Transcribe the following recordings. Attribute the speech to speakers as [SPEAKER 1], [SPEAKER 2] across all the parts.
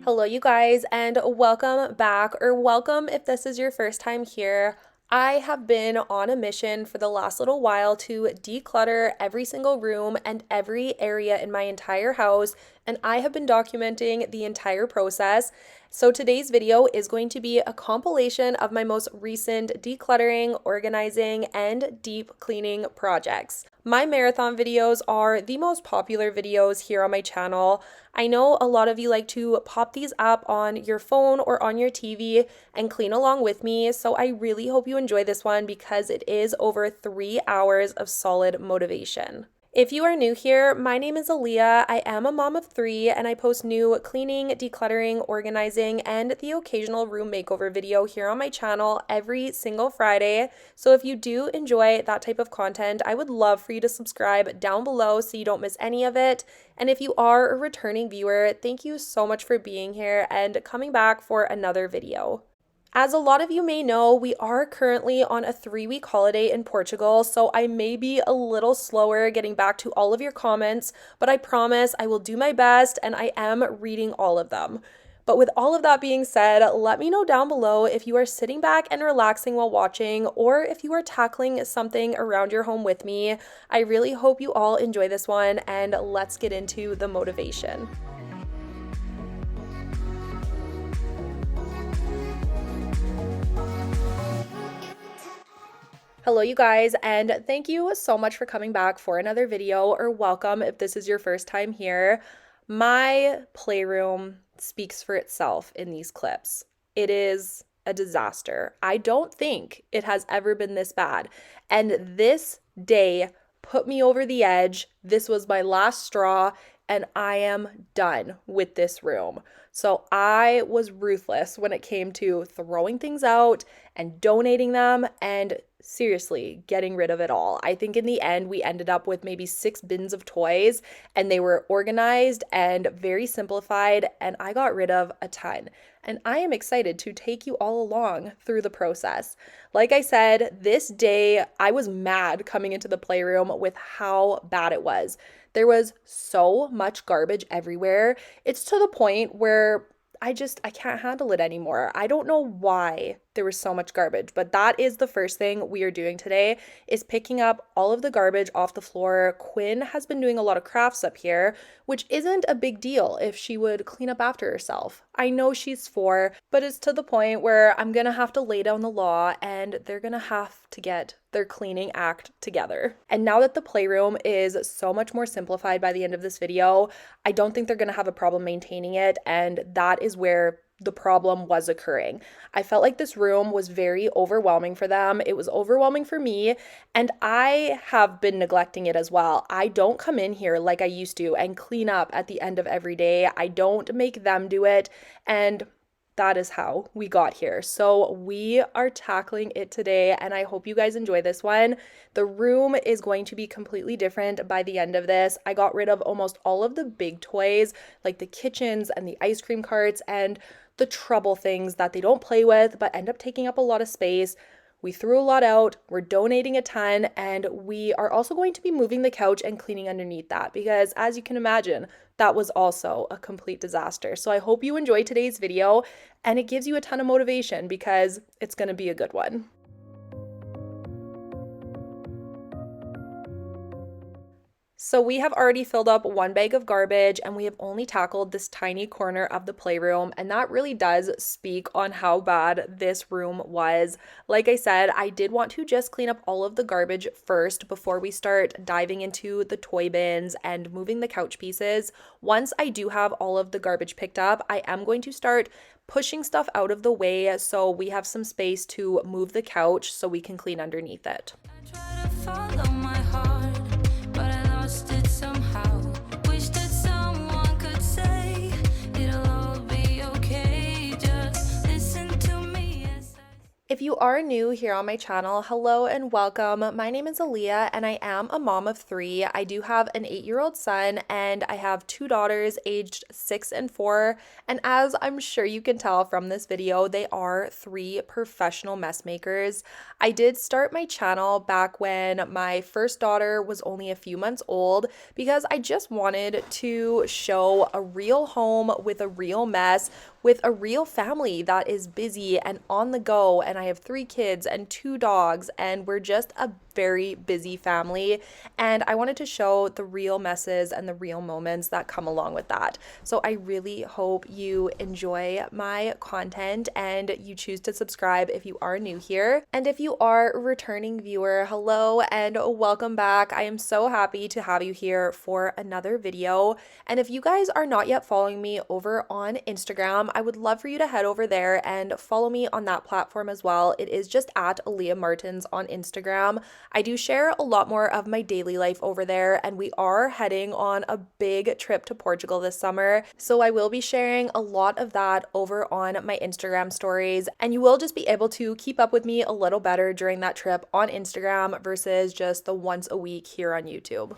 [SPEAKER 1] Hello, you guys, and welcome back, or welcome if this is your first time here. I have been on a mission for the last little while to declutter every single room and every area in my entire house, and I have been documenting the entire process. So today's video is going to be a compilation of my most recent decluttering, organizing, and deep cleaning projects. My marathon videos are the most popular videos here on my channel. I know a lot of you like to pop these up on your phone or on your TV and clean along with me, so I really hope you enjoy this one because it is over 3 hours of solid motivation. If you are new here, my name is Aleah. I am a mom of 3 and I post new cleaning, decluttering, organizing, and the occasional room makeover video here on my channel every single Friday. So if you do enjoy that type of content, I would love for you to subscribe down below so you don't miss any of it. And if you are a returning viewer, thank you so much for being here and coming back for another video. As a lot of you may know, we are currently on a 3-week holiday in Portugal, so I may be a little slower getting back to all of your comments, but I promise I will do my best and I am reading all of them. But with all of that being said, let me know down below if you are sitting back and relaxing while watching, or if you are tackling something around your home with me. I really hope you all enjoy this one, and let's get into the motivation. Hello, you guys, and thank you so much for coming back for another video, or welcome if this is your first time here. My playroom speaks for itself in these clips. It is a disaster. I don't think it has ever been this bad, and this day put me over the edge. This was my last straw, and I am done with this room. So I was ruthless when it came to throwing things out and donating them and seriously getting rid of it all. I think in the end we ended up with maybe 6 bins of toys, and they were organized and very simplified, and I got rid of a ton. And I am excited to take you all along through the process. Like I said, this day I was mad coming into the playroom with how bad it was. There was so much garbage everywhere. It's to the point where I can't handle it anymore. I don't know why there was so much garbage, but that is the first thing we are doing today, is picking up all of the garbage off the floor. Quinn has been doing a lot of crafts up here, which isn't a big deal if she would clean up after herself. I know she's 4, but it's to the point where I'm gonna have to lay down the law and they're gonna have to get their cleaning act together. And now that the playroom is so much more simplified by the end of this video, I don't think they're gonna have a problem maintaining it, and that is where the problem was occurring. I felt like this room was very overwhelming for them. It was overwhelming for me, and I have been neglecting it as well. I don't come in here like I used to and clean up at the end of every day. I don't make them do it, and that is how we got here. So we are tackling it today, and I hope you guys enjoy this one. The room is going to be completely different by the end of this. I got rid of almost all of the big toys, like the kitchens and the ice cream carts and the trouble things that they don't play with but end up taking up a lot of space. We threw a lot out, we're donating a ton, and we are also going to be moving the couch and cleaning underneath that because, as you can imagine, that was also a complete disaster. So I hope you enjoyed today's video and it gives you a ton of motivation because it's going to be a good one. So we have already filled up 1 bag of garbage, and we have only tackled this tiny corner of the playroom, and that really does speak on how bad this room was. Like I said, I did want to just clean up all of the garbage first before we start diving into the toy bins and moving the couch pieces. Once I do have all of the garbage picked up, I am going to start pushing stuff out of the way so we have some space to move the couch so we can clean underneath it.
[SPEAKER 2] I try to follow my heart, but I lost it somehow. Wish that someone could say it'll all be okay. Just listen to me as I...
[SPEAKER 1] If you are new here on my channel, hello and welcome. My name is Aleah and I am a mom of 3. I do have an 8-year-old son and I have 2 daughters aged 6 and 4. And as I'm sure you can tell from this video, they are 3 professional mess makers. I did start my channel back when my first daughter was only a few months old because I just wanted to show a real home with a real mess, with a real family that is busy and on the go, and I have 3 kids and 2 dogs, and we're just a very busy family, and I wanted to show the real messes and the real moments that come along with that. So I really hope you enjoy my content and you choose to subscribe if you are new here. And if you are a returning viewer, hello and welcome back. I am so happy to have you here for another video. And if you guys are not yet following me over on Instagram, I would love for you to head over there and follow me on that platform as well. It is just at Aleah Martins on Instagram. I do share a lot more of my daily life over there, and we are heading on a big trip to Portugal this summer. So I will be sharing a lot of that over on my Instagram stories, and you will just be able to keep up with me a little better during that trip on Instagram versus just the once a week here on YouTube.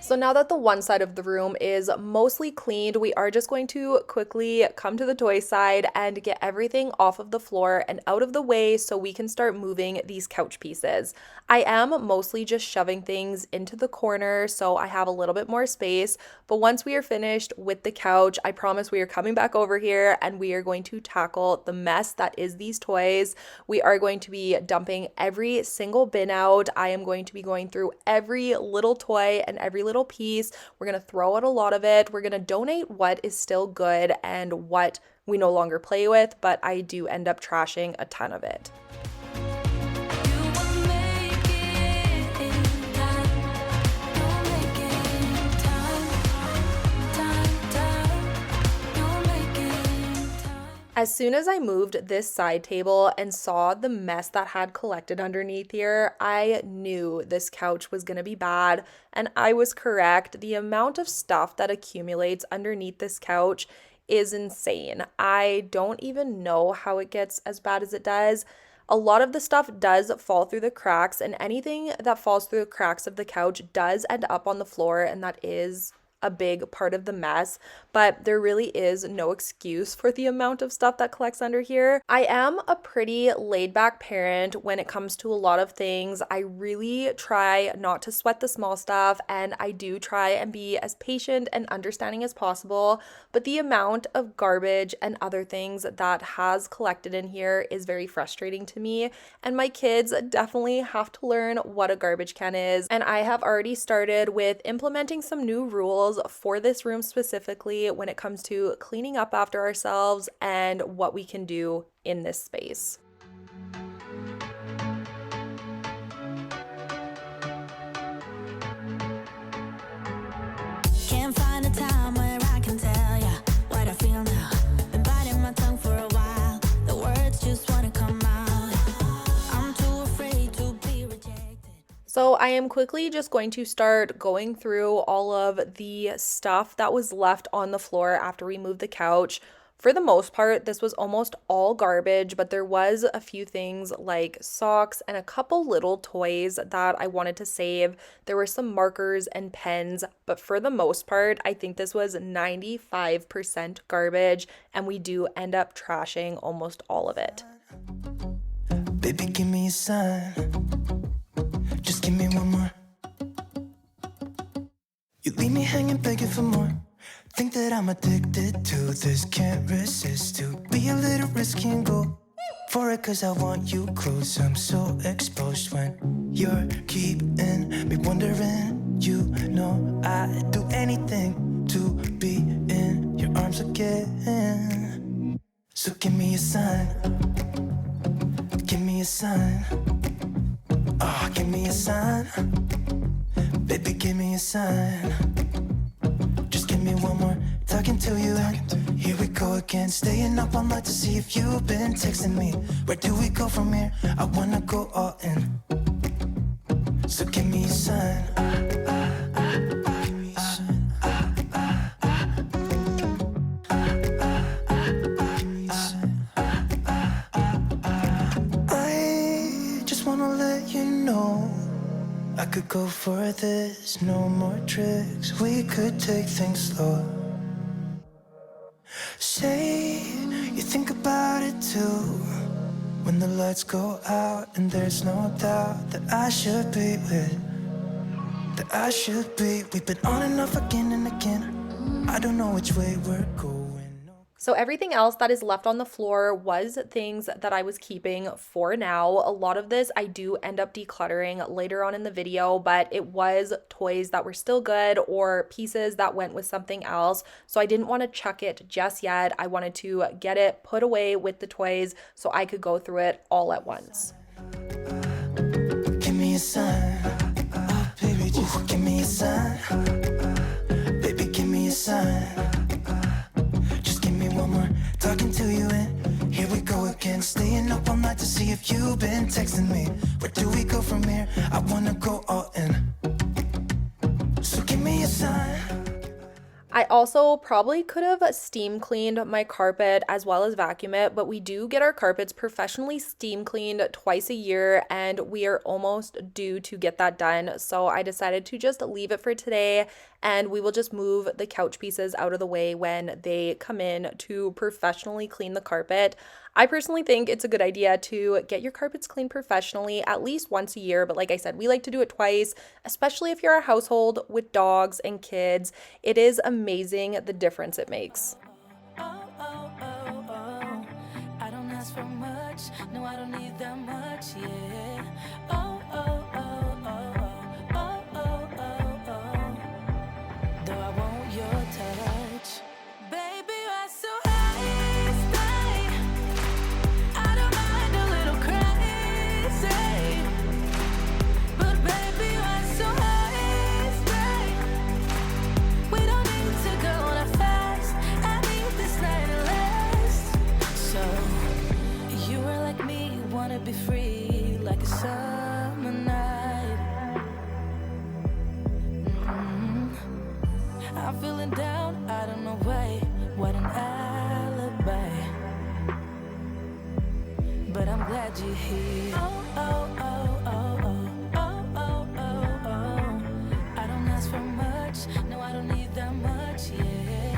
[SPEAKER 1] So now that the one side of the room is mostly cleaned, we are just going to quickly come to the toy side and get everything off of the floor and out of the way so we can start moving these couch pieces. I am mostly just shoving things into the corner so I have a little bit more space, but once we are finished with the couch, I promise we are coming back over here and we are going to tackle the mess that is these toys. We are going to be dumping every single bin out. I am going to be going through every little toy and every little piece. We're going to throw out a lot of it. We're going to donate what is still good and what we no longer play with, but I do end up trashing a ton of it. As soon as I moved this side table and saw the mess that had collected underneath here, I knew this couch was going to be bad, and I was correct. The amount of stuff that accumulates underneath this couch is insane. I don't even know how it gets as bad as it does. A lot of the stuff does fall through the cracks, and anything that falls through the cracks of the couch does end up on the floor, and that is a big part of the mess, but there really is no excuse for the amount of stuff that collects under here. I am a pretty laid back parent when it comes to a lot of things. I really try not to sweat the small stuff, and I do try and be as patient and understanding as possible, but the amount of garbage and other things that has collected in here is very frustrating to me, and my kids definitely have to learn what a garbage can is, and I have already started with implementing some new rules for this room specifically when it comes to cleaning up after ourselves and what we can do in this space.
[SPEAKER 2] Can't find a time where I can tell ya what I feel now. Been biting my tongue for a while. The words just wanna come out. I'm too afraid to be rejected.
[SPEAKER 1] So I am quickly just going to start going through all of the stuff that was left on the floor after we moved the couch. For the most part, this was almost all garbage, but there was a few things like socks and a couple little toys that I wanted to save. There were some markers and pens, but for the most part, I think this was 95% garbage, and we do end up trashing almost all of it.
[SPEAKER 3] Baby, give me a sign. Just give me one more. You leave me hanging, begging for more. Think that I'm addicted to this, can't resist to be a little risky and go for it, cause I want you close. I'm so exposed when you're keeping me wondering. You know I'd do anything to be in your arms again. So give me a sign. Give me a sign. Oh, give me a sign. Baby, give me a sign. Just give me me one more, talking to you. And here we go again, staying up all night to see if you've been texting me. Where do we go from here? I wanna go all in. So give me a sign. I just wanna let you know I could go for this, no more tricks. We could take things slow. Say you think about it too. When the lights go out and there's no doubt that I should be with, that I should be. We've been on and off again and again. I don't know which way we're going.
[SPEAKER 1] So everything else that is left on the floor was things that I was keeping for now. A lot of this I do end up decluttering later on in the video, but it was toys that were still good or pieces that went with something else. So I didn't want to chuck it just yet. I wanted to get it put away with the toys so I could go through it all at once.
[SPEAKER 3] Give me a sign. Oh, baby, just give me a sign. Baby, give me a sign. Talking to you and here we go again, staying up all night to see if you've been texting me. Where do we go from here? I wanna go all in. So give me a sign.
[SPEAKER 1] I also probably could have steam cleaned my carpet as well as vacuum it, but we do get our carpets professionally steam cleaned twice a year and we are almost due to get that done. So I decided to just leave it for today and we will just move the couch pieces out of the way when they come in to professionally clean the carpet. I personally think it's a good idea to get your carpets cleaned professionally at least once a year, but like I said, we like to do it twice, especially if you're a household with dogs and kids. It is amazing the difference it makes.
[SPEAKER 2] Oh, oh, oh, oh. I don't ask for much. No, I don't need that much, yeah. Oh, oh, oh, oh, oh, oh, oh, oh. Though I want your touch. Baby, you're so high, stay. I don't mind a little crazy. But baby, you're so high, stay. We don't need to go on a fast. I need this night to last. So, you are like me, wanna be free like a summer night. I'm feeling down, I don't know why. What an alibi. But I'm glad you're here. Oh, oh, oh, oh, oh, oh, oh, oh, oh. I don't ask for much, no, I don't need that much, yeah.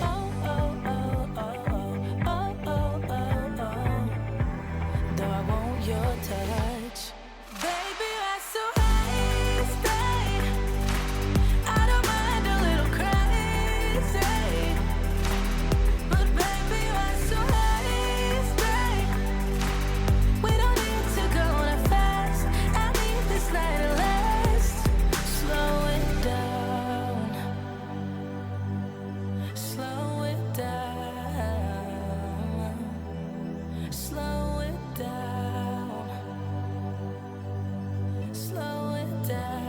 [SPEAKER 2] Oh, oh, oh, oh, oh, oh, oh, oh, oh. Though I want your touch. Baby, you're so high, stay. I don't mind a little crazy. But baby, you're so high, stay. We don't need to go on a fast. I need this night to last. Slow it down. Slow it down. Slow it down. Slow it down.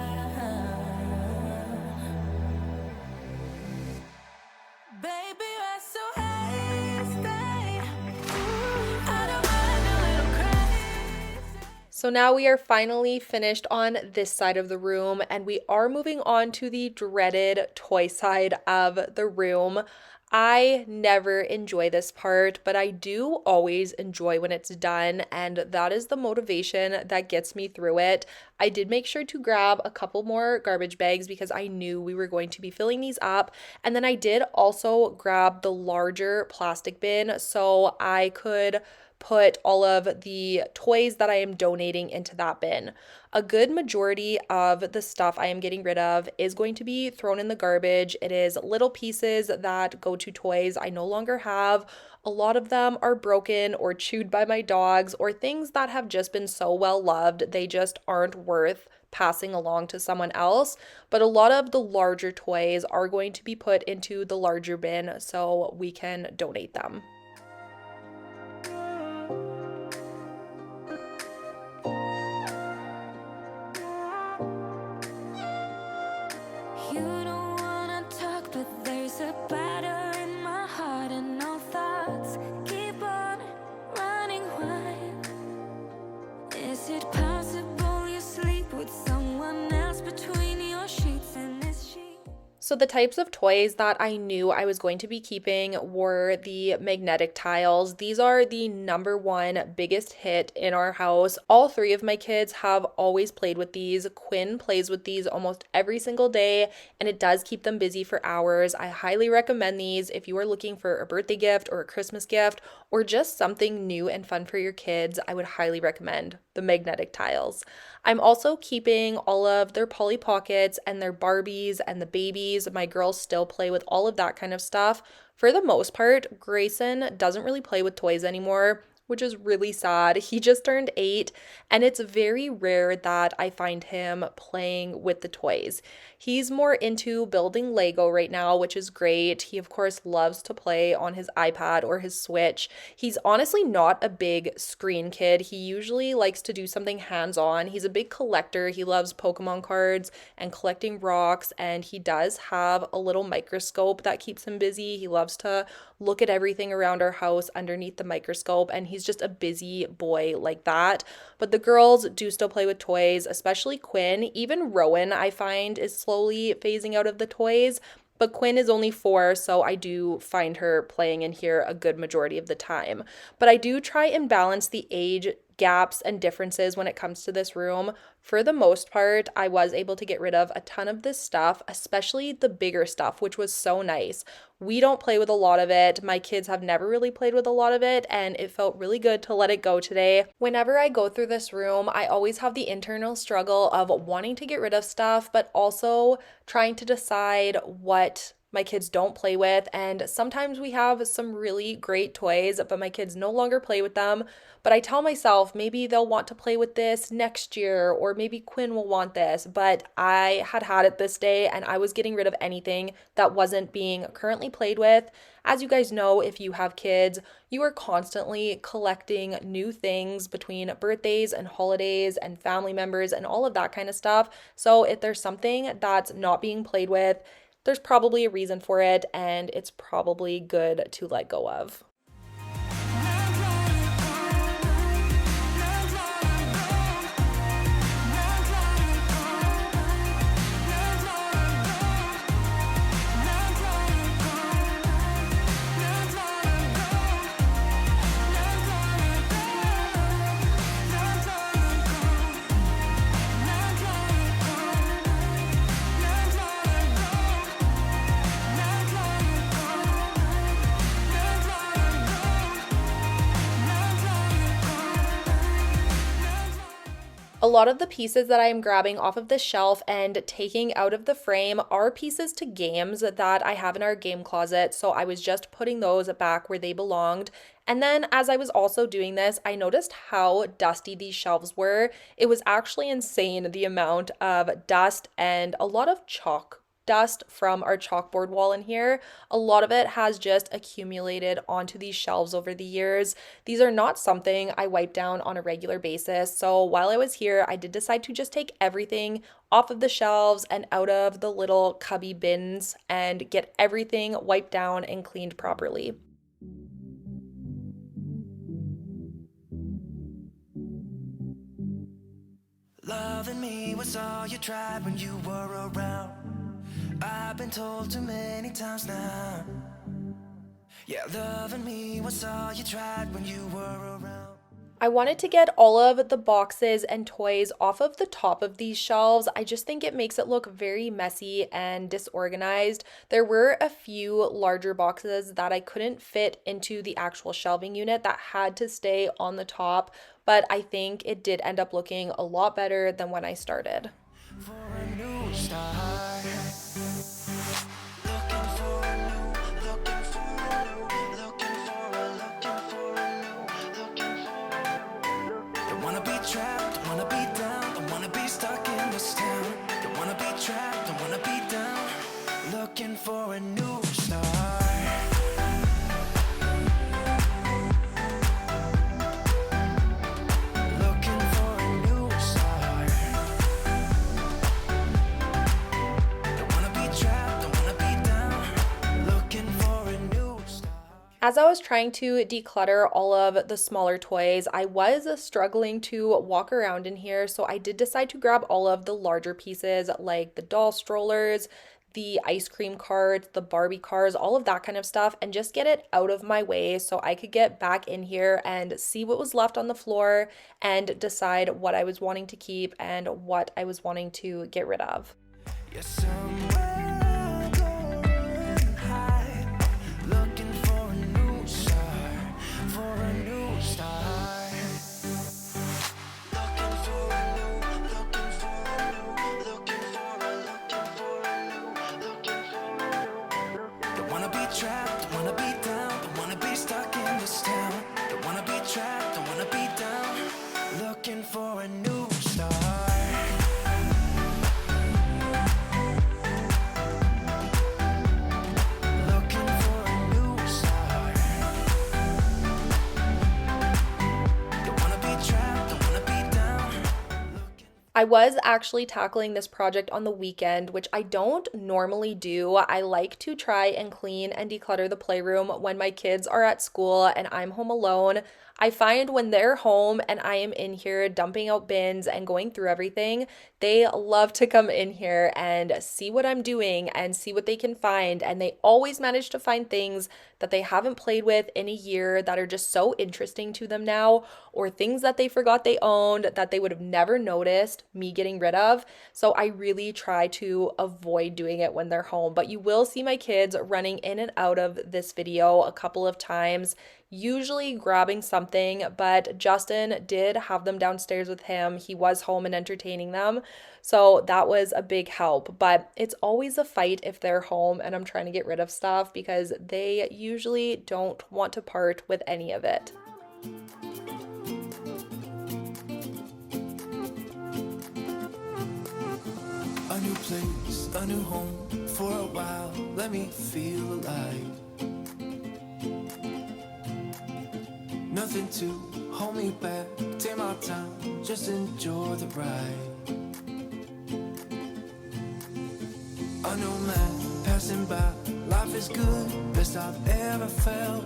[SPEAKER 2] Baby, you're so high, stay. I don't mind a little crazy.
[SPEAKER 1] So now we are finally finished on this side of the room and we are moving on to the dreaded toy side of the room. I never enjoy this part, but I do always enjoy when it's done, and that is the motivation that gets me through it. I did make sure to grab a couple more garbage bags because I knew we were going to be filling these up, and then I did also grab the larger plastic bin so I could put all of the toys that I am donating into that bin. A good majority of the stuff I am getting rid of is going to be thrown in the garbage. It is little pieces that go to toys I no longer have. A lot of them are broken or chewed by my dogs or things that have just been so well loved, they just aren't worth passing along to someone else. But a lot of the larger toys are going to be put into the larger bin so we can donate them.
[SPEAKER 2] You don't wanna talk, but there's a
[SPEAKER 1] So the types of toys that I knew I was going to be keeping were the magnetic tiles. These are the number one biggest hit in our house. All three of my kids have always played with these. Quinn plays with these almost every single day, and it does keep them busy for hours. I highly recommend these if you are looking for a birthday gift or a Christmas gift or just something new and fun for your kids. I would highly recommend the magnetic tiles. I'm also keeping all of their Polly Pockets and their Barbies and the babies. My girls still play with all of that kind of stuff. For the most part, Grayson doesn't really play with toys anymore, which is really sad. He just turned 8, and it's very rare that I find him playing with the toys. He's more into building Lego right now, which is great. He, of course, loves to play on his iPad or his Switch. He's honestly not a big screen kid. He usually likes to do something hands-on. He's a big collector. He loves Pokemon cards and collecting rocks, and he does have a little microscope that keeps him busy. He loves to look at everything around our house underneath the microscope, and he's just a busy boy like that. But the girls do still play with toys, especially Quinn. Even Rowan, I find, is slowly phasing out of the toys. But Quinn is only 4, so I do find her playing in here a good majority of the time. But I do try and balance the age gaps and differences when it comes to this room. For the most part, I was able to get rid of a ton of this stuff, especially the bigger stuff, which was so nice. We don't play with a lot of it. My kids have never really played with a lot of it, and it felt really good to let it go today. Whenever I go through this room, I always have the internal struggle of wanting to get rid of stuff, but also trying to decide what my kids don't play with. And sometimes we have some really great toys, but my kids no longer play with them. But I tell myself maybe they'll want to play with this next year, or maybe Quinn will want this. But I had it this day, and I was getting rid of anything that wasn't being currently played with. As you guys know, if you have kids, you are constantly collecting new things between birthdays and holidays and family members and all of that kind of stuff. So if there's something that's not being played with, there's probably a reason for it, and it's probably good to let go of. A lot of the pieces that I am grabbing off of the shelf and taking out of the frame are pieces to games that I have in our game closet, so I was just putting those back where they belonged. And then as I was also doing this, I noticed how dusty these shelves were. It was actually insane the amount of dust and a lot of chalk dust from our chalkboard wall in here. A lot of it has just accumulated onto these shelves over the years. These are not something I wipe down on a regular basis. So while I was here, I did decide to just take everything off of the shelves and out of the little cubby bins and get everything wiped down and cleaned properly.
[SPEAKER 3] Loving me was all you tried when you were around. I've been told too many times now. Yeah, loving me was all you tried when you were around.
[SPEAKER 1] I wanted to get all of the boxes and toys off of the top of these shelves. I just think it makes it look very messy and disorganized. There were a few larger boxes that I couldn't fit into the actual shelving unit that had to stay on the top, but I think it did end up looking a lot better than when I started.
[SPEAKER 3] For a new start. Trapped, don't wanna be down, don't wanna be stuck in this town. Don't wanna be trapped, don't wanna be down. Looking for a new start. Looking for a new start. Don't wanna be trapped, don't wanna be down. Looking for a new start.
[SPEAKER 1] As I was trying to declutter all of the smaller toys, I was struggling to walk around in here, so I did decide to grab all of the larger pieces like the doll strollers, the ice cream carts, the Barbie cars, all of that kind of stuff, and just get it out of my way so I could get back in here and see what was left on the floor and decide what I was wanting to keep and what I was wanting to get rid of.
[SPEAKER 3] You're somewhere going high, looking for a new start, for a new start. Looking for a new, looking for a new, looking for a new, looking for a new. Don't wanna be trapped, don't wanna be down, don't wanna be stuck in this town. Don't wanna be trapped, don't wanna be down. Looking for a new start.
[SPEAKER 1] I was actually tackling this project on the weekend, which I don't normally do. I like to try and clean and declutter the playroom when my kids are at school and I'm home alone. I find when they're home and I am in here dumping out bins and going through everything, they love to come in here and see what I'm doing and see what they can find. And they always manage to find things that they haven't played with in a year that are just so interesting to them now, or things that they forgot they owned that they would have never noticed me getting rid of. So I really try to avoid doing it when they're home. But you will see my kids running in and out of this video a couple of times, usually grabbing something, but Justin did have them downstairs with him. He was home and entertaining them. So that was a big help, but it's always a fight if they're home and I'm trying to get rid of stuff because they usually don't want to part with any of it.
[SPEAKER 3] A new place, a new home, for a while, let me feel alive. Nothing to hold me back, take my time, just enjoy the ride. A new man passing by, life is good, best I've ever felt.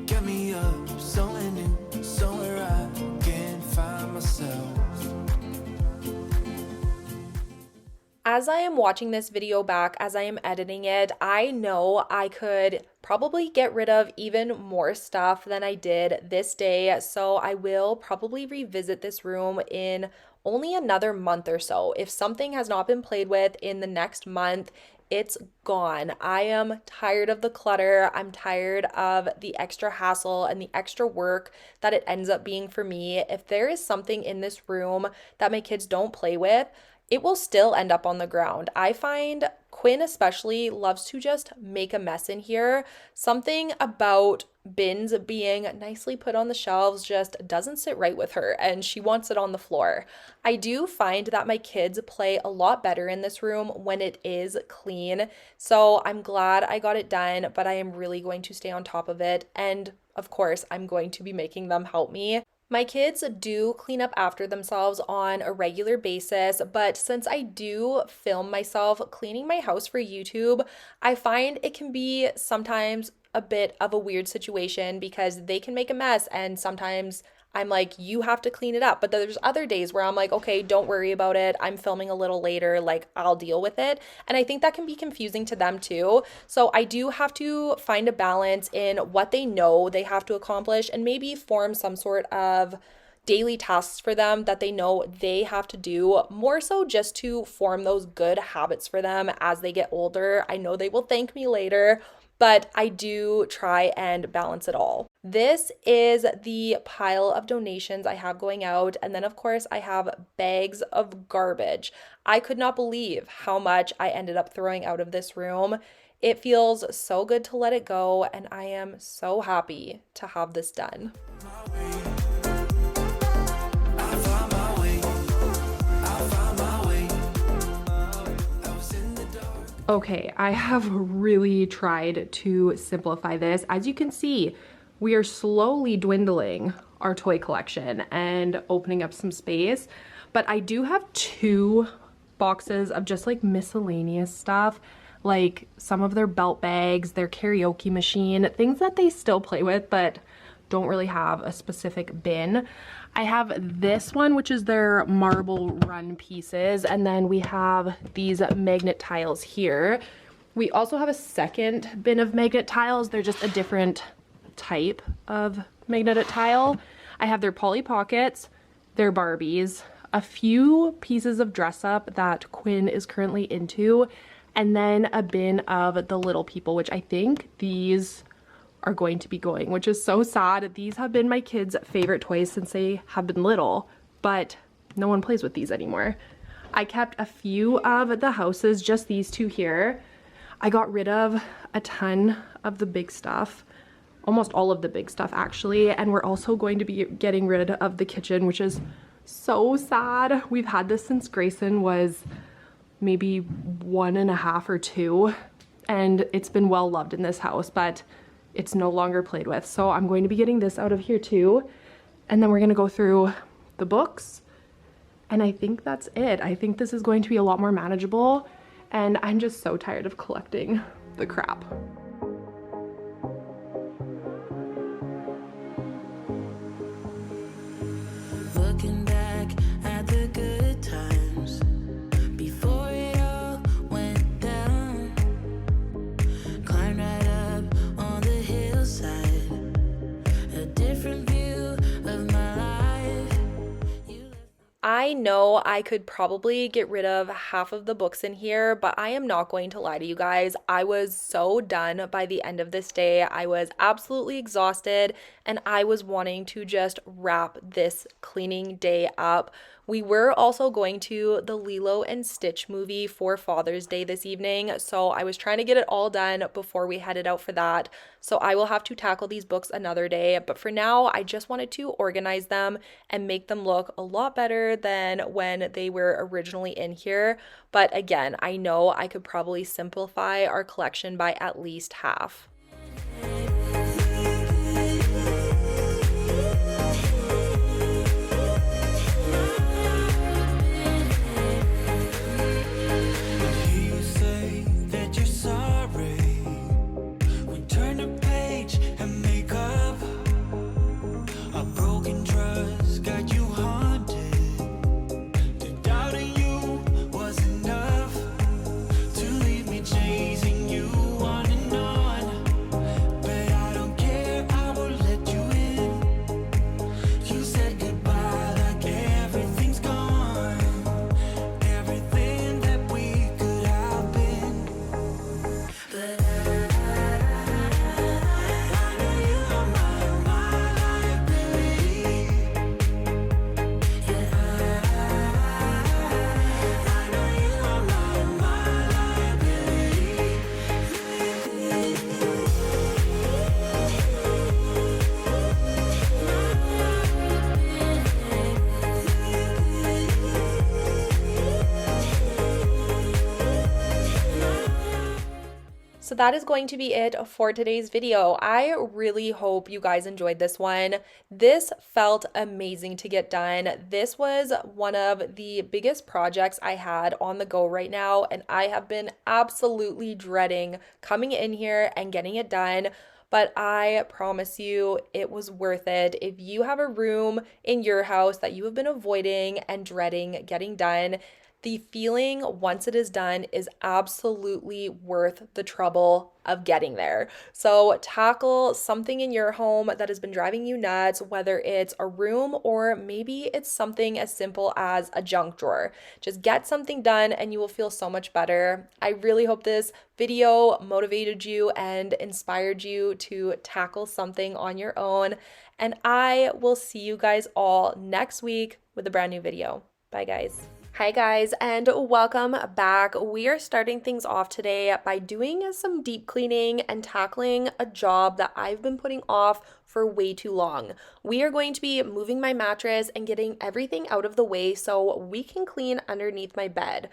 [SPEAKER 3] Get me up, somewhere new, somewhere I can find myself.
[SPEAKER 1] As I am watching this video back, as I am editing it, I know I could probably get rid of even more stuff than I did this day. So I will probably revisit this room in only another month or so. If something has not been played with in the next month, it's gone. I am tired of the clutter. I'm tired of the extra hassle and the extra work that it ends up being for me. If there is something in this room that my kids don't play with, it will still end up on the ground. I find Quinn especially loves to just make a mess in here. Something about bins being nicely put on the shelves just doesn't sit right with her, and she wants it on the floor. I do find that my kids play a lot better in this room when it is clean, so I'm glad I got it done, but I am really going to stay on top of it, and of course, I'm going to be making them help me. My kids do clean up after themselves on a regular basis, but since I do film myself cleaning my house for YouTube, I find it can be sometimes a bit of a weird situation because they can make a mess and sometimes I'm like, you have to clean it up. But there's other days where I'm like, okay, don't worry about it. I'm filming a little later, like I'll deal with it. And I think that can be confusing to them too. So I do have to find a balance in what they know they have to accomplish and maybe form some sort of daily tasks for them that they know they have to do, more so just to form those good habits for them as they get older. I know they will thank me later, but I do try and balance it all. This is the pile of donations I have going out. And then, of course, I have bags of garbage. I could not believe how much I ended up throwing out of this room. It feels so good to let it go, and I am so happy to have this done. Okay, I have really tried to simplify this. As you can see, we are slowly dwindling our toy collection and opening up some space, but I do have 2 boxes of just like miscellaneous stuff, like some of their belt bags, their karaoke machine, things that they still play with, but don't really have a specific bin. I have this one, which is their marble run pieces, and then we have these magnet tiles here. We also have a second bin of magnet tiles. They're just a different type of magnetic tile. I have their Polly Pockets, their Barbies, a few pieces of dress up that Quinn is currently into, and then a bin of the Little People, which I think these are going to be going, which is so sad. These have been my kids' favorite toys since they have been little, but no one plays with these anymore. I kept a few of the houses, just these two here. I got rid of a ton of the big stuff, almost all of the big stuff actually, and we're also going to be getting rid of the kitchen, which is so sad. We've had this since Grayson was maybe 1.5 or 2, and it's been well loved in this house, but it's no longer played with. So I'm going to be getting this out of here too, and then we're going to go through the books, and I think that's it. I think this is going to be a lot more manageable, and I'm just so tired of collecting the crap.
[SPEAKER 2] Looking back at the good times before it all went down. Climbed right up on the hillside, a different view of my life.
[SPEAKER 1] I know I could probably get rid of half of the books in here, but I am not going to lie to you guys. I was so done by the end of this day. I was absolutely exhausted, and I was wanting to just wrap this cleaning day up. We were also going to the Lilo and Stitch movie for Father's Day this evening, so I was trying to get it all done before we headed out for that. So I will have to tackle these books another day, but for now, I just wanted to organize them and make them look a lot better than when they were originally in here. But again, I know I could probably simplify our collection by at least half. So that is going to be it for today's video. I really hope you guys enjoyed this one. This felt amazing to get done. This was one of the biggest projects I had on the go right now, and I have been absolutely dreading coming in here and getting it done. But I promise you it was worth it. If you have a room in your house that you have been avoiding and dreading getting done, the feeling once it is done is absolutely worth the trouble of getting there. So tackle something in your home that has been driving you nuts, whether it's a room or maybe it's something as simple as a junk drawer. Just get something done and you will feel so much better. I really hope this video motivated you and inspired you to tackle something on your own. And I will see you guys all next week with a brand new video. Bye, guys. Hi guys, and welcome back. We are starting things off today by doing some deep cleaning and tackling a job that I've been putting off for way too long. We are going to be moving my mattress and getting everything out of the way so we can clean underneath my bed.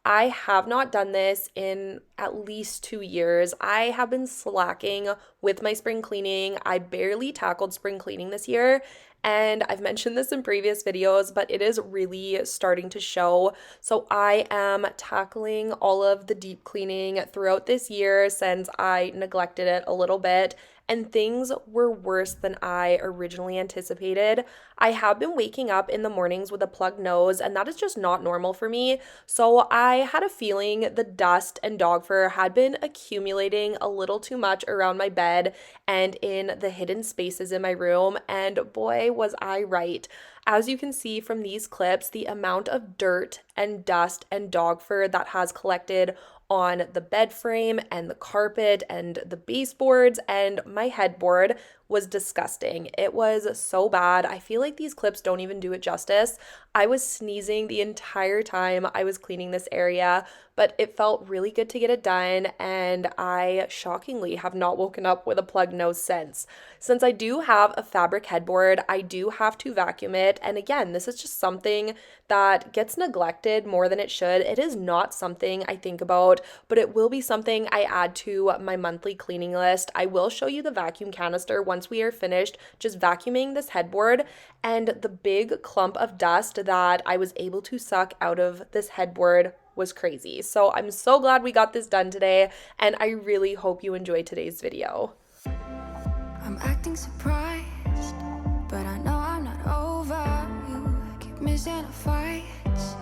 [SPEAKER 1] I have not done this in at least 2 years. I have been slacking with my spring cleaning. I barely tackled spring cleaning this year, and I've mentioned this in previous videos, but it is really starting to show. So I am tackling all of the deep cleaning throughout this year since I neglected it a little bit. and things were worse than I originally anticipated. I have been waking up in the mornings with a plugged nose, and that is just not normal for me. So I had a feeling the dust and dog fur had been accumulating a little too much around my bed and in the hidden spaces in my room, and boy, was I right. As you can see from these clips, the amount of dirt and dust and dog fur that has collected on the bed frame and the carpet and the baseboards and my headboard was disgusting. It was so bad. I feel like these clips don't even do it justice. I was sneezing the entire time I was cleaning this area, but it felt really good to get it done, and I shockingly have not woken up with a plugged nose since. Since I do have a fabric headboard, I do have to vacuum it, and again, this is just something that gets neglected more than it should. It is not something I think about, but it will be something I add to my monthly cleaning list. I will show you the vacuum canister once we are finished just vacuuming this headboard, and the big clump of dust that I was able to suck out of this headboard was crazy. So I'm so glad we got this done today, and I really hope you enjoyed today's video.
[SPEAKER 2] I'm acting surprised, but I know I'm not over you. Keep missing our fights,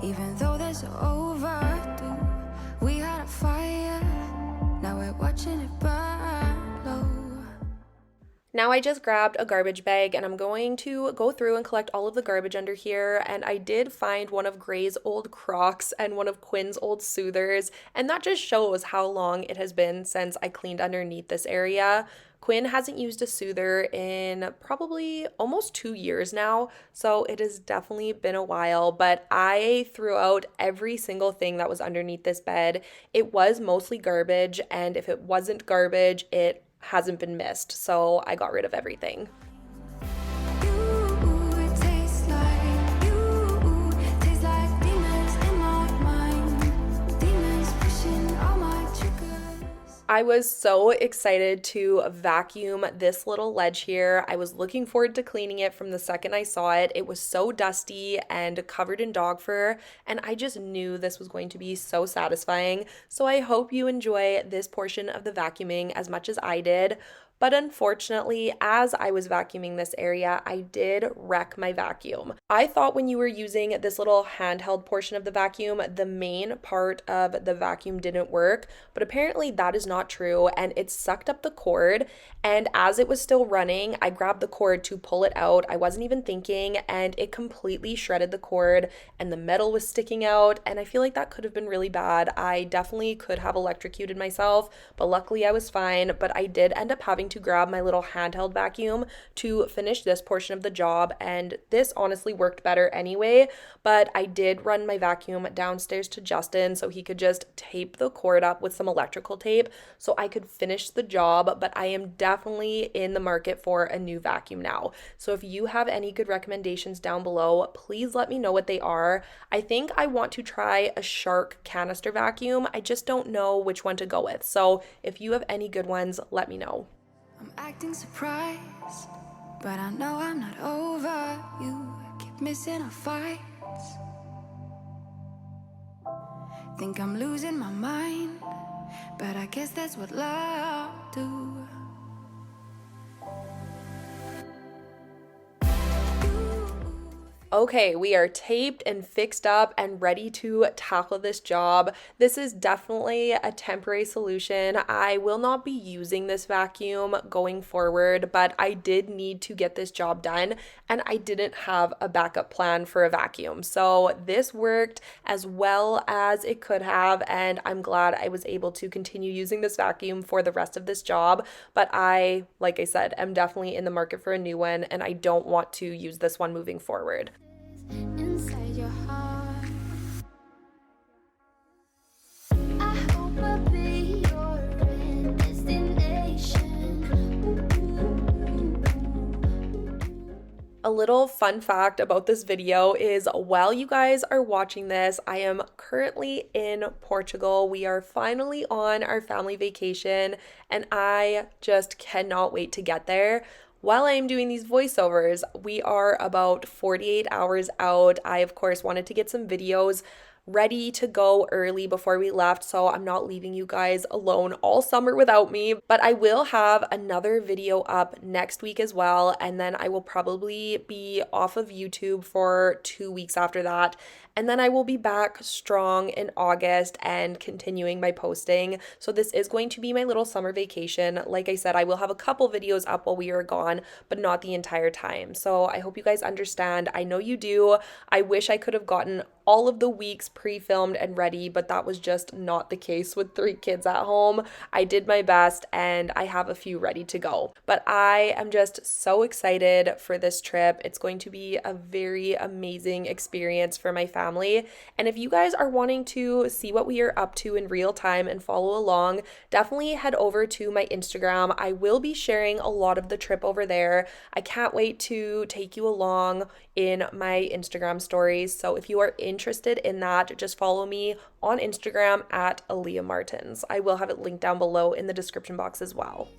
[SPEAKER 2] even though they're so overdue. We had a fire, now we're watching it burn low.
[SPEAKER 1] Now I just grabbed a garbage bag and I'm going to go through and collect all of the garbage under here, and I did find one of Gray's old Crocs and one of Quinn's old Soothers, and that just shows how long it has been since I cleaned underneath this area. Quinn hasn't used a soother in probably almost 2 years now, so it has definitely been a while, but I threw out every single thing that was underneath this bed. It was mostly garbage, and if it wasn't garbage, it hasn't been missed, so I got rid of everything. I was so excited to vacuum this little ledge here. I was looking forward to cleaning it from the second I saw it. It was so dusty and covered in dog fur, and I just knew this was going to be so satisfying. So I hope you enjoy this portion of the vacuuming as much as I did. But unfortunately, as I was vacuuming this area, I did wreck my vacuum. I thought when you were using this little handheld portion of the vacuum, the main part of the vacuum didn't work, but apparently that is not true, and it sucked up the cord, and as it was still running, I grabbed the cord to pull it out. I wasn't even thinking, and it completely shredded the cord, and the metal was sticking out, and I feel like that could have been really bad. I definitely could have electrocuted myself, but luckily I was fine, but I did end up having to grab my little handheld vacuum to finish this portion of the job, and this honestly worked better anyway, but I did run my vacuum downstairs to Justin so he could just tape the cord up with some electrical tape so I could finish the job. But I am definitely in the market for a new vacuum now, so if you have any good recommendations down below, please let me know what they are. I think I want to try a Shark canister vacuum. I just don't know which one to go with, so if you have any good ones, let me know.
[SPEAKER 2] I'm acting surprised, but I know I'm not over you. Keep missing our fights. Think I'm losing my mind, but I guess that's what love do.
[SPEAKER 1] Okay, we are taped and fixed up and ready to tackle this job. This is definitely a temporary solution. I will not be using this vacuum going forward, but I did need to get this job done, and I didn't have a backup plan for a vacuum. So this worked as well as it could have, and I'm glad I was able to continue using this vacuum for the rest of this job. But I, like I said, am definitely in the market for a new one, and I don't want to use this one moving forward.
[SPEAKER 2] Inside your heart, I hope I'll be your destination.
[SPEAKER 1] A little fun fact about this video is while you guys are watching this, I am currently in Portugal. We are finally on our family vacation, and I just cannot wait to get there. While I am doing these voiceovers, we are about 48 hours out. I, of course, wanted to get some videos ready to go early before we left, so I'm not leaving you guys alone all summer without me. But I will have another video up next week as well, and then I will probably be off of YouTube for 2 weeks after that. And then I will be back strong in August and continuing my posting. So this is going to be my little summer vacation. Like I said, I will have a couple videos up while we are gone, but not the entire time. So I hope you guys understand. I know you do. I wish I could have gotten all of the weeks pre-filmed and ready, but that was just not the case with 3 kids at home. I did my best and I have a few ready to go. But I am just so excited for this trip. It's going to be a very amazing experience for my family. And if you guys are wanting to see what we are up to in real time and follow along, definitely head over to my Instagram. I will be sharing a lot of the trip over there. I can't wait to take you along in my Instagram stories. So if you are interested in that, just follow me on Instagram at Aleah Martins. I will have it linked down below in the description box as well.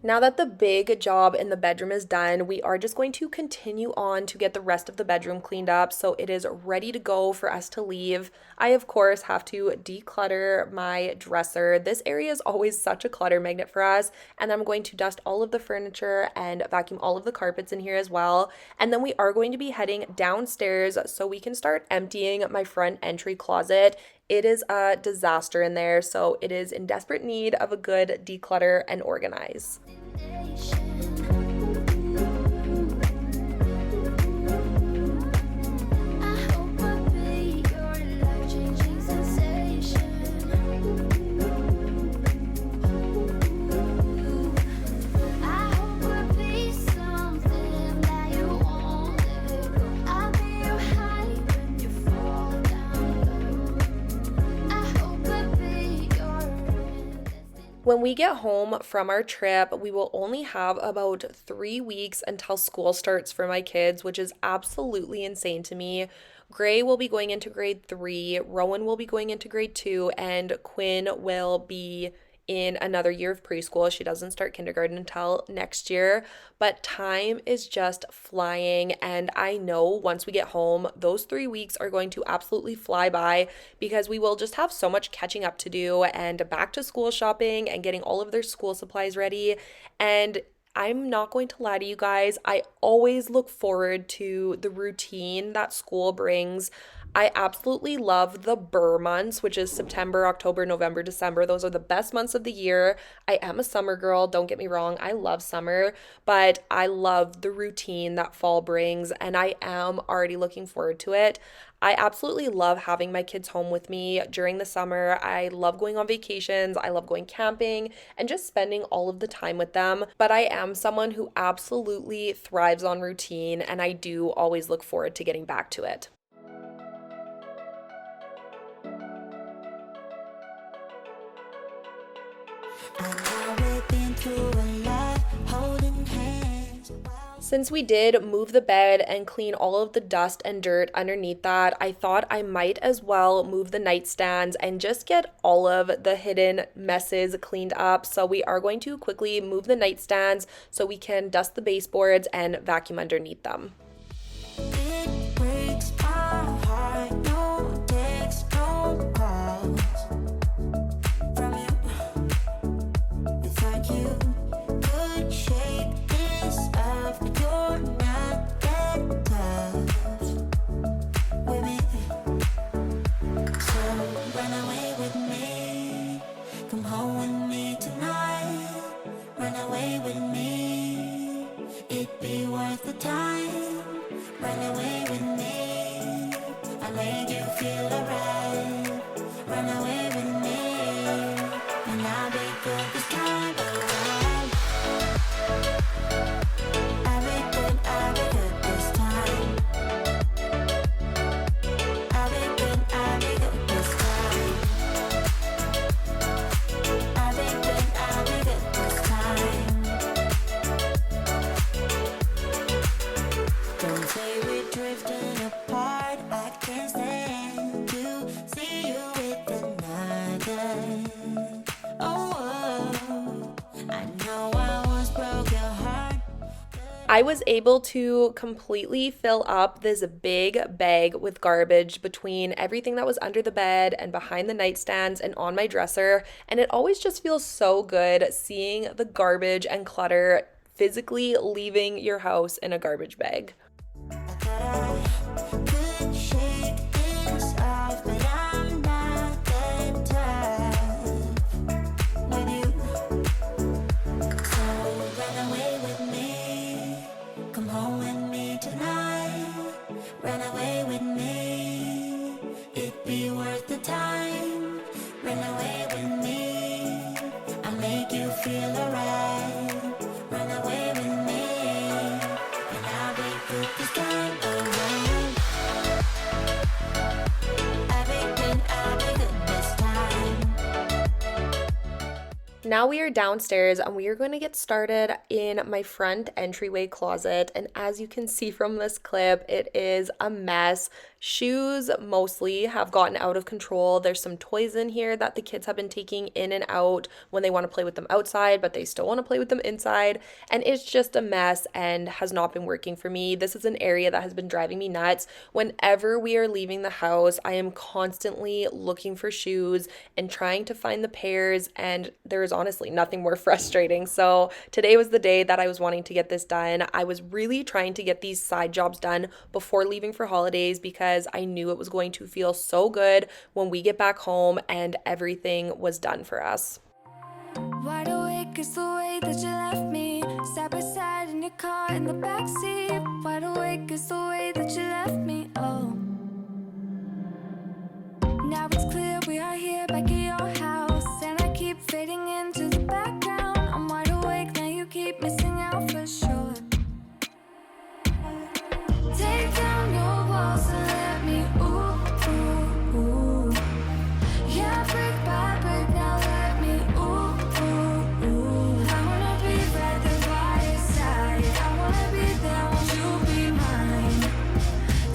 [SPEAKER 1] Now that the big job in the bedroom is done, we are just going to continue on to get the rest of the bedroom cleaned up so it is ready to go for us to leave. I, of course, have to declutter my dresser. This area is always such a clutter magnet for us, and I'm going to dust all of the furniture and vacuum all of the carpets in here as well. And then we are going to be heading downstairs so we can start emptying my front entry closet. It is a disaster in there, so it is in desperate need of a good declutter and organize. When we get home from our trip, we will only have about 3 weeks until school starts for my kids, which is absolutely insane to me. Gray will be going into grade 3, Rowan will be going into grade 2, and Quinn will be in another year of preschool. She doesn't start kindergarten until next year, but time is just flying. And I know once we get home, those 3 weeks are going to absolutely fly by because we will just have so much catching up to do and back to school shopping and getting all of their school supplies ready. And I'm not going to lie to you guys, I always look forward to the routine that school brings. I absolutely love the burr months, which is September, October, November, December. Those are the best months of the year. I am a summer girl, don't get me wrong. I love summer, but I love the routine that fall brings, and I am already looking forward to it. I absolutely love having my kids home with me during the summer. I love going on vacations. I love going camping and just spending all of the time with them. But I am someone who absolutely thrives on routine, and I do always look forward to getting back to it. Since we did move the bed and clean all of the dust and dirt underneath that, I thought I might as well move the nightstands and just get all of the hidden messes cleaned up. So we are going to quickly move the nightstands so we can dust the baseboards and vacuum underneath them.
[SPEAKER 3] It breaks my heart, no text, no calls from you. Without you, good shape is up. You're not that tough with me. So run away with me. Come home with me tonight. Run away with me. It'd be worth the time. Run away with me. I made you feel alright. Run away with me, and I'll be good this time around. I'll be good this time. I'll be good this time. I'll be good this time.
[SPEAKER 1] I was able to completely fill up this big bag with garbage between everything that was under the bed and behind the nightstands and on my dresser. And it always just feels so good seeing the garbage and clutter physically leaving your house in a garbage bag.
[SPEAKER 2] Could shake things off, but I'm not that tough with you. So run away with me, come home with me tonight. Run away with me, it'd be worth the time. Run away with me, I'll make you feel alright. Run away with me, and I'll be good this time around. I'll be good this time.
[SPEAKER 1] Now we are downstairs and we are going to get started in my front entryway closet. And as you can see from this clip, it is a mess. Shoes mostly have gotten out of control. There's some toys in here that the kids have been taking in and out when they want to play with them outside, but they still want to play with them inside. And it's just a mess and has not been working for me. This is an area that has been driving me nuts. Whenever we are leaving the house, I am constantly looking for shoes and trying to find the pairs, and there is honestly nothing more frustrating. So today was the day that I was wanting to get this done. I was really trying to get these side jobs done before leaving for holidays because I knew it was going to feel so good when we get back home and everything was done for us.
[SPEAKER 2] Wide awake is the way that you left me, side by side in your car in the backseat. Wide awake is the way that you left me, oh. Now it's clear we are here back at your house, and I keep fading into the background. I'm wide awake, now you keep missing out for sure. Take down your walls and let me, ooh, ooh, ooh. Yeah, brick by brick, now let me, ooh, ooh, ooh. I wanna be right there by your side. I wanna be there, won't you be mine?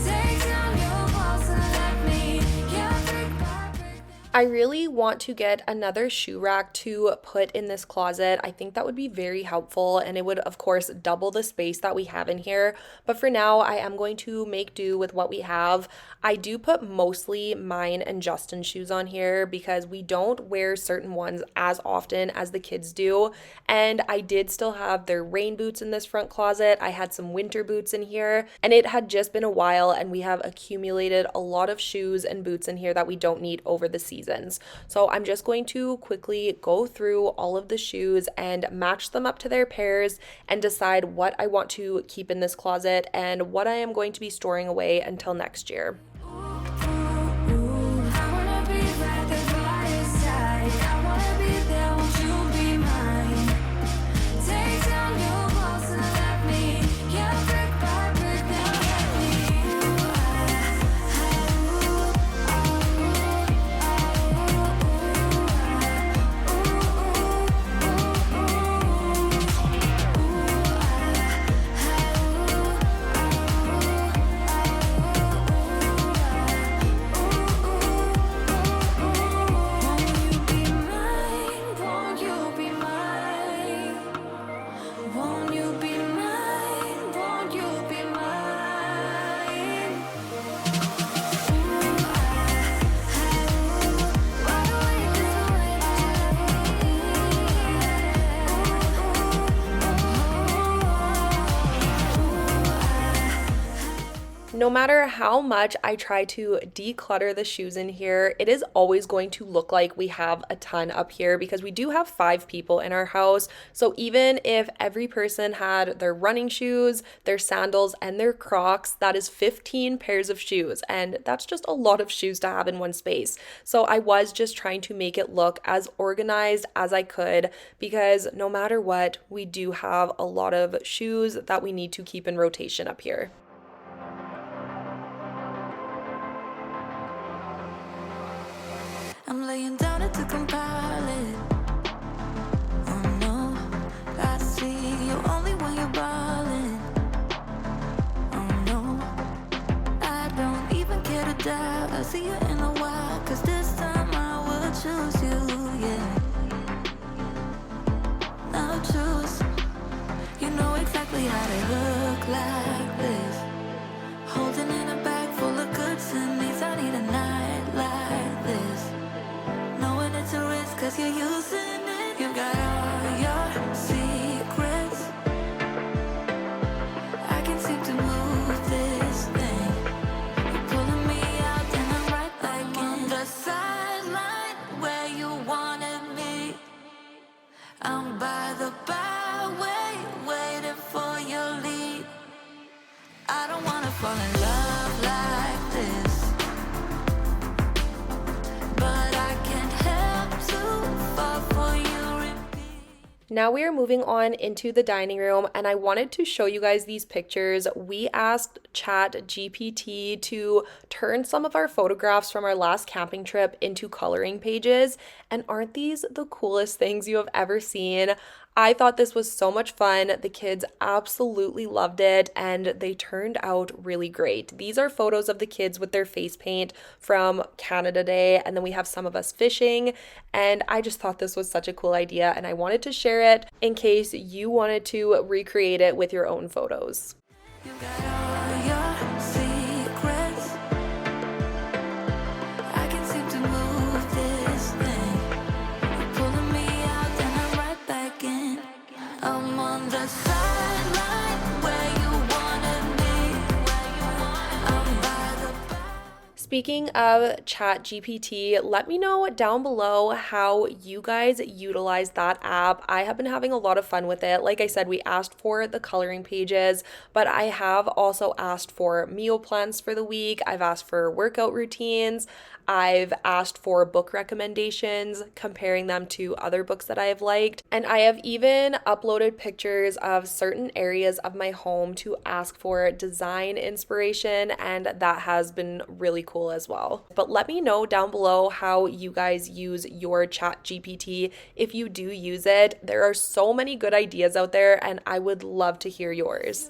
[SPEAKER 2] Take down your walls and let me, yeah, brick by brick.
[SPEAKER 1] I really want to get another shoe rack to put in this closet. I think that would be very helpful, and it would of course double the space that we have in here. But for now, I am going to make do with what we have. I do put mostly mine and Justin's shoes on here because we don't wear certain ones as often as the kids do. And I did still have their rain boots in this front closet. I had some winter boots in here, and it had just been a while, and we have accumulated a lot of shoes and boots in here that we don't need over the seasons. So I'm just going to quickly go through all of the shoes and match them up to their pairs and decide what I want to keep in this closet and what I am going to be storing away until next year. No matter how much I try to declutter the shoes in here, it is always going to look like we have a ton up here because we do have 5 people in our house. So even if every person had their running shoes, their sandals, and their Crocs, that is 15 pairs of shoes. And that's just a lot of shoes to have in one space. So I was just trying to make it look as organized as I could because no matter what, we do have a lot of shoes that we need to keep in rotation up here.
[SPEAKER 2] I'm laying down to compile it. Oh no, I see you only when you're ballin'. Oh no, I don't even care to die. I'll see you in a while, 'cause this time I will choose you, yeah. I'll choose. You know exactly how to look like this. Holding in a bag full of goods and needs. I need a night like this. Knowing it's a risk cause you're using it. You got all your secrets. I can't seem to move this thing. You're pulling me out and I'm right back in the sideline where you wanted me. I'm by the byway, waiting for your lead. I don't wanna fall in love like this, but I can't help to fall for you.
[SPEAKER 1] Now we are moving on into the dining room, and I wanted to show you guys these pictures. We asked ChatGPT to turn some of our photographs from our last camping trip into coloring pages, and aren't these the coolest things you have ever seen? I thought this was so much fun. The kids absolutely loved it, and they turned out really great. These are photos of the kids with their face paint from Canada Day, and then we have some of us fishing, and I just thought this was such a cool idea, and I wanted to share it in case you wanted to recreate it with your own photos.
[SPEAKER 2] You got all your secrets. I can't seem to move this thing. You're pulling me out and I'm right back in. I'm on the sideline where you wanted me. I'm by the
[SPEAKER 1] Speaking of ChatGPT, let me know down below how you guys utilize that app. I have been having a lot of fun with it. Like I said, we asked for the coloring pages, but I have also asked for meal plans for the week. I've asked for workout routines. I've asked for book recommendations, comparing them to other books that I have liked. And I have even uploaded pictures of certain areas of my home to ask for design inspiration, and that has been really cool as well. But let me know down below how you guys use your ChatGPT. If you do use it, there are so many good ideas out there, and I would love to hear yours.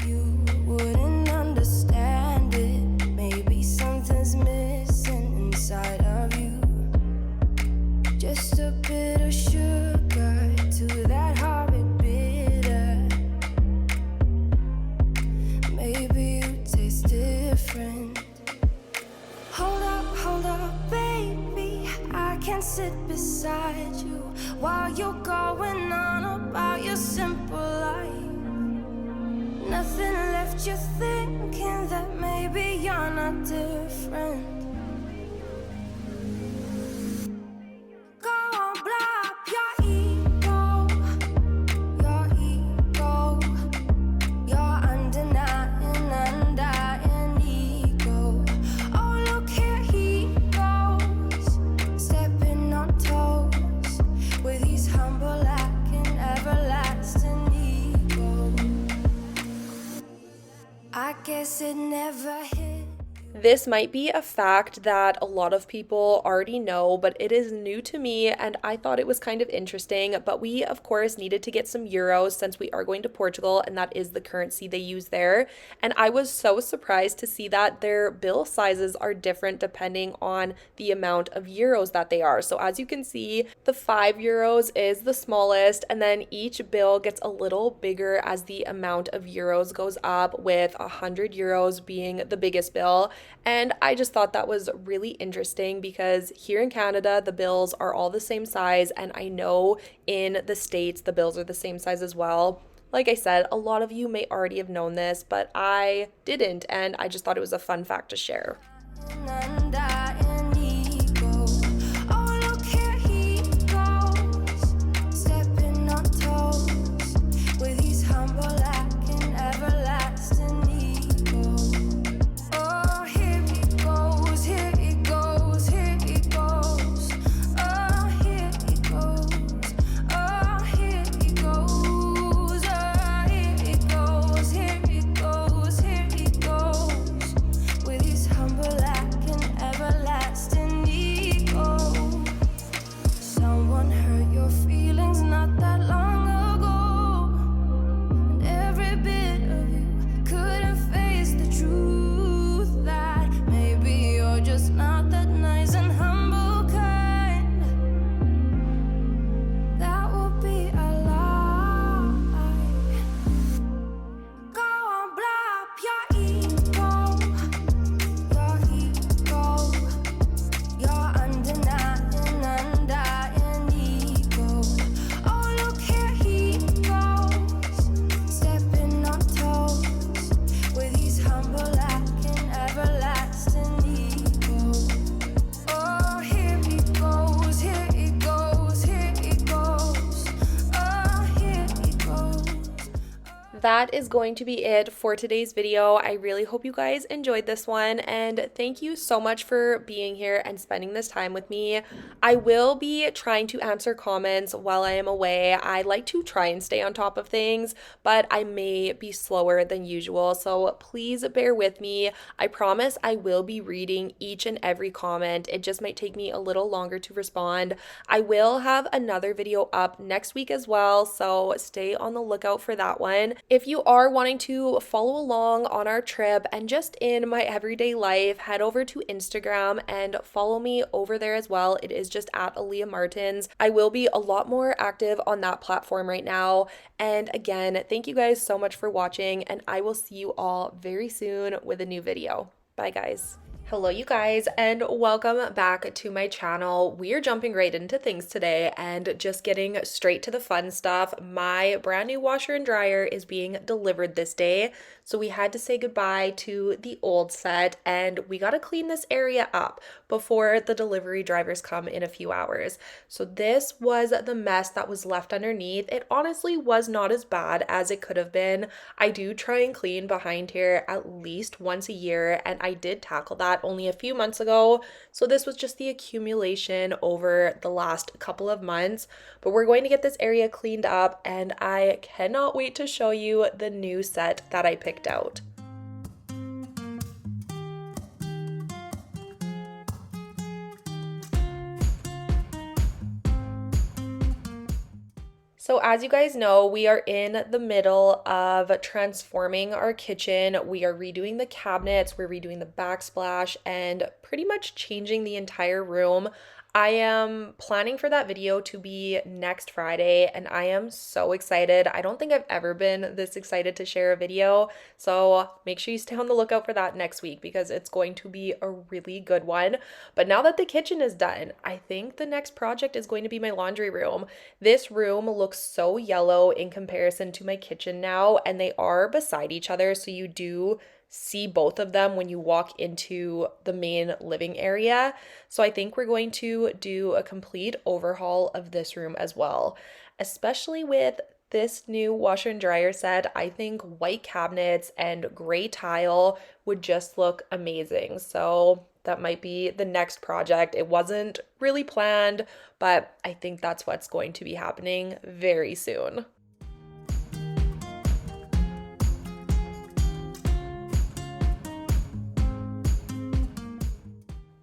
[SPEAKER 3] You wouldn't understand it. Maybe something's missing inside of you. Just a bit of sugar to that horrid bitter. Maybe you taste different. Hold up, baby. I can't sit beside you while you're going on about your simple life. Nothing left you thinking that maybe you're not different. Go on, blow up your ego, your undying ego. Oh, look here he goes, stepping on toes with his humble lacking everlasting ego. I guess it never hit.
[SPEAKER 1] This might be a fact that a lot of people already know, but it is new to me and I thought it was kind of interesting. But we, of course, needed to get some euros since we are going to Portugal and that is the currency they use there. And I was so surprised to see that their bill sizes are different depending on the amount of euros that they are. So as you can see, the 5 euros is the smallest, and then each bill gets a little bigger as the amount of euros goes up, with 100 euros being the biggest bill. And I just thought that was really interesting because here in Canada, the bills are all the same size, and I know in the States, the bills are the same size as well. Like I said, a lot of you may already have known this, but I didn't, and I just thought it was a fun fact to share. that is going to be it for today's video. I really hope you guys enjoyed this one, and thank you so much for being here and spending this time with me. I will be trying to answer comments while I am away. I like to try and stay on top of things, but I may be slower than usual, so please bear with me. I promise I will be reading each and every comment. It just might take me a little longer to respond. I will have another video up next week as well, so stay on the lookout for that one. If you are wanting to follow along on our trip and just in my everyday life, head over to Instagram and follow me over there as well. It is just at Aleah Martins. I will be a lot more active on that platform right now. And again, thank you guys so much for watching, and I will see you all very soon with a new video. Bye, guys. Hello you guys, and welcome back to my channel. We are jumping right into things today and just getting straight to the fun stuff. My brand new washer and dryer is being delivered this day, so we had to say goodbye to the old set, and we got to clean this area up before the delivery drivers come in a few hours. So this was the mess that was left underneath. It honestly was not as bad as it could have been. I do try and clean behind here at least once a year, and I did tackle that only a few months ago. So this was just the accumulation over the last couple of months, but we're going to get this area cleaned up, and I cannot wait to show you the new set that I picked out. So as you guys know, we are in the middle of transforming our kitchen. We are redoing the cabinets, we're redoing the backsplash, and pretty much changing the entire room. I am planning for that video to be next Friday, and I am so excited. I don't think I've ever been this excited to share a video, so make sure you stay on the lookout for that next week because it's going to be a really good one. But now that the kitchen is done, I think the next project is going to be my laundry room. This room looks so yellow in comparison to my kitchen now, and they are beside each other, so you do see both of them when you walk into the main living area. So I think we're going to do a complete overhaul of this room as well, especially with this new washer and dryer set. I think white cabinets and gray tile would just look amazing. So that might be the next project. It wasn't really planned, but I think that's what's going to be happening very soon.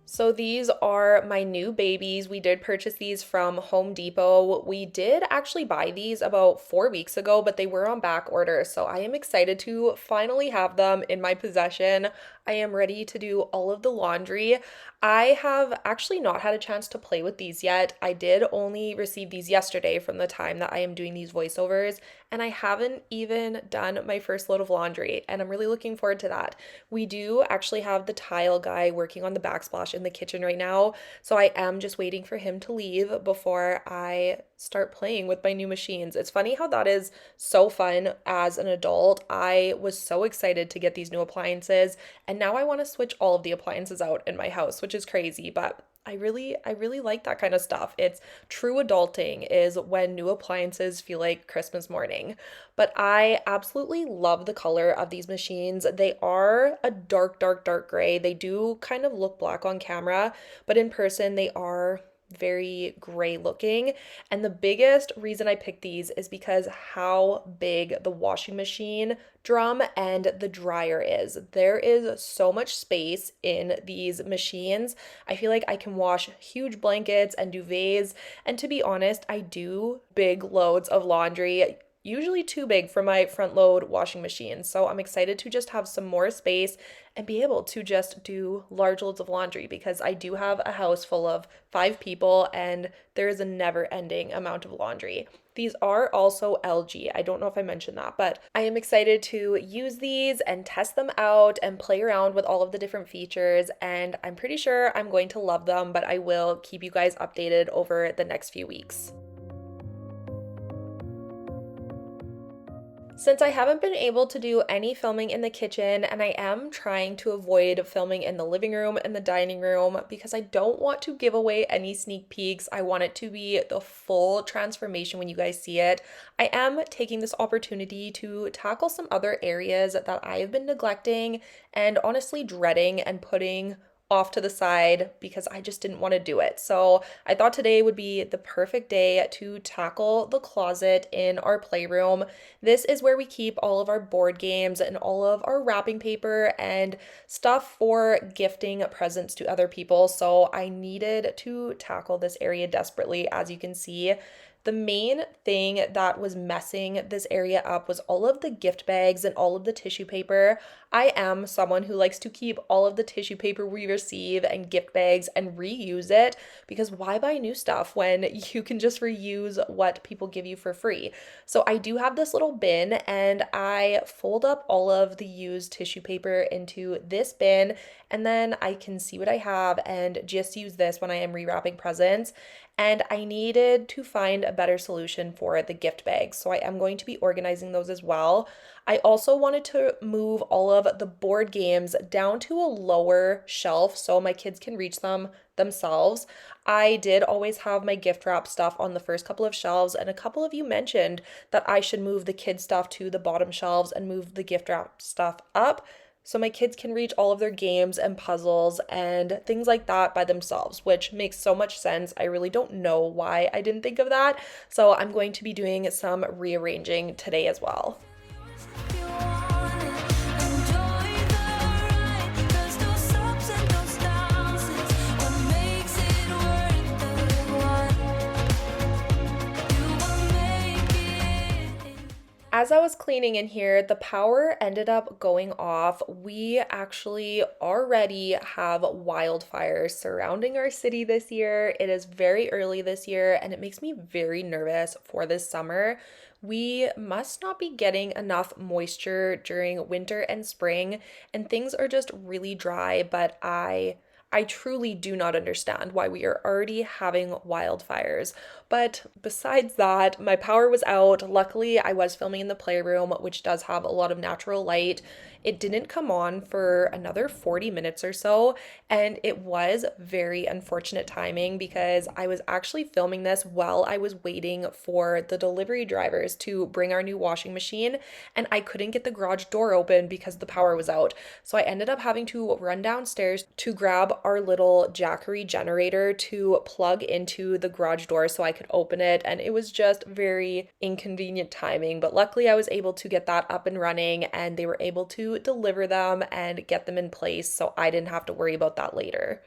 [SPEAKER 1] So these are my new babies. We did purchase these from Home Depot. We did actually buy these about 4 weeks ago, but they were on back order. So I am excited to finally have them in my possession. I am ready to do all of the laundry. I have actually not had a chance to play with these yet. I did only receive these yesterday from the time that I am doing these voiceovers, and I haven't even done my first load of laundry, and I'm really looking forward to that. We do actually have the tile guy working on the backsplash in the kitchen right now, so I am just waiting for him to leave before I start playing with my new machines. It's funny how that is so fun as an adult. I was so excited to get these new appliances, and now I want to switch all of the appliances out in my house, which is crazy, but I really like that kind of stuff. It's true adulting is when new appliances feel like Christmas morning. But I absolutely love the color of these machines. They are a dark gray. They do kind of look black on camera, but in person they are very gray looking. And the biggest reason I picked these is because how big the washing machine drum and the dryer is. There is so much space in these machines. I feel like I can wash huge blankets and duvets, and to be honest, I do big loads of laundry, usually too big for my front load washing machine. So I'm excited to just have some more space and be able to just do large loads of laundry because I do have a house full of 5 people and there is a never ending amount of laundry. These are also LG. I don't know if I mentioned that, but I am excited to use these and test them out and play around with all of the different features, and I'm pretty sure I'm going to love them, but I will keep you guys updated over the next few weeks. Since I haven't been able to do any filming in the kitchen, and I am trying to avoid filming in the living room and the dining room because I don't want to give away any sneak peeks. I want it to be the full transformation when you guys see it. I am taking this opportunity to tackle some other areas that I have been neglecting and honestly dreading and putting off to the side because I just didn't want to do it. So I thought today would be the perfect day to tackle the closet in our playroom. This is where we keep all of our board games and all of our wrapping paper and stuff for gifting presents to other people. So I needed to tackle this area desperately, as you can see. The main thing that was messing this area up was all of the gift bags and all of the tissue paper. I am someone who likes to keep all of the tissue paper we receive and gift bags and reuse it because why buy new stuff when you can just reuse what people give you for free? So I do have this little bin and I fold up all of the used tissue paper into this bin and then I can see what I have and just use this when I am rewrapping presents. And I needed to find a better solution for the gift bags. So I am going to be organizing those as well. I also wanted to move all of the board games down to a lower shelf so my kids can reach them themselves. I did always have my gift wrap stuff on the first couple of shelves, and a couple of you mentioned that I should move the kid stuff to the bottom shelves and move the gift wrap stuff up so my kids can reach all of their games and puzzles and things like that by themselves, which makes so much sense. I really don't know why I didn't think of that. So I'm going to be doing some rearranging today as well. As I was cleaning in here, the power ended up going off. We actually already have wildfires surrounding our city this year. It is very early this year, and it makes me very nervous for this summer. We must not be getting enough moisture during winter and spring, and things are just really dry, but I truly do not understand why we are already having wildfires. But besides that, my power was out. Luckily, I was filming in the playroom, which does have a lot of natural light. It didn't come on for another 40 minutes or so, and it was very unfortunate timing because I was actually filming this while I was waiting for the delivery drivers to bring our new washing machine, and I couldn't get the garage door open because the power was out. So I ended up having to run downstairs to grab our little Jackery generator to plug into the garage door so I could open it, and it was just very inconvenient timing, but luckily I was able to get that up and running and they were able to deliver them and get them in place so I didn't have to worry about that later.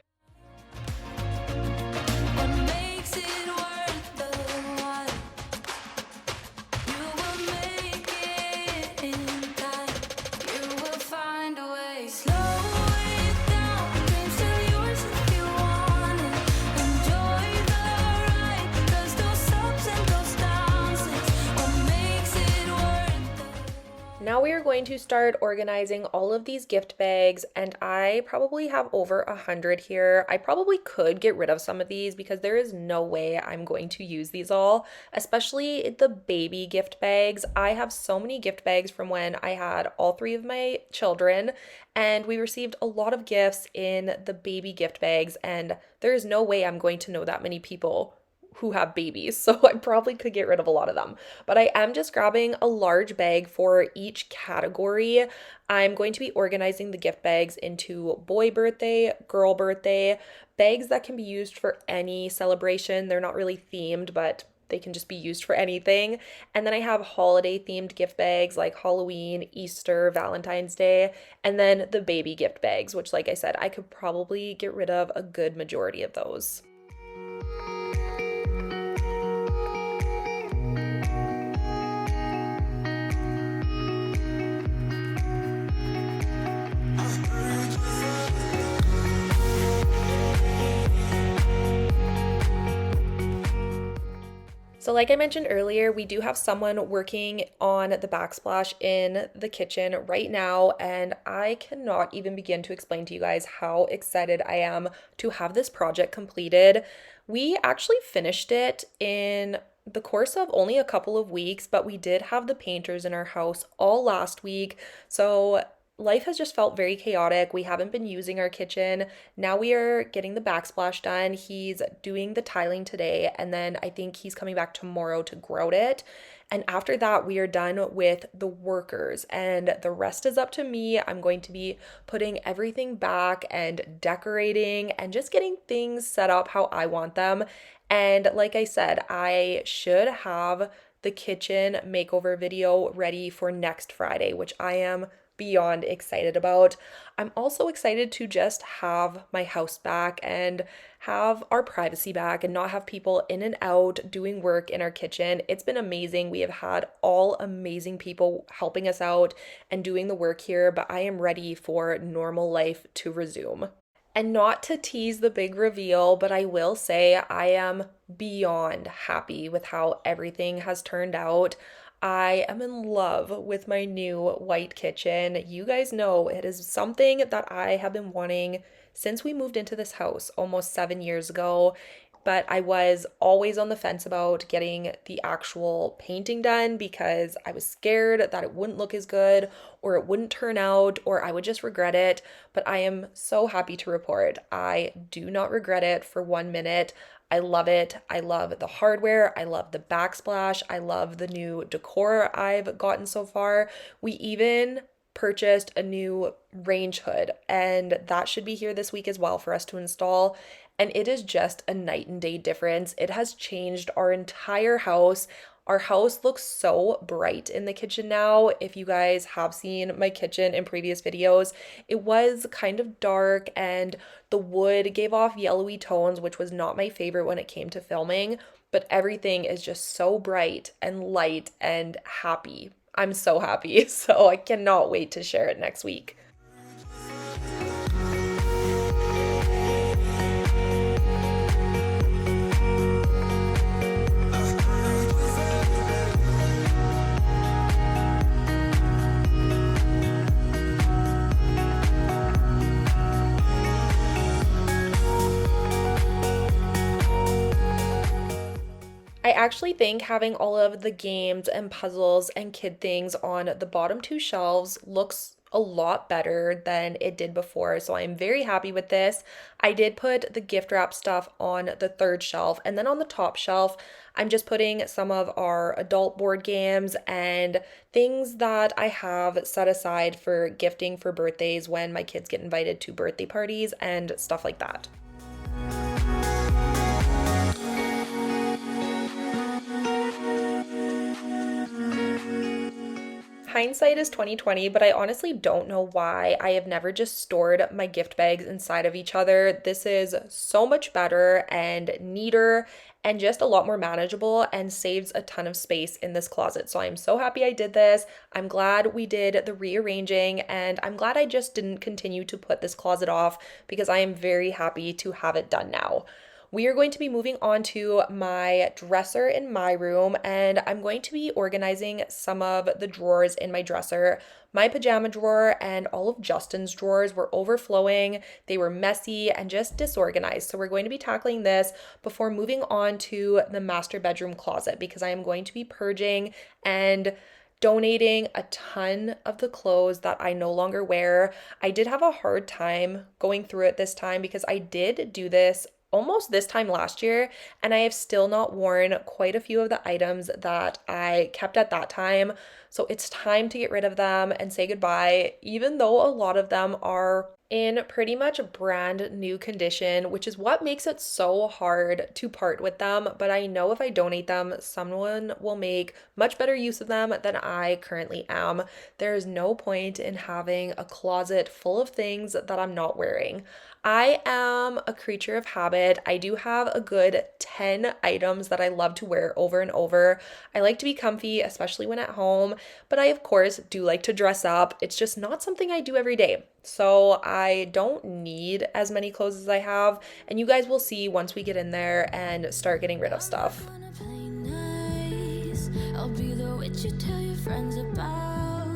[SPEAKER 1] Now we are going to start organizing all of these gift bags, and I probably have over 100 here. I probably could get rid of some of these because there is no way I'm going to use these all, especially the baby gift bags. I have so many gift bags from when I had all three of my children, and we received a lot of gifts in the baby gift bags, and there is no way I'm going to know that many people who have babies, so I probably could get rid of a lot of them. But I am just grabbing a large bag for each category. I'm going to be organizing the gift bags into boy birthday, girl birthday, bags that can be used for any celebration. They're not really themed, but they can just be used for anything. And then I have holiday themed gift bags like Halloween, Easter, Valentine's Day, and then the baby gift bags, which, like I said, I could probably get rid of a good majority of those. So like I mentioned earlier, we do have someone working on the backsplash in the kitchen right now, and I cannot even begin to explain to you guys how excited I am to have this project completed. We actually finished it in the course of only a couple of weeks, but we did have the painters in our house all last week. So life has just felt very chaotic. We haven't been using our kitchen. Now we are getting the backsplash done. He's doing the tiling today, and then I think he's coming back tomorrow to grout it. And after that, we are done with the workers, and the rest is up to me. I'm going to be putting everything back and decorating and just getting things set up how I want them. And like I said, I should have the kitchen makeover video ready for next Friday, which I am beyond excited about. I'm also excited to just have my house back and have our privacy back and not have people in and out doing work in our kitchen. It's been amazing. We have had all amazing people helping us out and doing the work here, but I am ready for normal life to resume. And not to tease the big reveal, but I will say I am beyond happy with how everything has turned out. I am in love with my new white kitchen. You guys know it is something that I have been wanting since we moved into this house almost 7 years ago. But I was always on the fence about getting the actual painting done because I was scared that it wouldn't look as good or it wouldn't turn out or I would just regret it. But I am so happy to report I do not regret it for 1 minute. I love it. I love the hardware. I love the backsplash. I love the new decor I've gotten so far. We even purchased a new range hood, and that should be here this week as well for us to install. And it is just a night and day difference. It has changed our entire house. Our house looks so bright in the kitchen now. If you guys have seen my kitchen in previous videos, it was kind of dark and the wood gave off yellowy tones, which was not my favorite when it came to filming, but everything is just so bright and light and happy. I'm so happy. So I cannot wait to share it next week. I actually think having all of the games and puzzles and kid things on the bottom two shelves looks a lot better than it did before. So I'm very happy with this. I did put the gift wrap stuff on the third shelf, and then on the top shelf, I'm just putting some of our adult board games and things that I have set aside for gifting for birthdays when my kids get invited to birthday parties and stuff like that. Hindsight is 2020, but I honestly don't know why I have never just stored my gift bags inside of each other. This is so much better and neater and just a lot more manageable and saves a ton of space in this closet. So I'm so happy I did this. I'm glad we did the rearranging, and I'm glad I just didn't continue to put this closet off because I am very happy to have it done now. We are going to be moving on to my dresser in my room, and I'm going to be organizing some of the drawers in my dresser. My pajama drawer and all of Justin's drawers were overflowing. They were messy and just disorganized. So we're going to be tackling this before moving on to the master bedroom closet because I am going to be purging and donating a ton of the clothes that I no longer wear. I did have a hard time going through it this time because I did do this almost this time last year, and I have still not worn quite a few of the items that I kept at that time. So it's time to get rid of them and say goodbye, even though a lot of them are in pretty much brand new condition, which is what makes it so hard to part with them. But I know if I donate them, someone will make much better use of them than I currently am. There is no point in having a closet full of things that I'm not wearing. I am a creature of habit. I do have a good 10 items that I love to wear over and over. I like to be comfy, especially when at home, but I, of course, do like to dress up. It's just not something I do every day. So I don't need as many clothes as I have, and you guys will see once we get in there and start getting rid of stuff.
[SPEAKER 2] I'll be the witch you tell your friends about.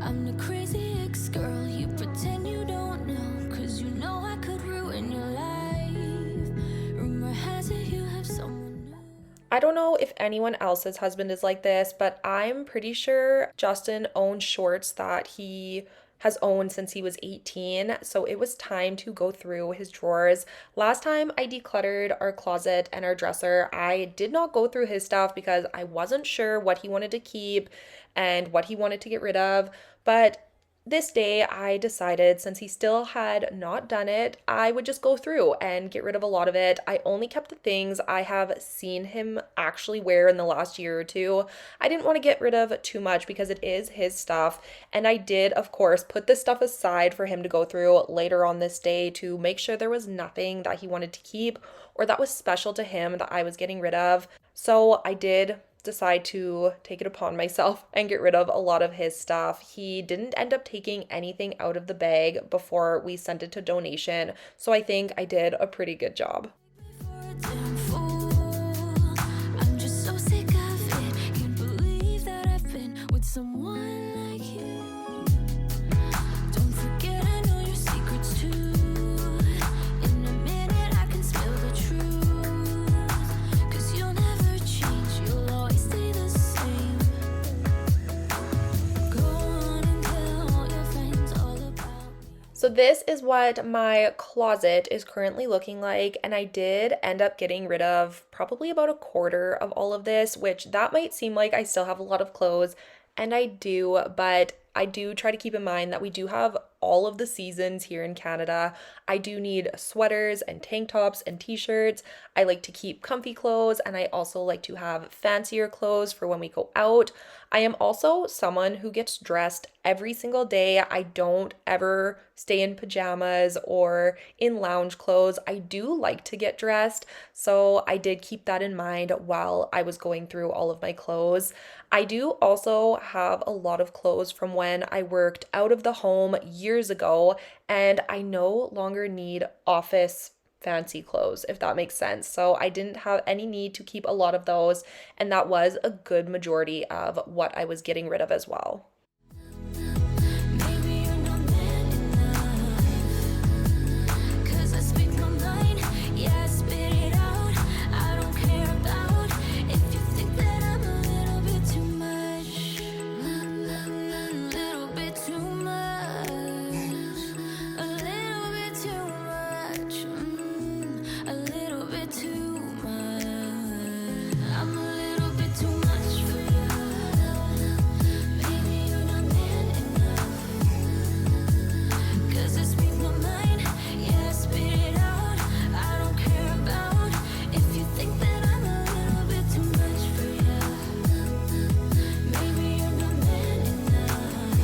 [SPEAKER 2] I'm the crazy ex-girl you pretend you don't know, 'cause you know I could ruin your life. Rumor has it you have someone new.
[SPEAKER 1] I don't know if anyone else's husband is like this, but I'm pretty sure Justin owns shorts that he has owned since he was 18. So it was time to go through his drawers. Last time I decluttered our closet and our dresser, I did not go through his stuff because I wasn't sure what he wanted to keep and what he wanted to get rid of. But this day, I decided since he still had not done it, I would just go through and get rid of a lot of it. I only kept the things I have seen him actually wear in the last year or two. I didn't want to get rid of too much because it is his stuff. And I did, of course, put this stuff aside for him to go through later on this day to make sure there was nothing that he wanted to keep or that was special to him that I was getting rid of. So I did decide to take it upon myself and get rid of a lot of his stuff. He didn't end up taking anything out of the bag before we sent it to donation, so I think I did a pretty good job.
[SPEAKER 2] I'm just so sick of it. Can't believe that I've been with someone like you. Don't forget I know your secrets too. In a minute I can spill the truth. 'Cause you'll never change, you'll always stay the same. Go on and tell all your friends all about me.
[SPEAKER 1] So this is what my closet is currently looking like, and I did end up getting rid of probably about a quarter of all of this, which that might seem like I still have a lot of clothes, and I do, but I do try to keep in mind that we do have all of the seasons here in Canada. I do need sweaters and tank tops and t-shirts. I like to keep comfy clothes, and I also like to have fancier clothes for when we go out. I am also someone who gets dressed every single day. I don't ever stay in pajamas or in lounge clothes. I do like to get dressed, so I did keep that in mind while I was going through all of my clothes. I do also have a lot of clothes from when I worked out of the home years ago, and I no longer need office fancy clothes, if that makes sense. So I didn't have any need to keep a lot of those, and that was a good majority of what I was getting rid of as well.
[SPEAKER 2] Maybe you're not man enough. 'Cause I speak my mind, yeah, I spit it out. I don't care about if you think that I'm a little bit too much. Little bit too much. A little bit too much. A little bit too much. I'm a little bit too much for you. Maybe you're not man enough. 'Cause I speak my mind, yeah, I spit it out. I don't care about if you think that I'm a little bit too much for you. Maybe you're not man enough.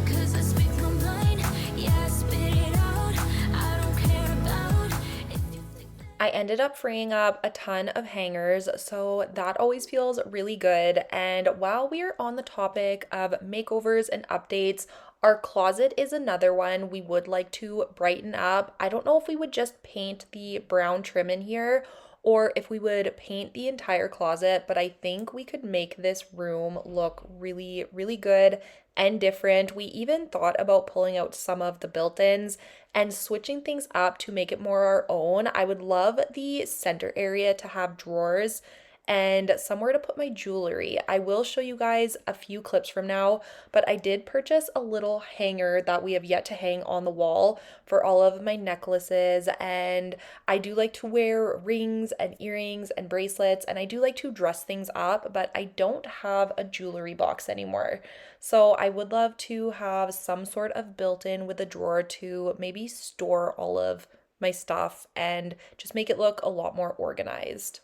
[SPEAKER 2] 'Cause I speak my mind, yeah, I spit it out. I don't care about if you think that
[SPEAKER 1] I ended up freeing up a ton of hangers, so that always feels really good. And while we're on the topic of makeovers and updates, our closet is another one we would like to brighten up. I don't know if we would just paint the brown trim in here or if we would paint the entire closet, but I think we could make this room look really, really good and different. We even thought about pulling out some of the built-ins and switching things up to make it more our own. I would love the center area to have drawers and somewhere to put my jewelry. I will show you guys a few clips from now, but I did purchase a little hanger that we have yet to hang on the wall for all of my necklaces, and I do like to wear rings and earrings and bracelets, and I do like to dress things up, but I don't have a jewelry box anymore. So I would love to have some sort of built-in with a drawer to maybe store all of my stuff and just make it look a lot more organized.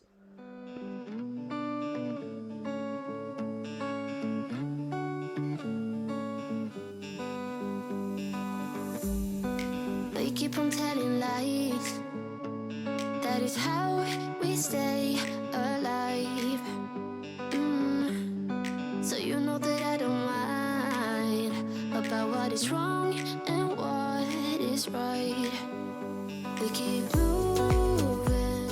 [SPEAKER 2] they keep on telling lies? That is how we stay alive. So you know that I don't mind about what is wrong and what is right. They keep moving.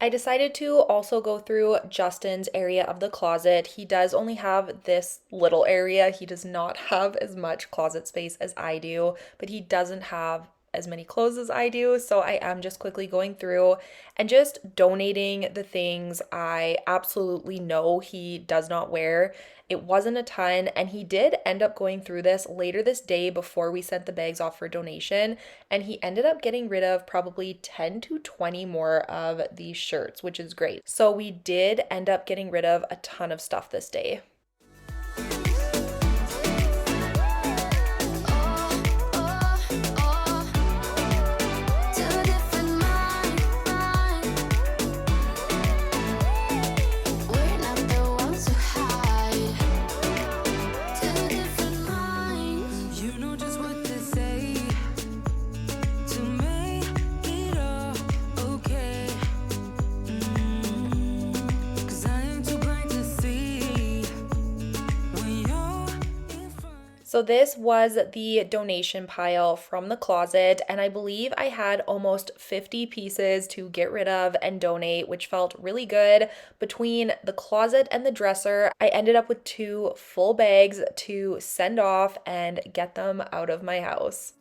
[SPEAKER 1] I decided to also go through Justin's area of the closet. He does only have this little area. He does not have as much closet space as I do, but he doesn't have as many clothes as I do, so I am just quickly going through and just donating the things I absolutely know he does not wear. It wasn't a ton, and he did end up going through this later this day before we sent the bags off for donation, and he ended up getting rid of probably 10 to 20 more of these shirts, which is great. So we did end up getting rid of a ton of stuff this day. So this was the donation pile from the closet, and I believe I had almost 50 pieces to get rid of and donate, which felt really good. Between the closet and the dresser, I ended up with 2 full bags to send off and get them out of my house.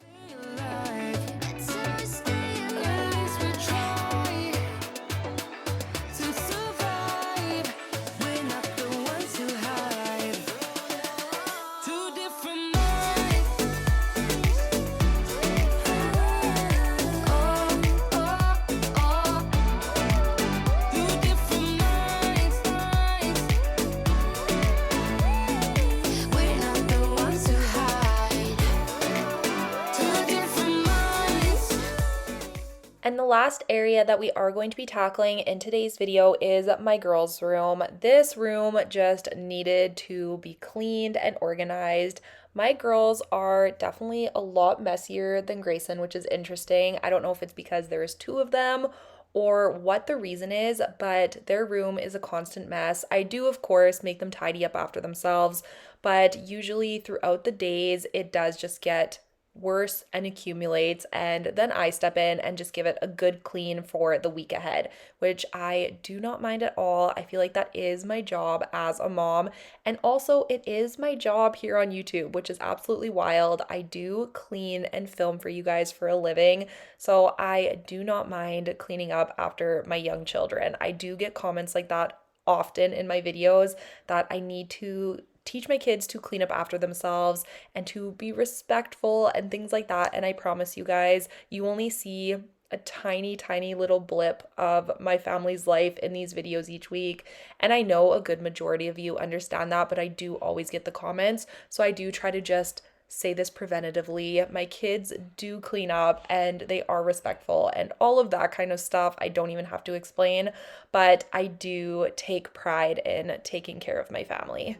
[SPEAKER 1] And the last area that we are going to be tackling in today's video is my girls' room. This room just needed to be cleaned and organized. My girls are definitely a lot messier than Grayson, which is interesting. I don't know if it's because there's 2 of them or what the reason is, but their room is a constant mess. I do, of course, make them tidy up after themselves, but usually throughout the days, it does just get worse and accumulates, and then I step in and just give it a good clean for the week ahead, which I do not mind at all. I feel like that is my job as a mom, and also it is my job here on YouTube, which is absolutely wild. I do clean and film for you guys for a living, so I do not mind cleaning up after my young children. I do get comments like that often in my videos that I need to teach my kids to clean up after themselves and to be respectful and things like that. And I promise you guys, you only see a tiny, tiny little blip of my family's life in these videos each week. And I know a good majority of you understand that, but I do always get the comments. So I do try to just say this preventatively. My kids do clean up and they are respectful and all of that kind of stuff. I don't even have to explain, but I do take pride in taking care of my family.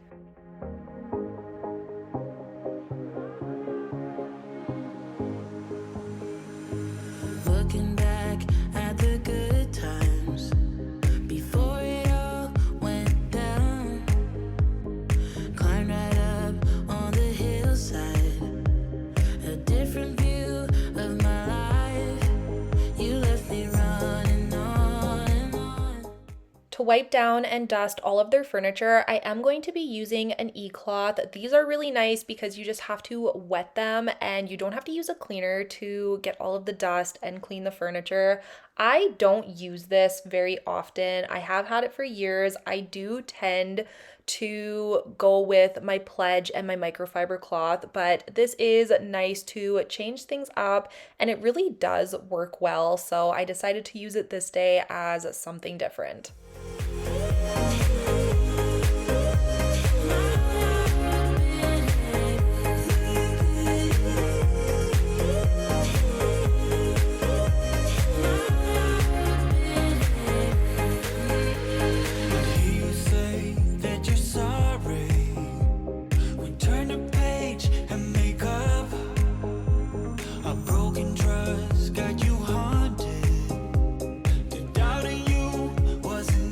[SPEAKER 2] Looking back at the good times before it all went down, climbed right up on the hillside, a different view of my life. You left me running on and on.
[SPEAKER 1] To wipe down and dust all of their furniture, I am going to be using an e-cloth. These are really nice because you just have to wet them and you don't have to use a cleaner to get all of the dust and clean the furniture. I don't use this very often. I have had it for years. I do tend to go with my Pledge and my microfiber cloth, but this is nice to change things up and it really does work well. So I decided to use it this day as something different.
[SPEAKER 3] Got you haunted. The doubt in you wasn't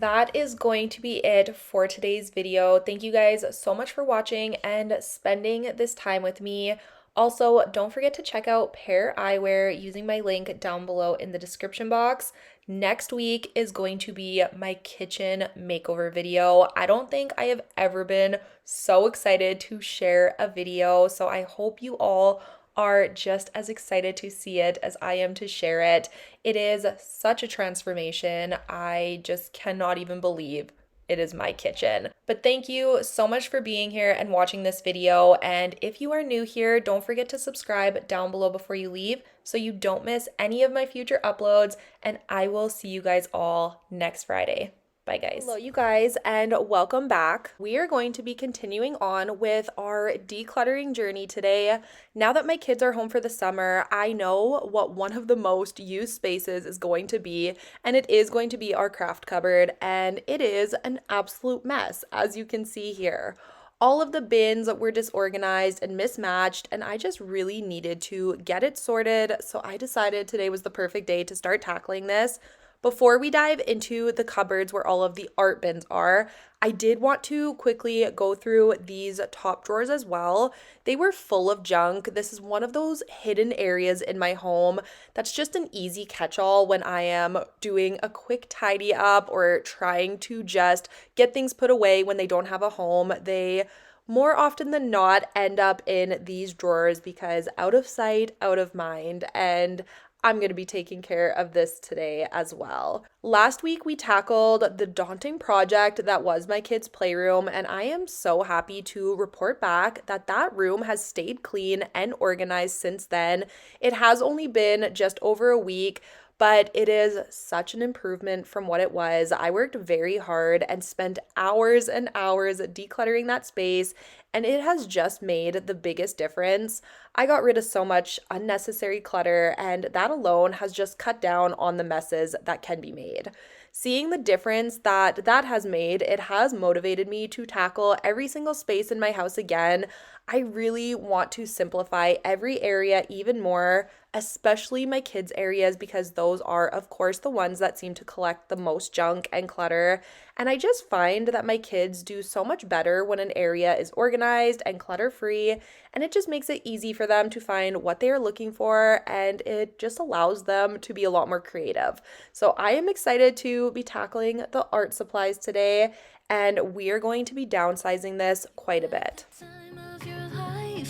[SPEAKER 1] that is going to be it for today's video. Thank you guys so much for watching and spending this time with me. Also, don't forget to check out Pair Eyewear using my link down below in the description box. Next week is going to be my kitchen makeover video. I don't think I have ever been so excited to share a video, so I hope you all are just as excited to see it as I am to share it. It is such a transformation. I just cannot even believe it is my kitchen. But thank you so much for being here and watching this video. And if you are new here, don't forget to subscribe down below before you leave so you don't miss any of my future uploads. And I will see you guys all next Friday. Bye, guys. Hello, you guys, and welcome back. We are going to be continuing on with our decluttering journey today. Now that my kids are home for the summer, I know what one of the most used spaces is going to be, and it is going to be our craft cupboard, and it is an absolute mess, as you can see here. All of the bins were disorganized and mismatched, and I just really needed to get it sorted, so I decided today was the perfect day to start tackling this. Before we dive into the cupboards where all of the art bins are, I did want to quickly go through these top drawers as well. They were full of junk. This is one of those hidden areas in my home that's just an easy catch-all when I am doing a quick tidy up or trying to just get things put away when they don't have a home. They more often than not end up in these drawers because out of sight, out of mind, and I'm going to be taking care of this today as well. Last week, we tackled the daunting project that was my kids' playroom, and I am so happy to report back that that room has stayed clean and organized since then. It has only been just over a week, but it is such an improvement from what it was. I worked very hard and spent hours and hours decluttering that space, and it has just made the biggest difference. I got rid of so much unnecessary clutter, and that alone has just cut down on the messes that can be made. Seeing the difference that has made, it has motivated me to tackle every single space in my house again. I really want to simplify every area even more, especially my kids' areas, because those are, of course, the ones that seem to collect the most junk and clutter. And I just find that my kids do so much better when an area is organized and clutter-free, and it just makes it easy for them to find what they are looking for, and it just allows them to be a lot more creative. So I am excited to be tackling the art supplies today, and we are going to be downsizing this quite a bit.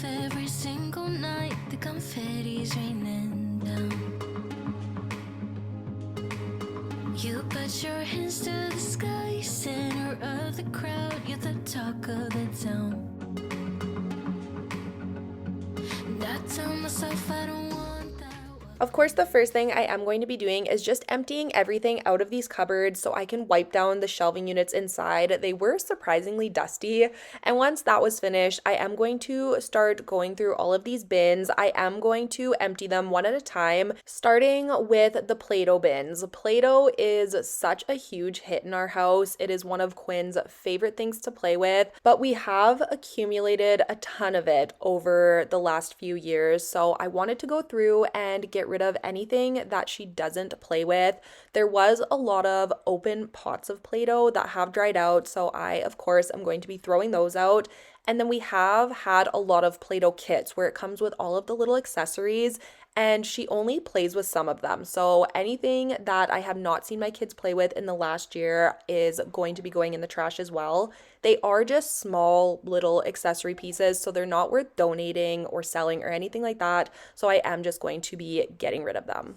[SPEAKER 2] Every single night, the confetti's raining down. You put your hands to the sky, center of the crowd, you're the talk of the town. And I tell myself I don't want that.
[SPEAKER 1] Of course, the first thing I am going to be doing is just emptying everything out of these cupboards so I can wipe down the shelving units inside. They were surprisingly dusty, and once that was finished, I am going to start going through all of these bins. I am going to empty them one at a time, starting with the Play-Doh bins. Play-Doh is such a huge hit in our house. It is one of Quinn's favorite things to play with, but we have accumulated a ton of it over the last few years, so I wanted to go through and get rid of anything that she doesn't play with. There was a lot of open pots of Play-Doh that have dried out, so I, of course, am going to be throwing those out. And then we have had a lot of Play-Doh kits where it comes with all of the little accessories, and she only plays with some of them. So anything that I have not seen my kids play with in the last year is going to be going in the trash as well. They are just small little accessory pieces, so they're not worth donating or selling or anything like that. So I am just going to be getting rid of them.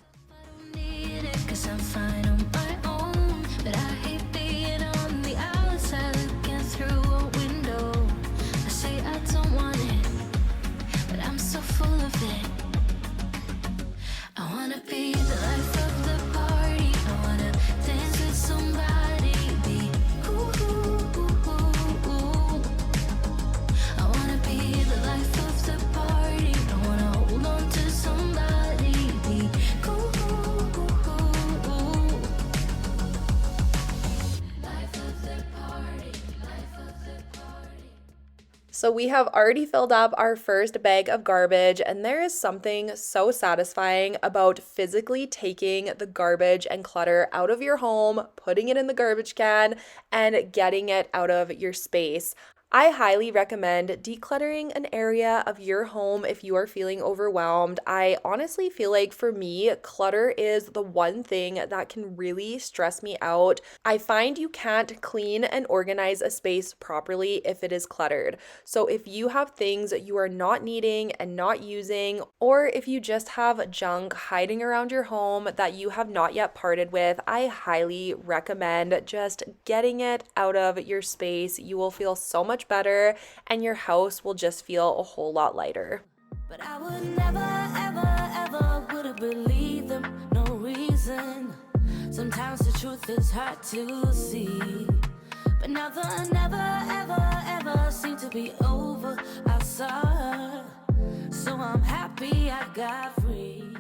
[SPEAKER 1] So we have already filled up our first bag of garbage, and there is something so satisfying about physically taking the garbage and clutter out of your home, putting it in the garbage can, and getting it out of your space. I highly recommend decluttering an area of your home if you are feeling overwhelmed. I honestly feel like for me, clutter is the one thing that can really stress me out. I find you can't clean and organize a space properly if it is cluttered. So if you have things you are not needing and not using, or if you just have junk hiding around your home that you have not yet parted with, I highly recommend just getting it out of your space. You will feel so much better and your house will just feel a whole lot lighter.
[SPEAKER 2] But I would never, ever, ever would have believed them, no reason. Sometimes the truth is hard to see. But now the never, ever, ever seem to be over. I saw her, so I'm happy I got freed.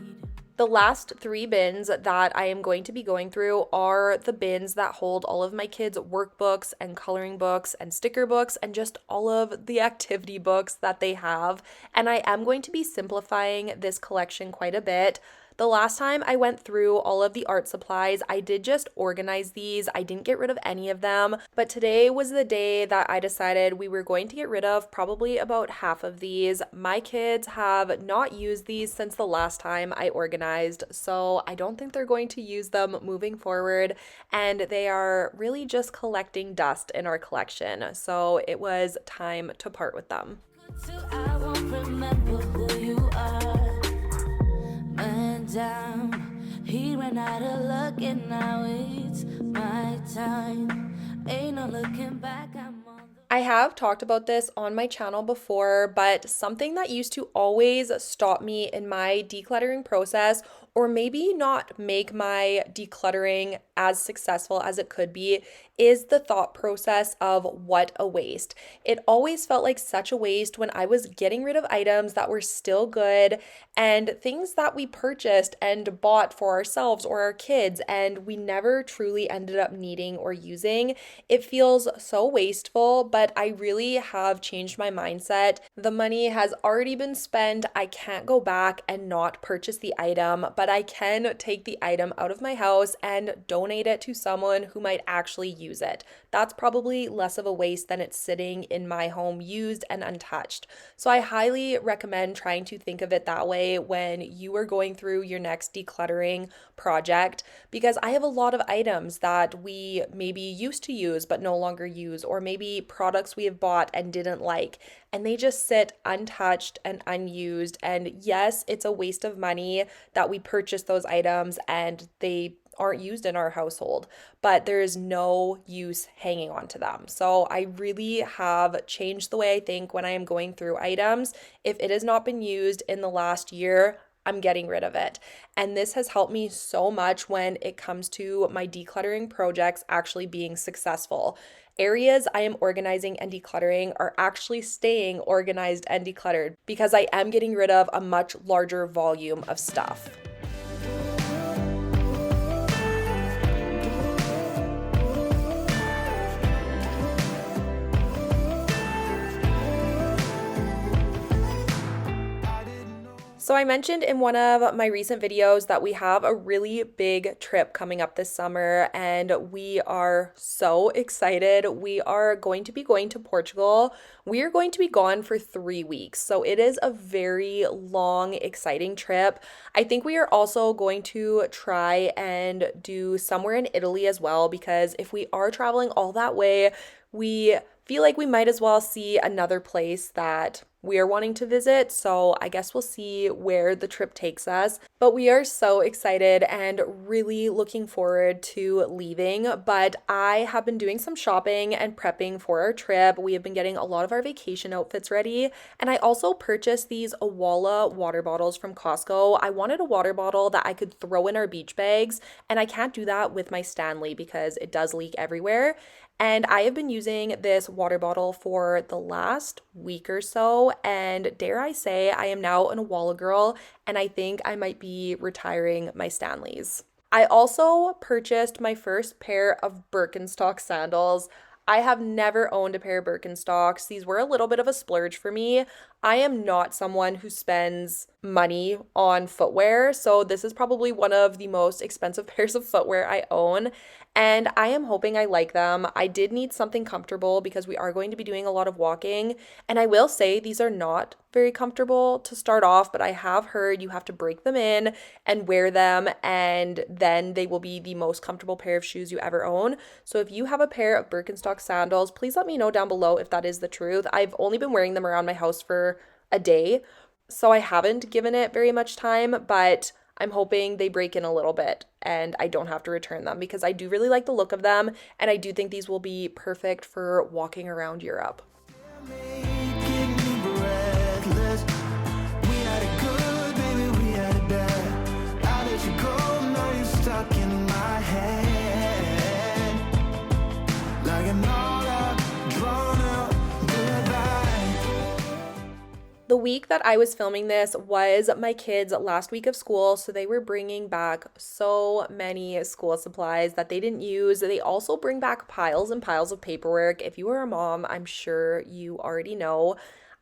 [SPEAKER 1] The last 3 bins that I am going to be going through are the bins that hold all of my kids' workbooks and coloring books and sticker books and just all of the activity books that they have. And I am going to be simplifying this collection quite a bit. The last time I went through all of the art supplies, I did just organize these. I didn't get rid of any of them, but today was the day that I decided we were going to get rid of probably about half of these. My kids have not used these since the last time I organized, so I don't think they're going to use them moving forward, and they are really just collecting dust in our collection, so it was time to part with them.
[SPEAKER 2] I won't remember who you are. Man down, he ran out of luck and now it's my time. Ain't no looking back, I'm on the...
[SPEAKER 1] I have talked about this on my channel before, but something that used to always stop me in my decluttering process, or maybe not make my decluttering as successful as it could be, is the thought process of what a waste. It always felt like such a waste when I was getting rid of items that were still good and things that we purchased and bought for ourselves or our kids and we never truly ended up needing or using. It feels so wasteful, but I really have changed my mindset. The money has already been spent. I can't go back and not purchase the item, but I can take the item out of my house and donate it to someone who might actually use it. That's probably less of a waste than it's sitting in my home used and untouched. So I highly recommend trying to think of it that way when you are going through your next decluttering project, because I have a lot of items that we maybe used to use but no longer use, or maybe products we have bought and didn't like, and they just sit untouched and unused. And yes, it's a waste of money that we purchase those items and they aren't used in our household, but there is no use hanging on to them. So I really have changed the way I think when I am going through items. If it has not been used in the last year, I'm getting rid of it. And this has helped me so much when it comes to my decluttering projects actually being successful. Areas I am organizing and decluttering are actually staying organized and decluttered because I am getting rid of a much larger volume of stuff. So I mentioned in one of my recent videos that we have a really big trip coming up this summer and we are so excited. We are going to be going to Portugal. We are going to be gone for 3 weeks. So it is a very long, exciting trip. I think we are also going to try and do somewhere in Italy as well, because if we are traveling all that way, we feel like we might as well see another place that we are wanting to visit. So I guess we'll see where the trip takes us. But we are so excited and really looking forward to leaving. But I have been doing some shopping and prepping for our trip. We have been getting a lot of our vacation outfits ready. And I also purchased these Aleah water bottles from Costco. I wanted a water bottle that I could throw in our beach bags. And I can't do that with my Stanley because it does leak everywhere. And I have been using this water bottle for the last week or so, and dare I say, I am now an Aleah girl, and I think I might be retiring my Stanleys. I also purchased my first pair of Birkenstock sandals. I have never owned a pair of Birkenstocks. These were a little bit of a splurge for me. I am not someone who spends money on footwear, so this is probably one of the most expensive pairs of footwear I own, and I am hoping I like them. I did need something comfortable because we are going to be doing a lot of walking, and I will say these are not very comfortable to start off, but I have heard you have to break them in and wear them, and then they will be the most comfortable pair of shoes you ever own. So if you have a pair of Birkenstock sandals, please let me know down below if that is the truth. I've only been wearing them around my house for a day, so I haven't given it very much time, but I'm hoping they break in a little bit and I don't have to return them because I do really like the look of them, and I do think these will be perfect for walking around Europe.
[SPEAKER 3] Making me breathless. We had it good, baby, we had it bad. I let you go, now you're stuck in my head. Like an all out, drawn out goodbye.
[SPEAKER 1] The week that I was filming this was my kids' last week of school, so they were bringing back so many school supplies that they didn't use. They also bring back piles and piles of paperwork. If you are a mom, I'm sure you already know.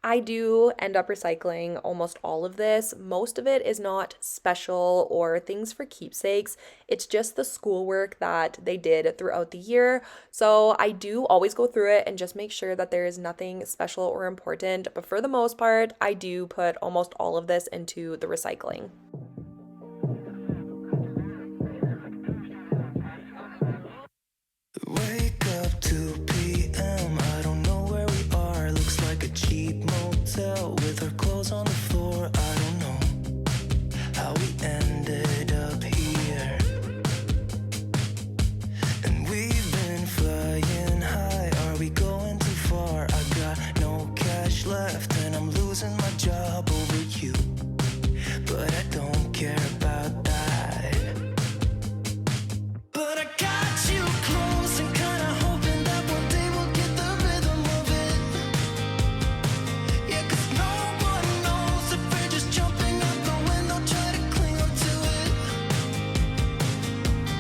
[SPEAKER 1] I do end up recycling almost all of this. Most of it is not special or things for keepsakes. It's just the schoolwork that they did throughout the year. So I do always go through it and just make sure that there is nothing special or important. But for the most part, I do put almost all of this into the recycling.
[SPEAKER 3] Wake up 2 p.m. I don't know where we are. Looks like a cheap motel with our clothes on the floor. I don't know how we ended up here. And we've been flying high. Are we going too far? I got no cash left and I'm losing my job over you. But I don't care about that. But I got you close and kinda hoping that one day we'll get the rhythm of it. Yeah, 'cause no one knows if we're just jumping out the window, try to cling on to it.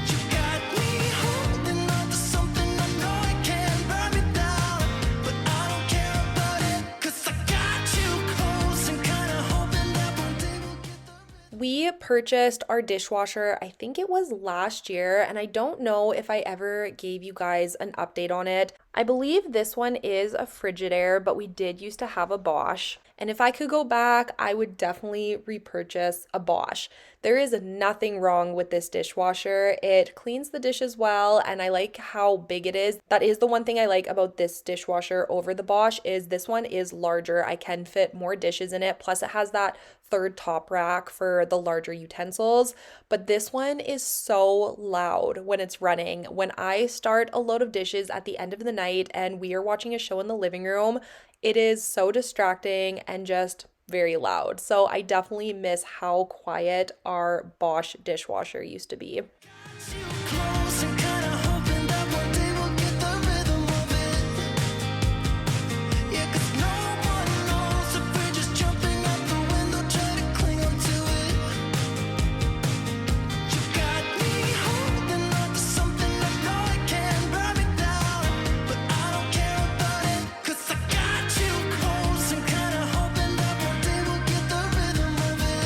[SPEAKER 3] You got me holding on to something I know I can't burn me down, but I don't care about it, 'cause I got you close and kinda hoping that one day we'll get the rhythm.
[SPEAKER 1] We purchased our dishwasher, I think it was last year, and I don't know if I ever gave you guys an update on it. I believe this one is a Frigidaire, but we did used to have a Bosch. And if I could go back, I would definitely repurchase a Bosch. There is nothing wrong with this dishwasher. It cleans the dishes well, and I like how big it is. That is the one thing I like about this dishwasher over the Bosch, is this one is larger. I can fit more dishes in it. Plus it has that third top rack for the larger utensils. But this one is so loud when it's running. When I start a load of dishes at the end of the night and we are watching a show in the living room, it is so distracting and just very loud. So I definitely miss how quiet our Bosch dishwasher used to be.
[SPEAKER 3] You close and kinda hoping that one day we'll get the rhythm of it. Yeah, 'cause no one knows if we're just jumping out the window, try to cling on to it. You got me holding on to something I know I can't burn me down, but I don't care about it, 'cause I got you close and kinda hoping that one day we'll get the rhythm of it.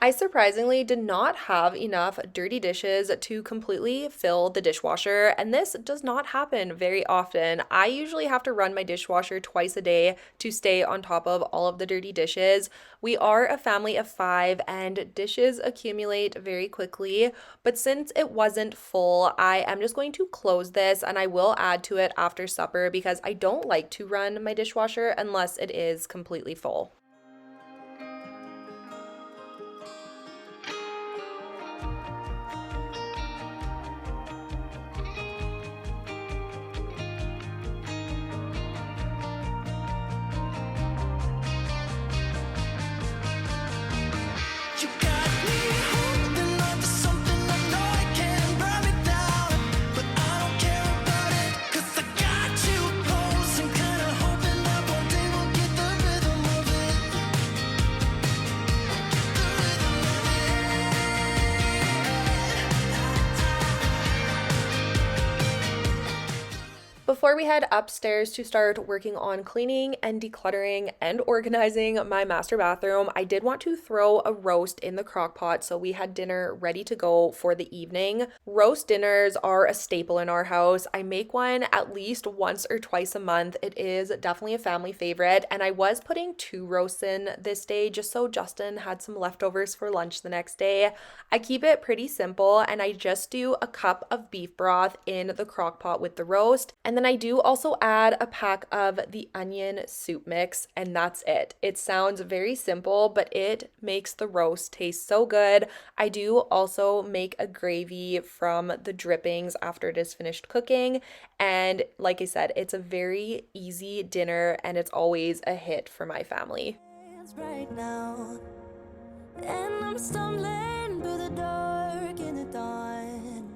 [SPEAKER 1] I surprisingly did not have enough dirty dishes to completely fill the dishwasher, and this does not happen very often. I usually have to run my dishwasher twice a day to stay on top of all of the dirty dishes. We are a family of 5 and dishes accumulate very quickly, but since it wasn't full, I am just going to close this and I will add to it after supper because I don't like to run my dishwasher unless it is completely full.
[SPEAKER 3] You got me holding on to something I know I can't burn me down, but I don't care about it, 'cause I got you close
[SPEAKER 1] Before we head upstairs to start working on cleaning and decluttering and organizing my master bathroom, I did want to throw a roast in the crock pot so we had dinner ready to go for the evening. Roast dinners are a staple in our house. I make one at least once or twice a month. It is definitely a family favorite, and I was putting 2 roasts in this day just so Justin had some leftovers for lunch the next day. I keep it pretty simple, and I just do a cup of beef broth in the crock pot with the roast. And then I do also add a pack of the onion soup mix, and that's it. It sounds very simple, but it makes the roast taste so good. I do also make a gravy from the drippings after it is finished cooking. And like I said, it's a very easy dinner and it's always a hit for my family.
[SPEAKER 2] Right now, and I'm stumbling through the dark in the dawn.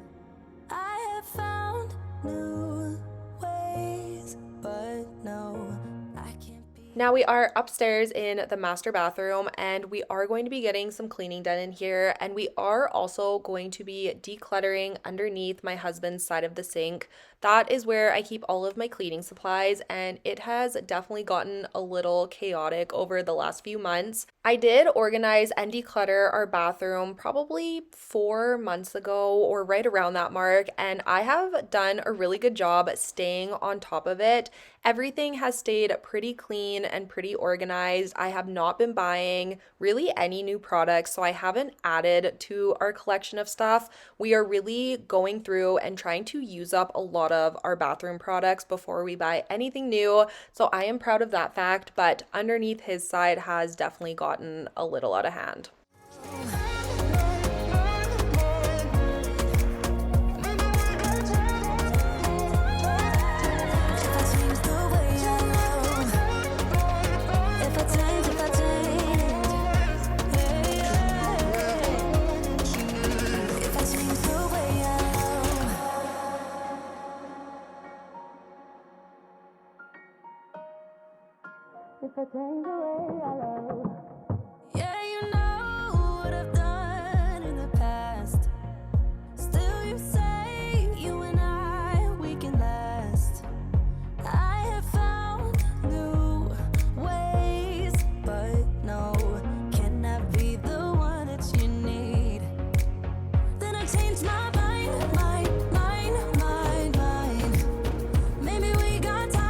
[SPEAKER 2] I have found new ways, but no, I can't be.
[SPEAKER 1] Now we are upstairs in the master bathroom and we are going to be getting some cleaning done in here, and we are also going to be decluttering underneath my husband's side of the sink. That is where I keep all of my cleaning supplies, and it has definitely gotten a little chaotic over the last few months. I did organize and declutter our bathroom probably 4 months ago or right around that mark, and I have done a really good job staying on top of it. Everything has stayed pretty clean and pretty organized. I have not been buying really any new products, so I haven't added to our collection of stuff. We are really going through and trying to use up a lot of our bathroom products before we buy anything new, so I am proud of that fact, but underneath his side has definitely gotten a little out of hand.
[SPEAKER 2] If I change the way I love. Yeah, you know what I've done in the past. Still you say you and I, we can last. I have found new ways, but no, can I be the one that you need? Then I changed my mind. Maybe we got time.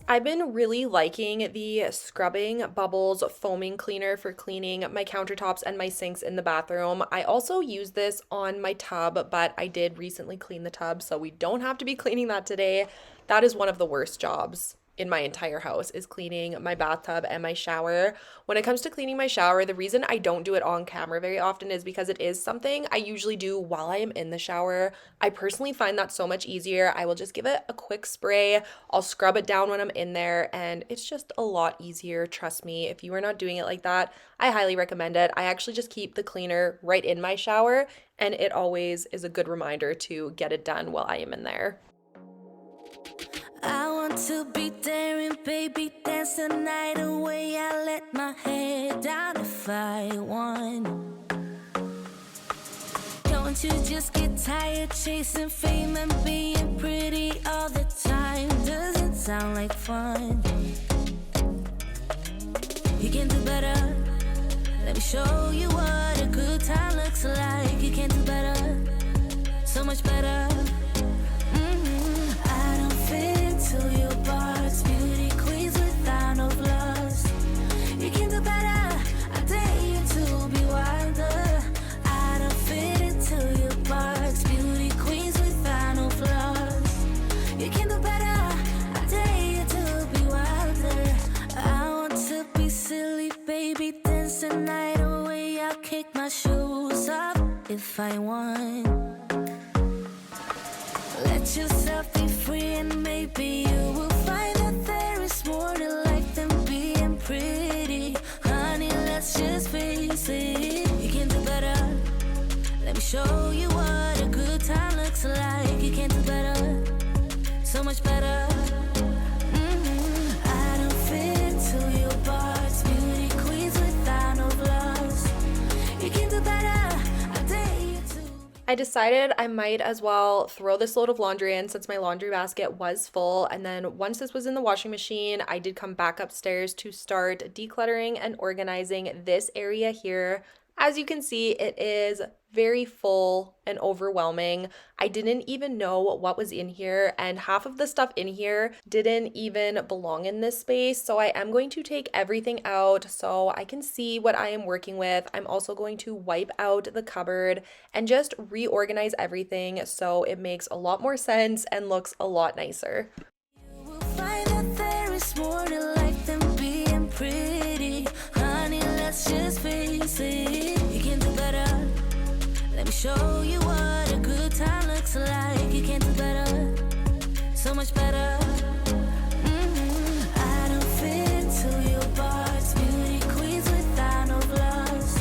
[SPEAKER 1] I've been really liking the Scrubbing Bubbles foaming cleaner for cleaning my countertops and my sinks in the bathroom. I also use this on my tub, but I did recently clean the tub, so we don't have to be cleaning that today. That is one of the worst jobs in my entire house, is cleaning my bathtub and my shower. When it comes to cleaning my shower, the reason I don't do it on camera very often is because it is something I usually do while I am in the shower. I personally find that so much easier. I will just give it a quick spray. I'll scrub it down when I'm in there, and it's just a lot easier. Trust me, if you are not doing it like that, I highly recommend it. I actually just keep the cleaner right in my shower, and it always is a good reminder to get it done while I am in there.
[SPEAKER 2] I want to be daring, baby, dance the night away. I let my head down if I want. Don't you just get tired chasing fame and being pretty all the time? Doesn't sound like fun. You can do better. Let me show you what a good time looks like. You can do better, so much better. I don't fit into your parts, beauty queens without no flaws. You can do better, I dare you to be wilder. I don't fit into your parts, beauty queens without no flaws. You can do better, I dare you to be wilder. I want to be silly, baby, dance the night away. I'll kick my shoes off if I want. Let yourself be free, and maybe you will find that there is more to life than being pretty. Honey, let's just face it. You can do better. Let me show you what a good time looks like. You can do better, so much better. I don't fit into your parts, beauty queens without no flaws. You can do better, I dare you to.
[SPEAKER 1] I decided I might as well throw this load of laundry in since my laundry basket was full. And then once this was in the washing machine, I did come back upstairs to start decluttering and organizing this area here. As you can see, it is very full and overwhelming. I didn't even know what was in here, and half of the stuff in here didn't even belong in this space. So I am going to take everything out so I can see what I am working with. I'm also going to wipe out the cupboard and just reorganize everything so it makes a lot more sense and looks a lot nicer.
[SPEAKER 2] You will find that there is more to life than being pretty. Honey, let's just face it. You can do better. Let me show you what a good time looks like. You can do better. So much better. I don't fit into your box. Beauty queens without no flaws.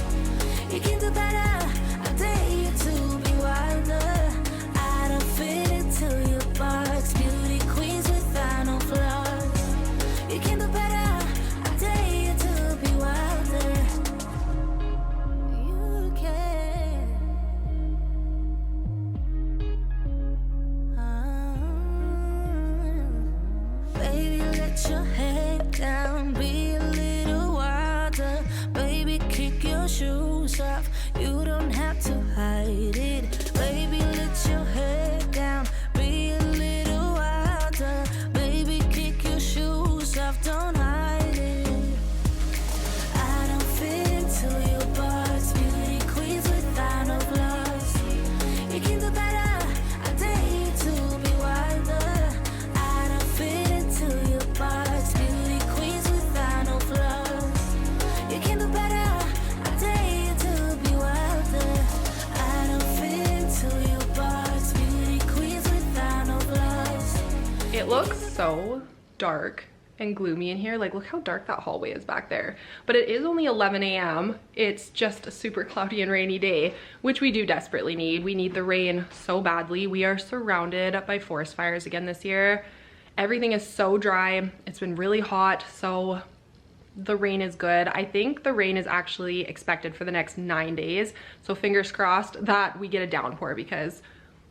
[SPEAKER 2] You can do better. I dare you to be wilder. I don't fit into your box. Beauty queens without no flaws. You can do better. I dare you to be wilder. You can. Baby, let your head down. Be a little wilder. Baby, kick your shoes off. You don't have to hide it. Baby, let your head down. Be a little wilder. Baby, kick your shoes off. Don't hide it. I don't fit into your box. Beauty queens without no flaws. You can do better. I dare you to be wilder. I don't fit into your box. Beauty queens without no flaws. You can do better. I dare you to be wilder. I don't fit into your box. Beauty queens without no flaws.
[SPEAKER 4] It looks so dark and gloomy in here. Like, look how dark that hallway is back there. But it is only 11 a.m. It's just a super cloudy and rainy day, which we do desperately need. We need the rain so badly. We are surrounded by forest fires again this year. Everything is so dry. It's been really hot, so the rain is good. I think the rain is actually expected for the next 9 days. So fingers crossed that we get a downpour because,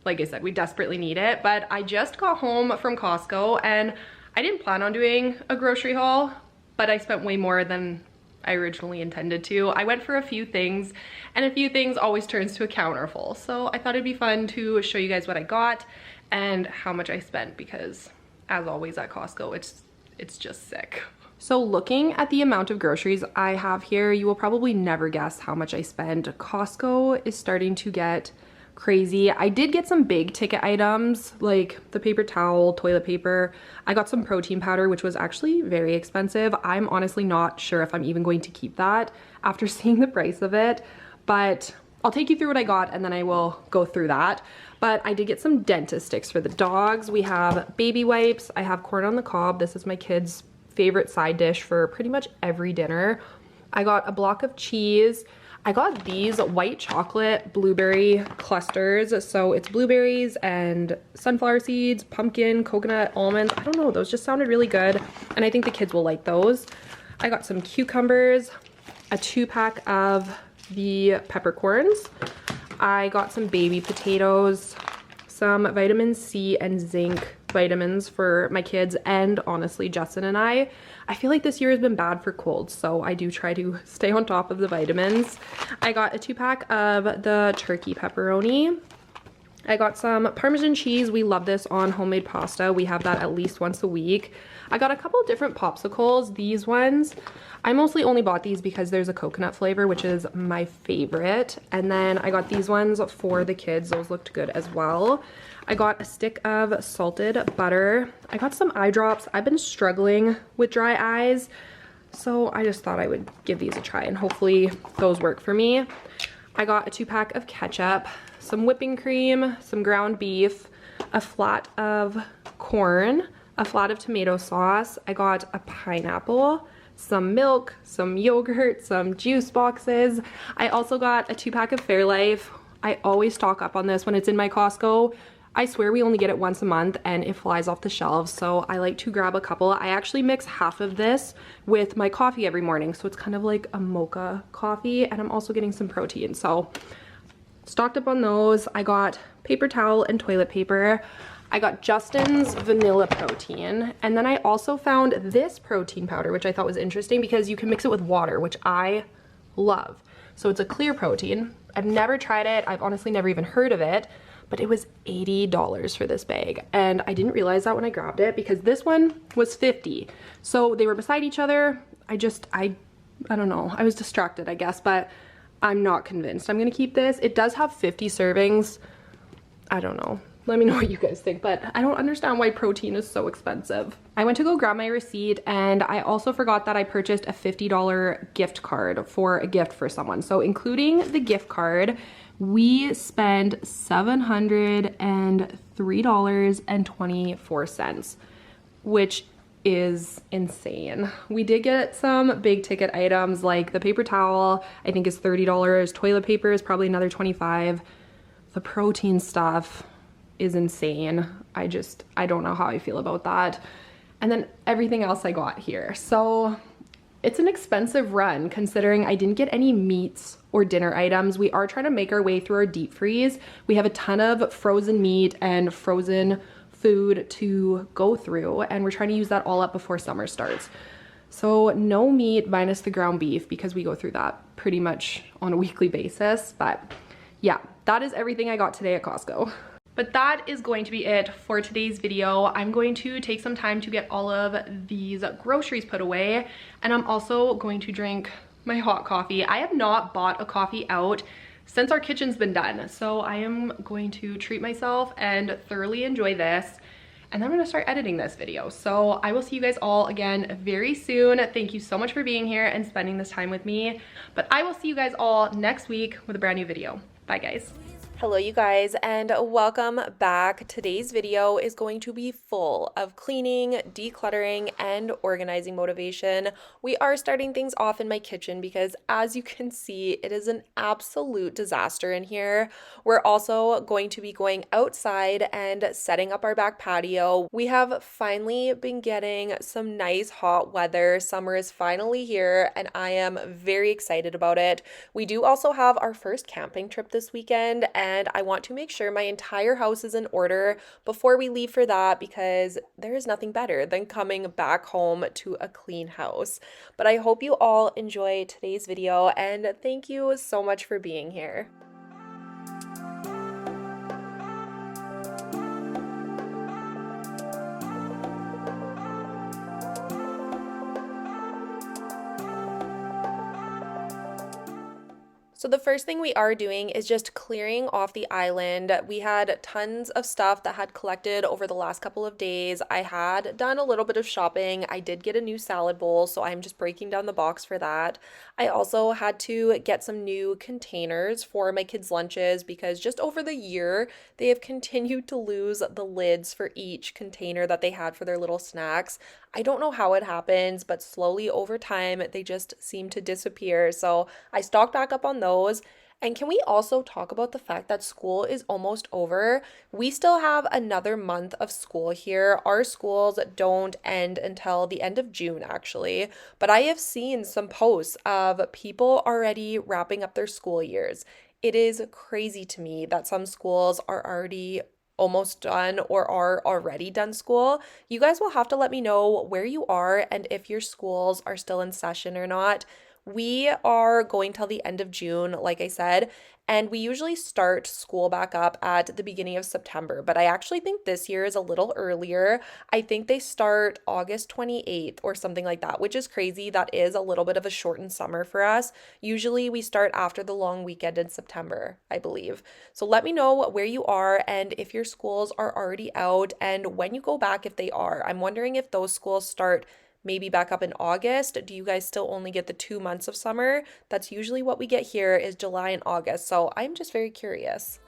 [SPEAKER 4] like I said, we desperately need it. But I just got home from Costco and I didn't plan on doing a grocery haul, but I spent way more than I originally intended to. I went for a few things, and a few things always turns to a counter full. So I thought it'd be fun to show you guys what I got and how much I spent because, as always at Costco, it's just sick. So looking at the amount of groceries I have here, you will probably never guess how much I spent. Costco is starting to get crazy. I did get some big ticket items like the paper towel, toilet paper. I got some protein powder, which was actually very expensive. I'm honestly not sure if I'm even going to keep that after seeing the price of it, but I'll take you through what I got and then I will go through that. But I did get some dentist sticks for the dogs. We have baby wipes. I have corn on the cob. This is my kids' favorite side dish for pretty much every dinner. I got a block of cheese. I got these white chocolate blueberry clusters. So it's blueberries and sunflower seeds, pumpkin, coconut, almonds. I don't know, those just sounded really good. And I think the kids will like those. I got some cucumbers, a 2-pack of the peppercorns. I got some baby potatoes, some vitamin C and zinc vitamins for my kids and honestly Justin and I feel like this year has been bad for colds, so I do try to stay on top of the vitamins. I got a 2-pack of the turkey pepperoni. I got some Parmesan cheese. We love this on homemade pasta. We have that at least once a week. I got a couple different popsicles. These ones, I mostly only bought these because there's a coconut flavor, which is my favorite. And then I got these ones for the kids. Those looked good as well. I got a stick of salted butter. I got some eye drops. I've been struggling with dry eyes, so I just thought I would give these a try and hopefully those work for me. I got a 2-pack of ketchup, some whipping cream, some ground beef, a flat of corn, a flat of tomato sauce. I got a pineapple, some milk, some yogurt, some juice boxes. I also got a 2-pack of Fairlife. I always stock up on this when it's in my Costco. I swear we only get it once a month and it flies off the shelves, so I like to grab a couple. I actually mix half of this with my coffee every morning, so it's kind of like a mocha coffee, and I'm also getting some protein. So stocked up on those. I got paper towel and toilet paper. I got Justin's vanilla protein, and then I also found this protein powder, which I thought was interesting because you can mix it with water, which I love. So it's a clear protein. I've never tried it. I've honestly never even heard of it, but it was $80 for this bag. And I didn't realize that when I grabbed it because this one was $50. So they were beside each other. I don't know. I was distracted, I guess, but I'm not convinced. I'm gonna keep this. It does have 50 servings. I don't know. Let me know what you guys think, but I don't understand why protein is so expensive. I went to go grab my receipt, and I also forgot that I purchased a $50 gift card for a gift for someone. So including the gift card, we spent $703.24, which is insane. We did get some big ticket items like the paper towel, I think is $30. Toilet paper is probably another $25. The protein stuff is insane. I don't know how I feel about that. And then everything else I got here. So it's an expensive run considering I didn't get any meats or dinner items. We are trying to make our way through our deep freeze. We have a ton of frozen meat and frozen food to go through, and we're trying to use that all up before summer starts. So no meat minus the ground beef because we go through that pretty much on a weekly basis. But yeah, that is everything I got today at Costco. But that is going to be it for today's video. I'm going to take some time to get all of these groceries put away, and I'm also going to drink my hot coffee. I have not bought a coffee out since our kitchen's been done, so I am going to treat myself and thoroughly enjoy this, and then I'm gonna start editing this video. So I will see you guys all again very soon. Thank you so much for being here and spending this time with me, but I will see you guys all next week with a brand new video. Bye guys.
[SPEAKER 1] Hello you guys, and welcome back. Today's video is going to be full of cleaning, decluttering, and organizing motivation. We are starting things off in my kitchen because as you can see, it is an absolute disaster in here. We're also going to be going outside and setting up our back patio. We have finally been getting some nice hot weather. Summer is finally here and I am very excited about it. We do also have our first camping trip this weekend, and I want to make sure my entire house is in order before we leave for that because there is nothing better than coming back home to a clean house. But I hope you all enjoy today's video, and thank you so much for being here. So the first thing we are doing is just clearing off the island. We had tons of stuff that had collected over the last couple of days. I had done a little bit of shopping. I did get a new salad bowl, so I'm just breaking down the box for that. I also had to get some new containers for my kids' lunches because just over the year, they have continued to lose the lids for each container that they had for their little snacks. I don't know how it happens, but slowly over time, they just seem to disappear. So I stocked back up on those. And can we also talk about the fact that school is almost over? We still have another month of school here. Our schools don't end until the end of June, actually. But I have seen some posts of people already wrapping up their school years. It is crazy to me that some schools are already almost done or are already done school. You guys will have to let me know where you are and if your schools are still in session or not. We are going till the end of June, like I said, and we usually start school back up at the beginning of September, but I actually think this year is a little earlier. I think they start August 28th or something like that, which is crazy. That is a little bit of a shortened summer for us. Usually we start after the long weekend in September, I believe. So let me know where you are and if your schools are already out and when you go back if they are. I'm wondering if those schools start maybe back up in August. Do you guys still only get the 2 months of summer? That's usually what we get here is July and August. So I'm just very curious.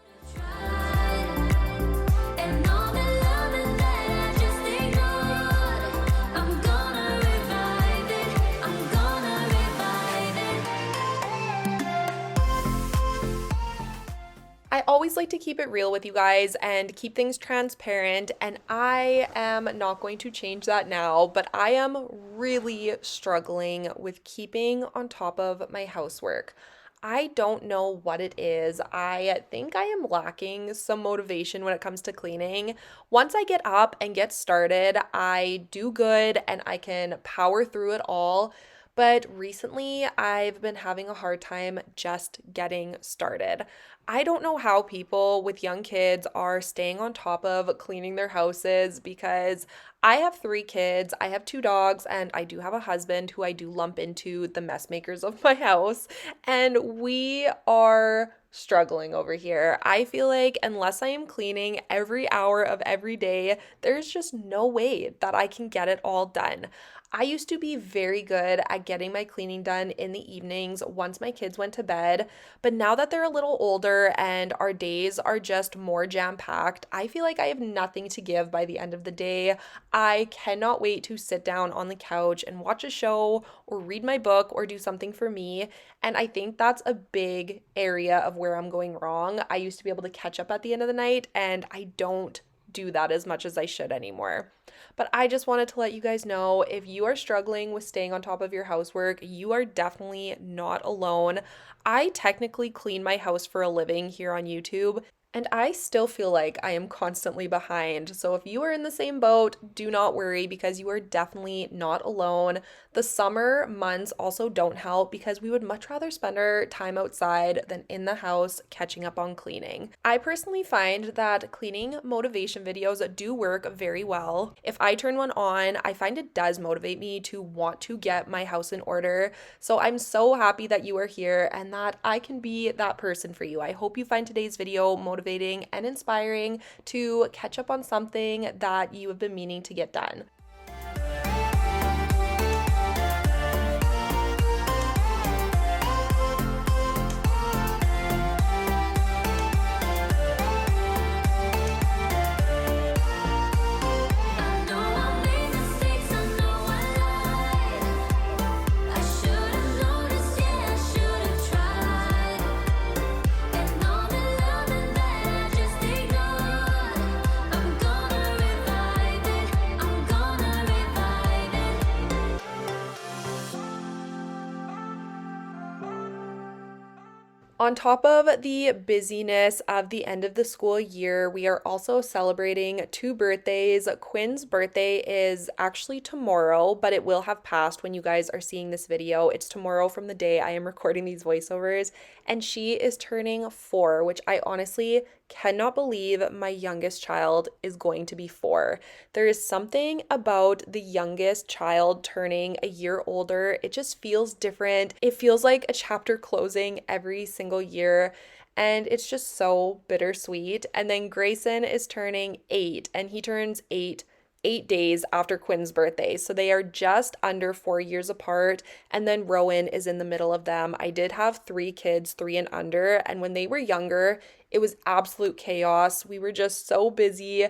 [SPEAKER 1] I always like to keep it real with you guys and keep things transparent, and I am not going to change that now, but I am really struggling with keeping on top of my housework. I don't know what it is. I think I am lacking some motivation when it comes to cleaning. Once I get up and get started, I do good and I can power through it all. But recently, I've been having a hard time just getting started. I don't know how people with young kids are staying on top of cleaning their houses because I have three kids, I have two dogs, and I do have a husband who I do lump into the mess makers of my house. And we are struggling over here. I feel like unless I am cleaning every hour of every day, there's just no way that I can get it all done. I used to be very good at getting my cleaning done in the evenings once my kids went to bed, but now that they're a little older and our days are just more jam-packed, I feel like I have nothing to give by the end of the day. I cannot wait to sit down on the couch and watch a show or read my book or do something for me. And I think that's a big area of where I'm going wrong. I used to be able to catch up at the end of the night, and I don't do that as much as I should anymore. But I just wanted to let you guys know if you are struggling with staying on top of your housework, you are definitely not alone. I technically clean my house for a living here on YouTube, and I still feel like I am constantly behind. So if you are in the same boat, do not worry because you are definitely not alone. The summer months also don't help because we would much rather spend our time outside than in the house catching up on cleaning. I personally find that cleaning motivation videos do work very well. If I turn one on, I find it does motivate me to want to get my house in order. So I'm so happy that you are here and that I can be that person for you. I hope you find today's video motivating and inspiring to catch up on something that you have been meaning to get done.
[SPEAKER 2] I know I made mistakes, I know I lied. I should have noticed, yeah, I should have tried. And all the loving that I just ignored, I'm gonna revive it, I'm gonna revive
[SPEAKER 1] On top of the busyness of the end of the school year, we are also celebrating two birthdays. Quinn's birthday is actually tomorrow, but it will have passed when you guys are seeing this video. It's tomorrow from the day I am recording these voiceovers, and she is turning 4, which I honestly cannot believe my youngest child is going to be 4. There is something about the youngest child turning a year older. It just feels different. It feels like a chapter closing every single year. And it's just so bittersweet. And then Grayson is turning 8, and he turns 8 days after Quinn's birthday. So they are just under 4 years apart. And then Rowan is in the middle of them. I did have 3 kids, 3 and under. And when they were younger, it was absolute chaos. We were just so busy,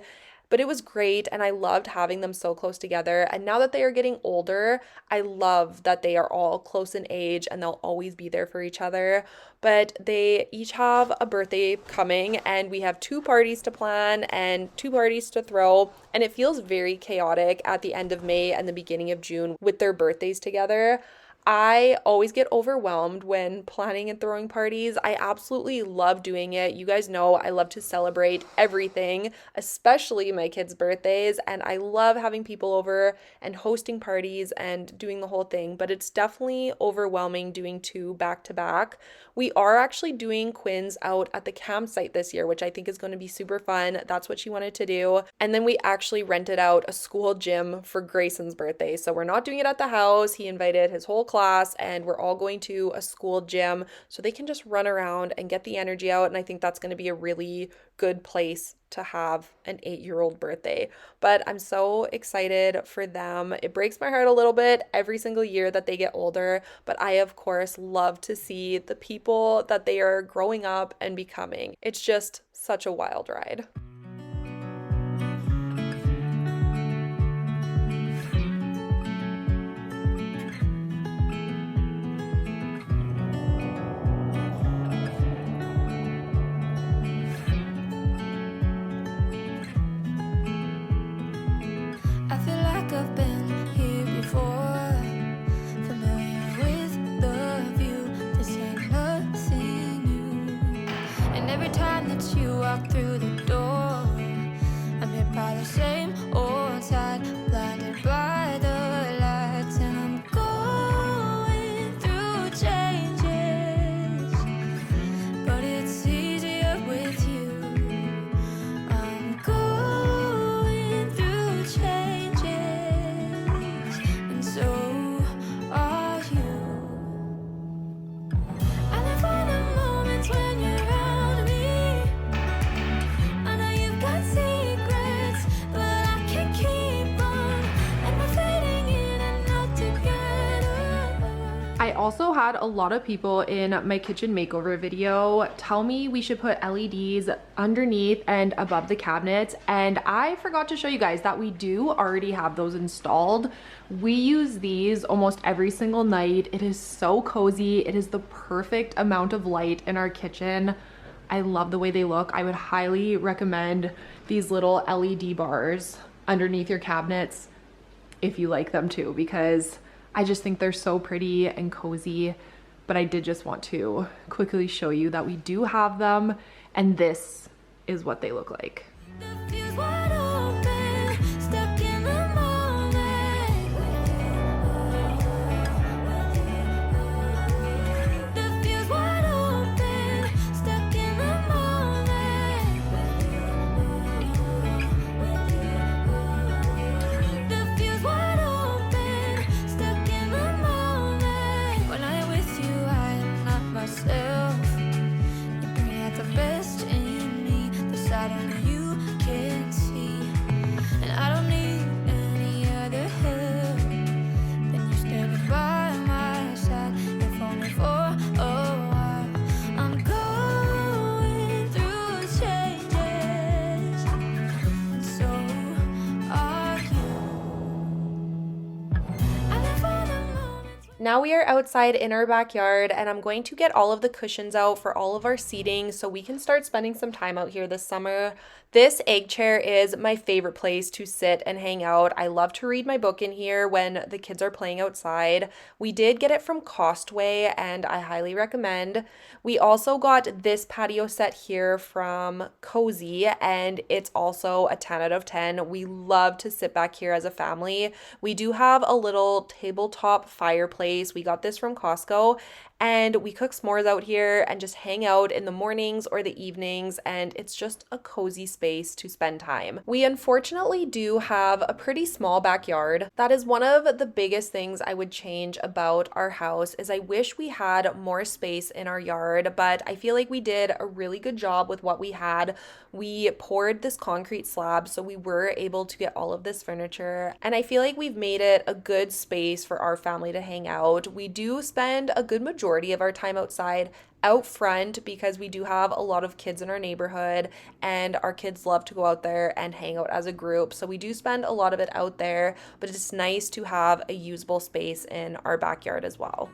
[SPEAKER 1] but it was great. And I loved having them so close together. And now that they are getting older, I love that they are all close in age and they'll always be there for each other. But they each have a birthday coming, and we have 2 parties to plan and 2 parties to throw. And it feels very chaotic at the end of May and the beginning of June with their birthdays together. I always get overwhelmed when planning and throwing parties. I absolutely love doing it. You guys know I love to celebrate everything, especially my kids' birthdays, and I love having people over and hosting parties and doing the whole thing, but it's definitely overwhelming doing 2 back to back. We are actually doing Quinn's out at the campsite this year, which I think is going to be super fun. That's what she wanted to do. And then we actually rented out a school gym for Grayson's birthday. So we're not doing it at the house. He invited his whole class, and we're all going to a school gym so they can just run around and get the energy out. And I think that's going to be a really good place to have an 8-year-old birthday. But I'm so excited for them. It breaks my heart a little bit every single year that they get older, but I of course love to see the people that they are growing up and becoming. It's just such a wild ride.
[SPEAKER 2] I feel like I've been here before, familiar with the view. This ain't nothing Every time that you walk through the door, I'm hit by the same old tide, blinded by the lights, and I'm going through changes, but it's easier with you. I'm going through changes, and so are you. I live for the moments when you're around me. I know you've got secrets, but I can't keep on, and we're fading in and out together.
[SPEAKER 4] I also had a lot of people in my kitchen makeover video tell me we should put LEDs underneath and above the cabinets, and I forgot to show you guys that we do already have those installed. We use these almost every single night. It is so cozy. It is the perfect amount of light in our kitchen. I love the way they look. I would highly recommend these little LED bars underneath your cabinets if you like them too, because I just think they're so pretty and cozy. But I did just want to quickly show you that we do have them, and this is what they look like.
[SPEAKER 2] The fuse wide open, stuck in the moment. The fuse wide open, stuck in the moment. The fuse wide open, stuck in the moment. When I'm with you, I am not myself. You bring out the best in me, the side only you can see. And I don't need any other help than you standing by my side, if only for a while. I'm going through changes, and so are you. I live for the moments.
[SPEAKER 1] Now we are outside in our backyard, and I'm going to get all of the cushions out for all of our seating so we can start spending some time out here this summer. This egg chair is my favorite place to sit and hang out. I love to read my book in here when the kids are playing outside. We did get it from Costway, and I highly recommend. We also got this patio set here from Cozy, and it's also a 10 out of 10. We love to sit back here as a family. We do have a little tabletop fireplace. We got this from Costco, and we cook s'mores out here and just hang out in the mornings or the evenings, and it's just a cozy space to spend time. We unfortunately do have a pretty small backyard. That is one of the biggest things I would change about our house, is I wish we had more space in our yard, but I feel like we did a really good job with what we had. We poured this concrete slab, so we were able to get all of this furniture, and I feel like we've made it a good space for our family to hang out. We do spend a good majority of our time outside out front because we do have a lot of kids in our neighborhood, and our kids love to go out there and hang out as a group. So we do spend a lot of it out there, but it's nice to have a usable space in our backyard as well.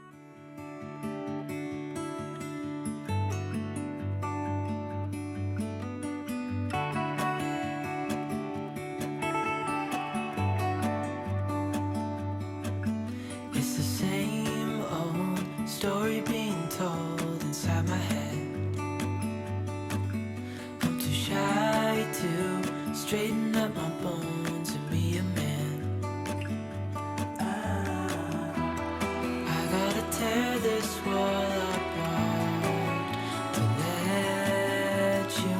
[SPEAKER 3] It's the same old story being told inside my head. I'm too shy to straighten up my bones and be a man. I gotta tear this wall apart to let you in.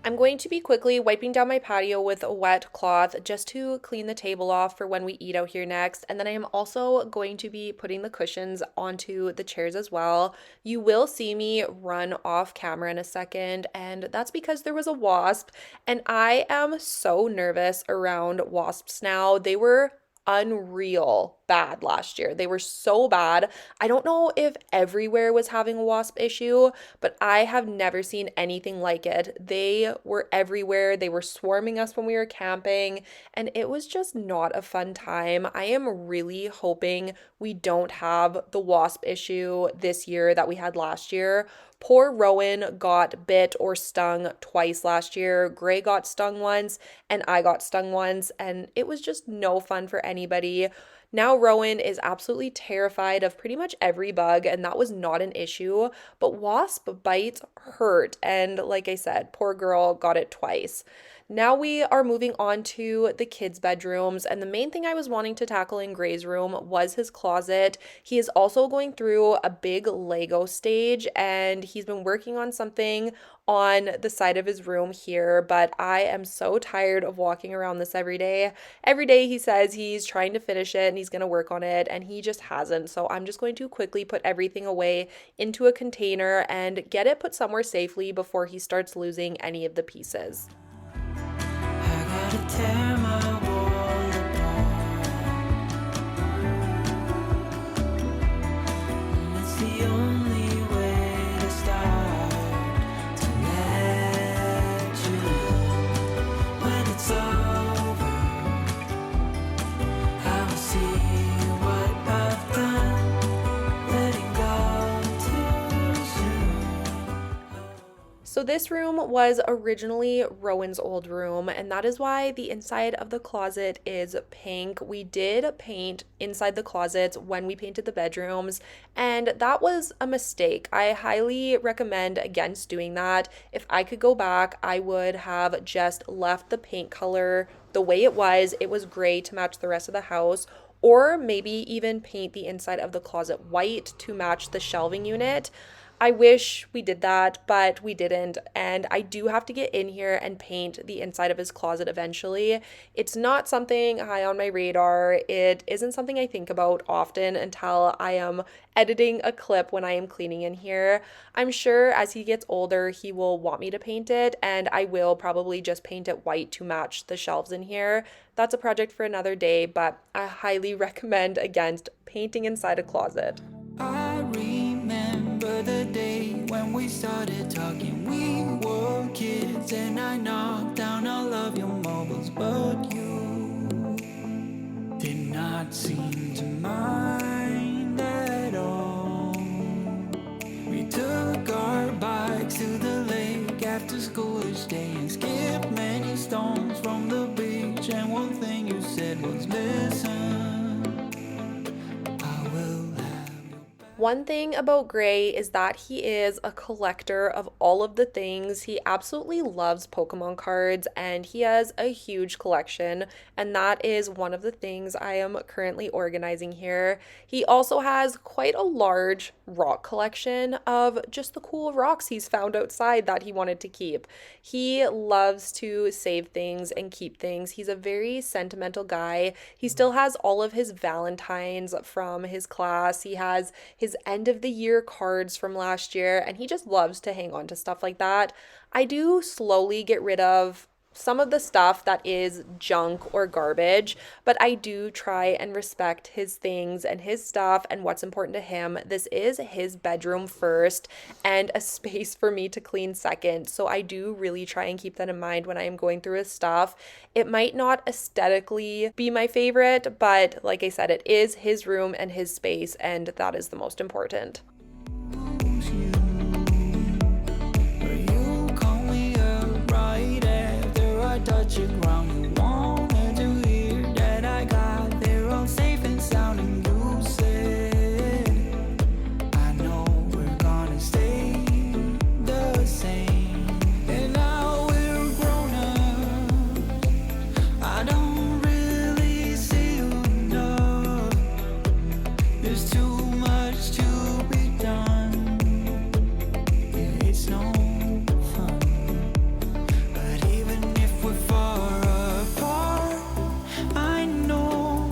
[SPEAKER 1] I'm going to be quickly wiping down my patio with a wet cloth just to clean the table off for when we eat out here next. And then I am also going to be putting the cushions onto the chairs as well. You will see me run off camera in a second, and that's because there was a wasp, and I am so nervous around wasps now. They were unreal bad last year. They were so bad. I don't know if everywhere was having a wasp issue, but I have never seen anything like it. They were everywhere. They were swarming us when we were camping, and it was just not a fun time. I am really hoping we don't have the wasp issue this year that we had last year. Poor Rowan got bit or stung twice last year. Gray got stung once, and I got stung once, and it was just no fun for anybody. Now Rowan is absolutely terrified of pretty much every bug, and that was not an issue, but wasp bites hurt, and like I said, poor girl got it twice. Now we are moving on to the kids' bedrooms, and the main thing I was wanting to tackle in Gray's room was his closet. He is also going through a big Lego stage, and he's been working on something on the side of his room here, but I am so tired of walking around this every day. Every day he says he's trying to finish it and he's going to work on it, and he just hasn't. So I'm just going to quickly put everything away into a container and get it put somewhere safely before he starts losing any of the pieces.
[SPEAKER 3] I gotta tear my world apart. It's the only way to start to let you when it's over. I will see what I've done, letting go too soon.
[SPEAKER 1] So this room was originally Rowan's old room, and that is why the inside of the closet is pink. We did paint inside the closets when we painted the bedrooms, and that was a mistake. I highly recommend against doing that. If I could go back, I would have just left the paint color the way it was. It was gray to match the rest of the house, or maybe even paint the inside of the closet white to match the shelving unit. I wish we did that, but we didn't. And I do have to get in here and paint the inside of his closet eventually. It's not something high on my radar. It isn't something I think about often until I am editing a clip when I am cleaning in here. I'm sure as he gets older, he will want me to paint it, and I will probably just paint it white to match the shelves in here. That's a project for another day, but I highly recommend against painting inside a closet.
[SPEAKER 3] I remember the day when we started talking. We were kids and I knocked down all of your marbles, but you did not seem to mind at all. We took our bikes to the lake after school each day and skipped many stones from the beach, and one thing you said was listen, I will have you.
[SPEAKER 1] One thing about Gray is that he is a collector of all of the things. He absolutely loves Pokemon cards and he has a huge collection, and that is one of the things I am currently organizing here. He also has quite a large rock collection of just the cool rocks he's found outside that he wanted to keep. He loves to save things and keep things. He's a very sentimental guy. He still has all of his Valentines from his class. He has his end of the year cards from last year, and he just loves to hang on to stuff like that. I do slowly get rid of some of the stuff that is junk or garbage, but I do try and respect his things and his stuff and what's important to him. This is his bedroom first and a space for me to clean second. So I do really try and keep that in mind when I am going through his stuff. It might not aesthetically be my favorite, but like I said, it is his room and his space, and that is the most important.
[SPEAKER 3] Touch the ground, you wanted to hear that I got there all safe and sound, and you said, I know we're gonna stay the same. And now we're grown up, I don't really see you enough. There's too much to be done. Yeah, it's no fun. But even if we're far apart, I know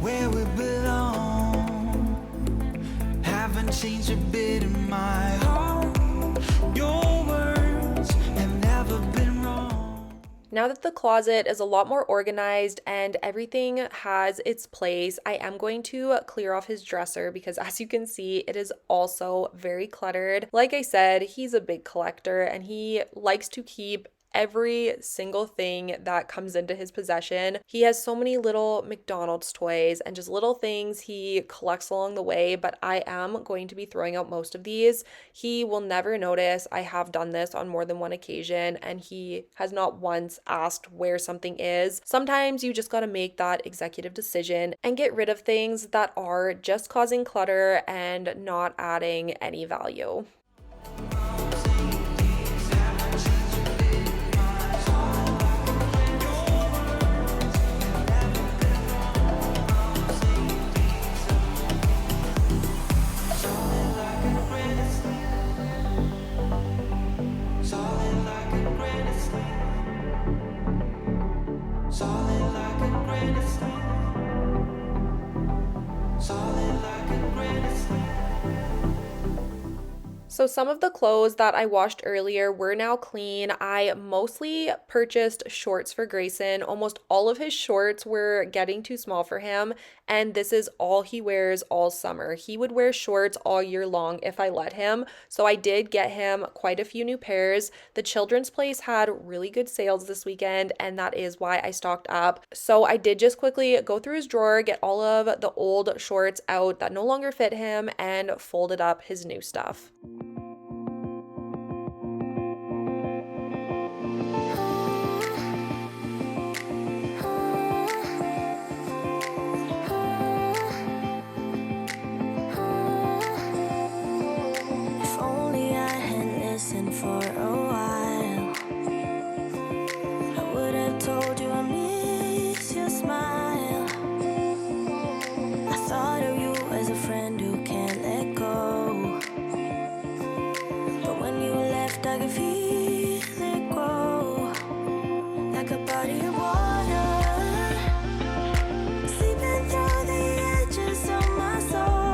[SPEAKER 3] where we belong. Haven't changed a bit in my heart. Your words have never been wrong.
[SPEAKER 1] Now that the closet is a lot more organized and everything has its place, I am going to clear off his dresser because, as you can see, it is also very cluttered. Like I said, he's a big collector and he likes to keep every single thing that comes into his possession. He has so many little McDonald's toys and just little things he collects along the way, but I am going to be throwing out most of these. He will never notice. I have done this on more than one occasion, and he has not once asked where something is. Sometimes you just got to make that executive decision and get rid of things that are just causing clutter and not adding any value. So some of the clothes that I washed earlier were now clean. I mostly purchased shorts for Grayson. Almost all of his shorts were getting too small for him, and this is all he wears all summer. He would wear shorts all year long if I let him, so I did get him quite a few new pairs. The children's place had really good sales this weekend, and that is why I stocked up. So I did just quickly go through his drawer, get all of the old shorts out that no longer fit him, and folded up his new stuff.
[SPEAKER 2] For a while, I would have told you I miss your smile. I thought of you as a friend who can't let go, but when you left I could feel it grow, like a body of water, seeping through the edges of my soul.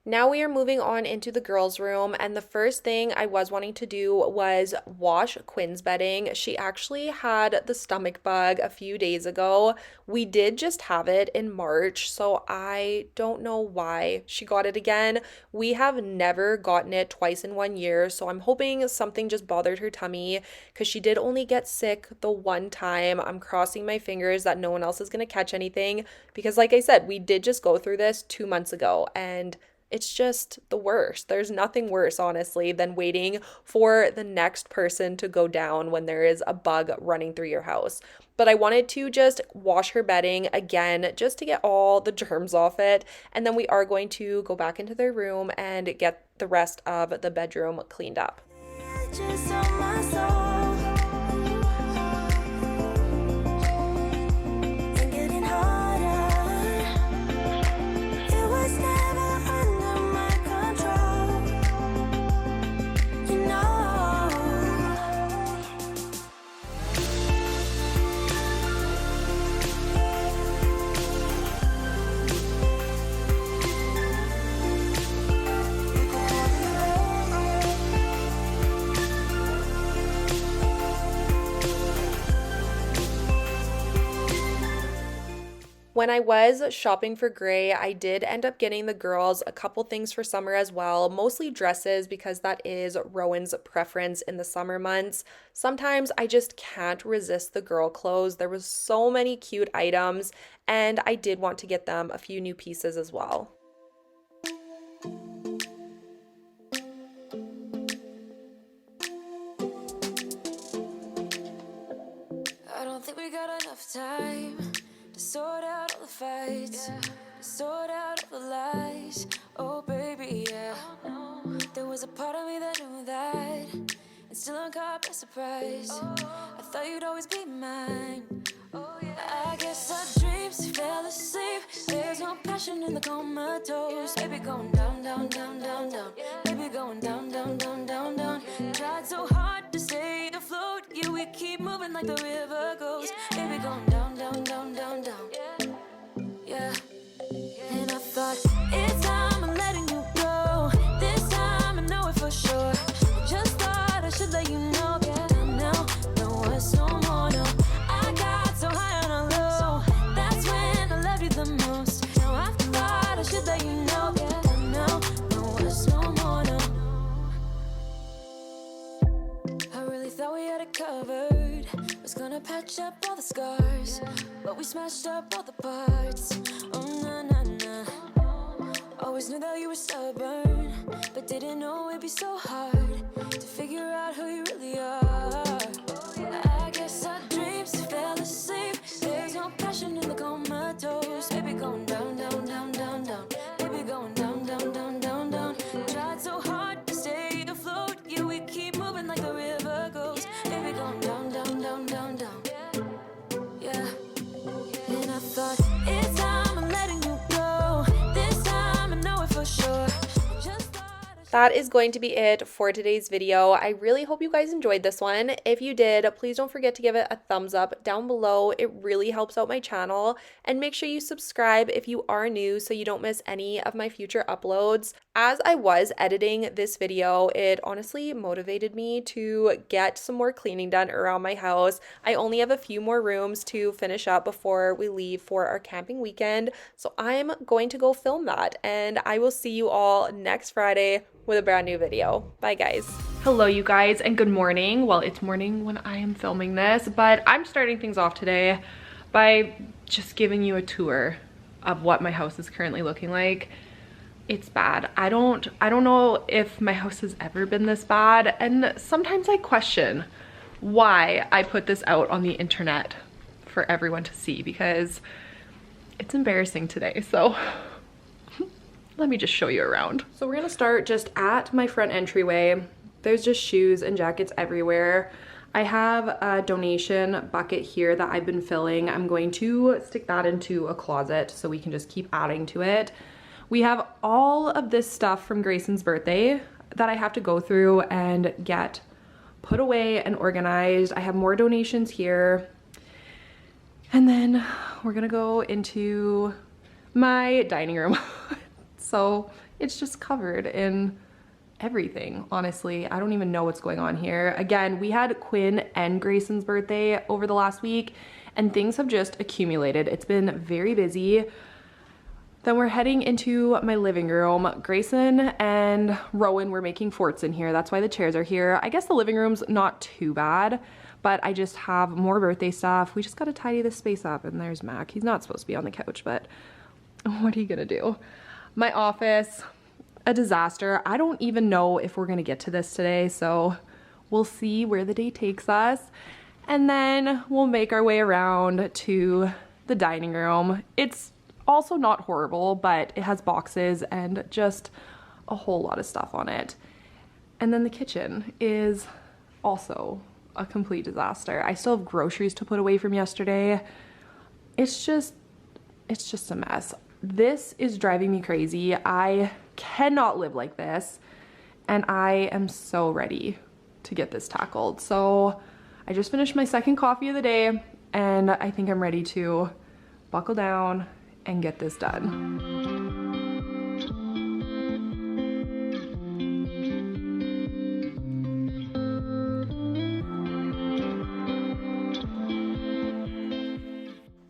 [SPEAKER 1] Now we are moving on into the girls' room, and the first thing I was wanting to do was wash Quinn's bedding. She actually had the stomach bug a few days ago. We did just have it in March, so I don't know why she got it again. We have never gotten it twice in 1 year, so I'm hoping something just bothered her tummy, because she did only get sick the one time. I'm crossing my fingers that no one else is going to catch anything, because like I said, we did just go through this 2 months ago, and it's just the worst. There's nothing worse, honestly, than waiting for the next person to go down when there is a bug running through your house. But I wanted to just wash her bedding again, just to get all the germs off it. And then we are going to go back into their room and get the rest of the bedroom cleaned up. When I was shopping for Gray, I did end up getting the girls a couple things for summer as well, mostly dresses because that is Rowan's preference in the summer months. Sometimes I just can't resist the girl clothes. There was so many cute items, and I did want to get them a few new pieces as well.
[SPEAKER 2] I don't think we got enough time to sort out all the fights, to sort out all the lies. Oh baby, yeah. There was a part of me that knew that, and still I'm caught by surprise. I thought you'd always be mine. I guess our dreams fell asleep. There's no passion in the comatose. Baby going down, down, down, down, down. Baby going down, down, down, down, down. Tried so hard to stay afloat. Yeah, we keep moving like the river goes. Baby going down, down, down, down, down. Yeah. And I thought, it's time I'm letting you go. This time I know it for sure. Just thought I should let you know. Yeah, now, no, it's no more, no. I got so was gonna patch up all the scars, but we smashed up all the parts. Oh, na na na. Always knew that you were stubborn, but didn't know it'd be so hard to figure out who you really are. I guess our dreams fell asleep. There's no passion in the comatose. Baby going down, down, down, down, down. Baby going down, down, down, down, down. Tried so hard to stay afloat, yeah, we keep moving like the river goes. Baby going down, down, down, down, down. Yeah. And I thought, it's time I'm letting you go. This time I know it for sure. Just thought
[SPEAKER 1] That is going to be it for today's video. I really hope you guys enjoyed this one. If you did, please don't forget to give it a thumbs up down below. It really helps out my channel. And make sure you subscribe if you are new so you don't miss any of my future uploads. As I was editing this video, it honestly motivated me to get some more cleaning done around my house. I only have a few more rooms to finish up before we leave for our camping weekend. So I'm going to go film that. And I will see you all next Friday with a brand new video. Bye guys.
[SPEAKER 4] Hello you guys and good morning. Well, it's morning when I am filming this, but I'm starting things off today by just giving you a tour of what my house is currently looking like. It's bad. I don't know if my house has ever been this bad, and sometimes I question why I put this out on the internet for everyone to see, because it's embarrassing today. So let me just show you around. So we're gonna start just at my front entryway. There's just shoes and jackets everywhere. I have a donation bucket here that I've been filling. I'm going to stick that into a closet so we can just keep adding to it. We have all of this stuff from Grayson's birthday that I have to go through and get put away and organized. I have more donations here. And then we're gonna go into my dining room. So it's just covered in everything, honestly. I don't even know what's going on here. Again, we had Quinn and Grayson's birthday over the last week, and things have just accumulated. It's been very busy. Then we're heading into my living room. Grayson and Rowan were making forts in here. That's why the chairs are here. I guess the living room's not too bad, but I just have more birthday stuff. We just gotta tidy this space up. And there's Mac. He's not supposed to be on the couch, but what are you gonna do? My office, a disaster. I don't even know if we're gonna get to this today, so we'll see where the day takes us. And then we'll make our way around to the dining room. It's also not horrible, but it has boxes and just a whole lot of stuff on it. And then the kitchen is also a complete disaster. I still have groceries to put away from yesterday. It's just a mess. This is driving me crazy. I cannot live like this, and I am so ready to get this tackled. So I just finished my second coffee of the day, and I think I'm ready to buckle down and get this done.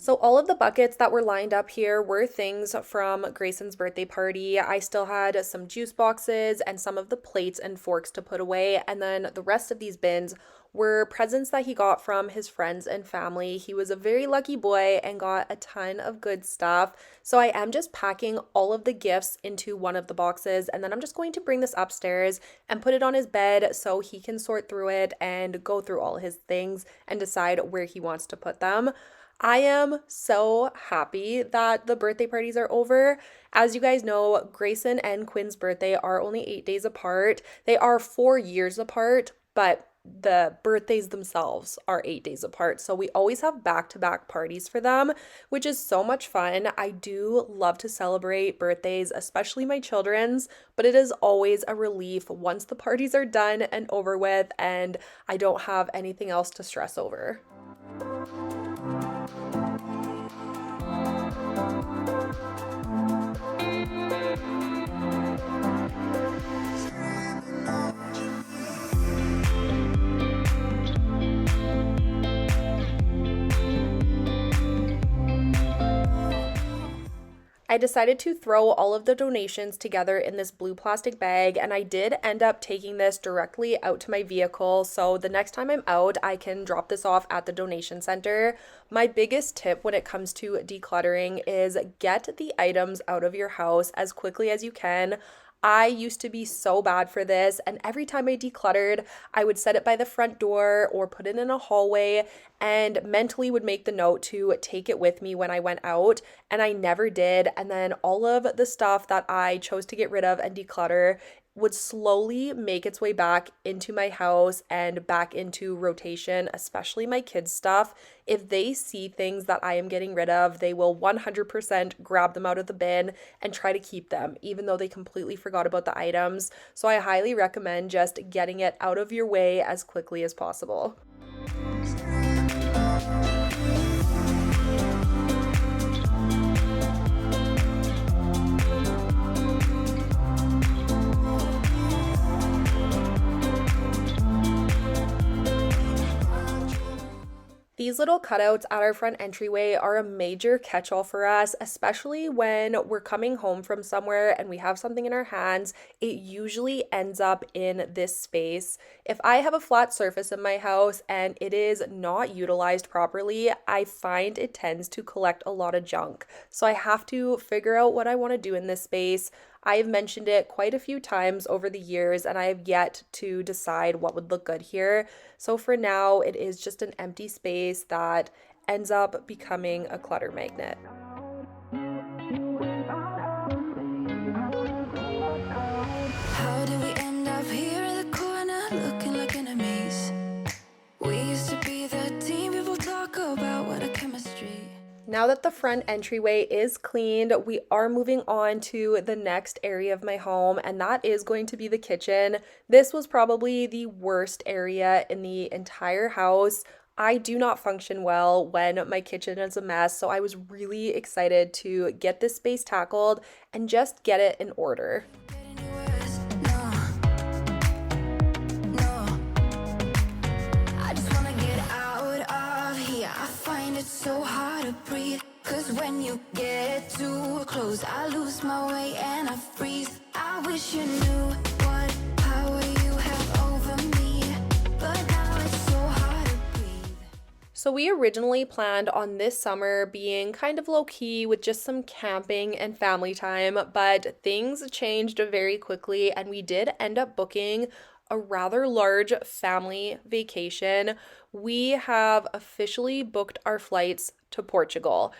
[SPEAKER 1] So all of the buckets that were lined up here were things from Grayson's birthday party. I still had some juice boxes and some of the plates and forks to put away. And then the rest of these bins were presents that he got from his friends and family. He was a very lucky boy and got a ton of good stuff. So I am just packing all of the gifts into one of the boxes, and then I'm just going to bring this upstairs and put it on his bed so he can sort through it and go through all his things and decide where he wants to put them. I am so happy that the birthday parties are over. As you guys know, Grayson and Quinn's birthday are only 8 days apart. They are 4 years apart, but the birthdays themselves are 8 days apart. So we always have back-to-back parties for them, which is so much fun. I do love to celebrate birthdays, especially my children's, but it is always a relief once the parties are done and over with and I don't have anything else to stress over. I decided to throw all of the donations together in this blue plastic bag, and I did end up taking this directly out to my vehicle. So the next time I'm out, I can drop this off at the donation center. My biggest tip when it comes to decluttering is get the items out of your house as quickly as you can. I used to be so bad for this, and every time I decluttered, I would set it by the front door or put it in a hallway and mentally would make the note to take it with me when I went out, and I never did. And then all of the stuff that I chose to get rid of and declutter would slowly make its way back into my house and back into rotation, especially my kids' stuff. If they see things that I am getting rid of, they will 100% grab them out of the bin and try to keep them, even though they completely forgot about the items. So I highly recommend just getting it out of your way as quickly as possible. These little cutouts at our front entryway are a major catch-all for us, especially when we're coming home from somewhere and we have something in our hands. It usually ends up in this space. If I have a flat surface in my house and it is not utilized properly, I find it tends to collect a lot of junk. So I have to figure out what I want to do in this space. I've mentioned it quite a few times over the years, and I have yet to decide what would look good here. So for now, it is just an empty space that ends up becoming a clutter magnet.
[SPEAKER 2] How did we end up here in the corner looking like enemies? We used to be the team people talk about, what a chemistry.
[SPEAKER 1] Now that the front entryway is cleaned, we are moving on to the next area of my home, and that is going to be the kitchen. This was probably the worst area in the entire house. I do not function well when my kitchen is a mess, so I was really excited to get this space tackled and just get it in order.
[SPEAKER 2] It's so hard to breathe, 'cause when you get too close, I lose my way and I freeze. I wish you knew what power you have over me, but now it's so hard to breathe.
[SPEAKER 1] So we originally planned on this summer being kind of low-key with just some camping and family time, but things changed very quickly and we did end up booking a rather large family vacation. We have officially booked our flights to Portugal.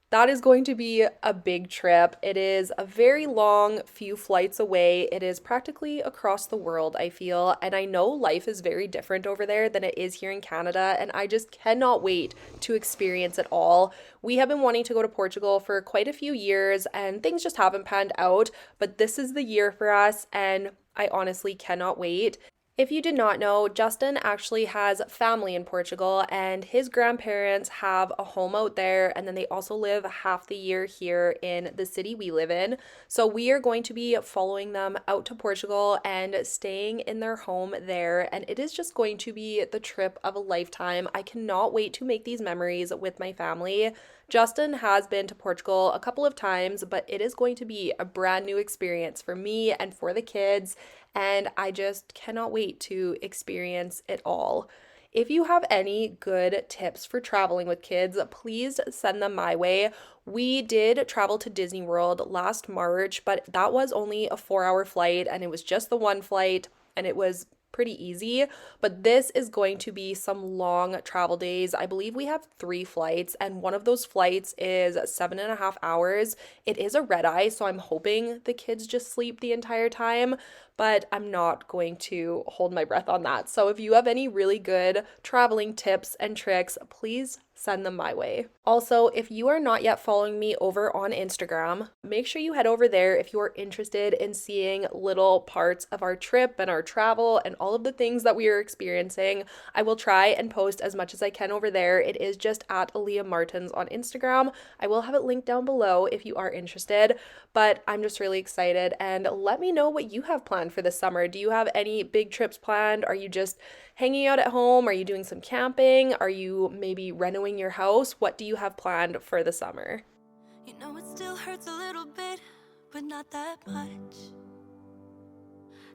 [SPEAKER 1] That is going to be a big trip. It is a very long few flights away. It is practically across the world, I feel, and I know life is very different over there than it is here in Canada, and I just cannot wait to experience it all. We have been wanting to go to Portugal for quite a few years, and things just haven't panned out, but this is the year for us, and I honestly cannot wait. If you did not know, Justin actually has family in Portugal and his grandparents have a home out there, and then they also live half the year here in the city we live in. So we are going to be following them out to Portugal and staying in their home there, and it is just going to be the trip of a lifetime. I cannot wait to make these memories with my family. Justin has been to Portugal a couple of times, but it is going to be a brand new experience for me and for the kids, and I just cannot wait to experience it all. If you have any good tips for traveling with kids, please send them my way. We did travel to Disney World last March, but that was only a 4-hour flight, and it was just the one flight, and it was pretty easy, but this is going to be some long travel days. I believe we have 3 flights, and one of those flights is 7.5 hours. It is a red eye, so I'm hoping the kids just sleep the entire time, but I'm not going to hold my breath on that. So if you have any really good traveling tips and tricks, please send them my way. Also, if you are not yet following me over on Instagram, make sure you head over there if you are interested in seeing little parts of our trip and our travel and all of the things that we are experiencing. I will try and post as much as I can over there. It is just at Aleah Martins on Instagram. I will have it linked down below if you are interested, but I'm just really excited, and let me know what you have planned for this summer. Do you have any big trips planned? Are you just hanging out at home? Are you doing some camping? Are you maybe renovating your house? What do you have planned for the summer?
[SPEAKER 2] You know it still hurts a little bit, but not that much.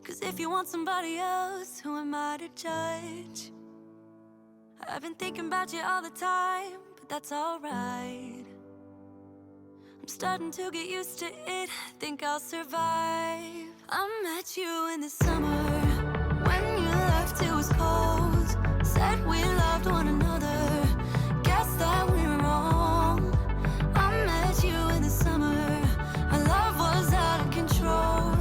[SPEAKER 2] 'Cause if you want somebody else, who am I to judge? I've been thinking about you all the time, but that's alright. I'm starting to get used to it, think I'll survive. I met you in the summer, when you left it was cold. Said we loved one another, guess that we were wrong. I met you in the summer, our love was out of control.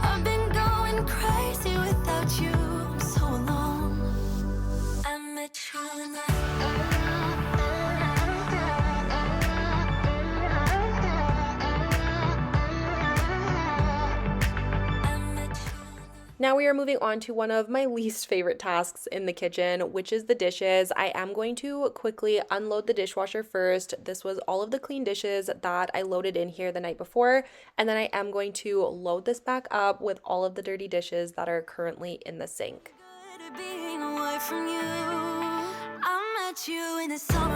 [SPEAKER 2] I've been going crazy without you, I'm so alone. I met you in the
[SPEAKER 1] Now we are moving on to one of my least favorite tasks in the kitchen, which is the dishes. I am going to quickly unload the dishwasher first. This was all of the clean dishes that I loaded in here the night before, and then I am going to load this back up with all of the dirty dishes that are currently in the sink.
[SPEAKER 2] good being away from you. I met you in the summer,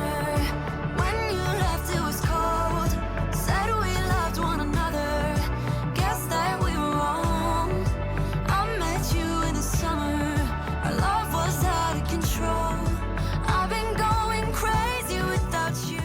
[SPEAKER 2] when you left it was cold. Said we loved one another, guess that we were wrong. I met you in the summer, our love was out of control. I've been going crazy without you.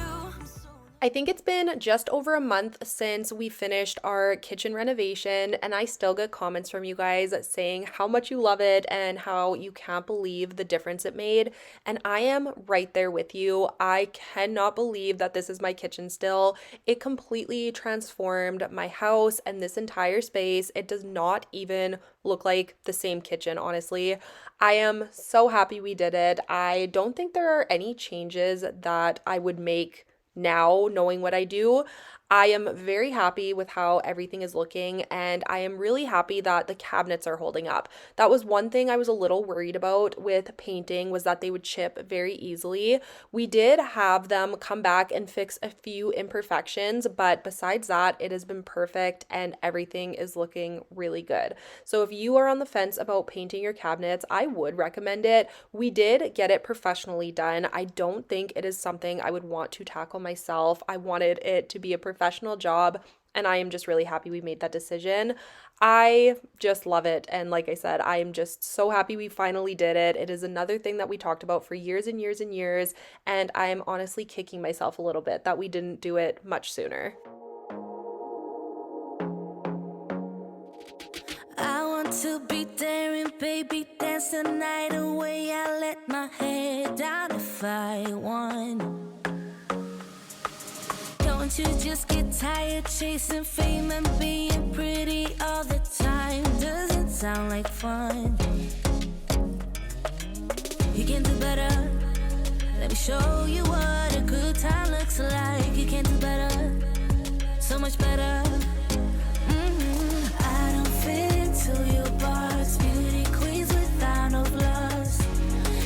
[SPEAKER 1] I think it's been just over a month since we finished our kitchen renovation, and I still get comments from you guys saying how much you love it and how you can't believe the difference it made. And I am right there with you. I cannot believe that this is my kitchen still. It completely transformed my house and this entire space. It does not even look like the same kitchen, honestly. I am so happy we did it. I don't think there are any changes that I would make now, knowing what I do. I am very happy with how everything is looking, and I am really happy that the cabinets are holding up. That was one thing I was a little worried about with painting, was that they would chip very easily. We did have them come back and fix a few imperfections, but besides that, it has been perfect and everything is looking really good. So if you are on the fence about painting your cabinets, I would recommend it. We did get it professionally done. I don't think it is something I would want to tackle myself. I wanted it to be a professional job, and I am just really happy we made that decision. I just love it, and like I said, I am just so happy we finally did it. It is another thing that we talked about for years and years and years, and I am honestly kicking myself a little bit that we didn't do it much sooner.
[SPEAKER 2] I want to be there and baby dance the night away. I let my head down if I won. Don't you just get tired chasing fame and being pretty all the time? Doesn't sound like fun. You can do better. Let me show you what a good time looks like. You can do better, so much better. I don't fit into your box. Beauty queens without no flaws.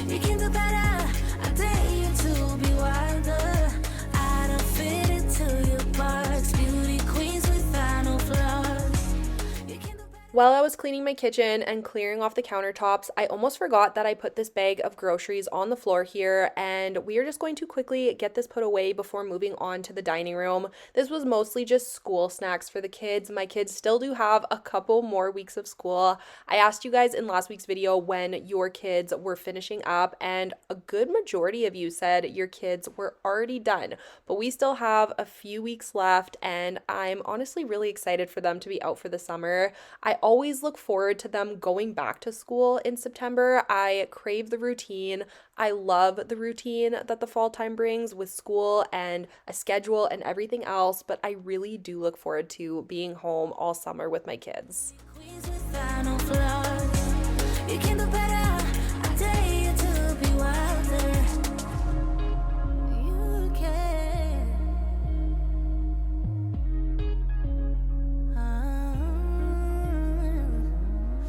[SPEAKER 2] You can do better. I dare you to be wilder. I don't fit into your box. Beauty queens without no flaws. You can do better.
[SPEAKER 1] While I was cleaning my kitchen and clearing off the countertops, I almost forgot that I put this bag of groceries on the floor here, and we are just going to quickly get this put away before moving on to the dining room. This was mostly just school snacks for the kids. My kids still do have a couple more weeks of school. I asked you guys in last week's video when your kids were finishing up, and a good majority of you said your kids were already done, but we still have a few weeks left, and I'm honestly really excited for them to be out for the summer. I always look forward to them going back to school in September. I crave the routine. I love the routine that the fall time brings with school and a schedule and everything else, but I really do look forward to being home all summer with my kids.
[SPEAKER 2] Queens without no flaws. You can do better. I dare you to be wilder. You can.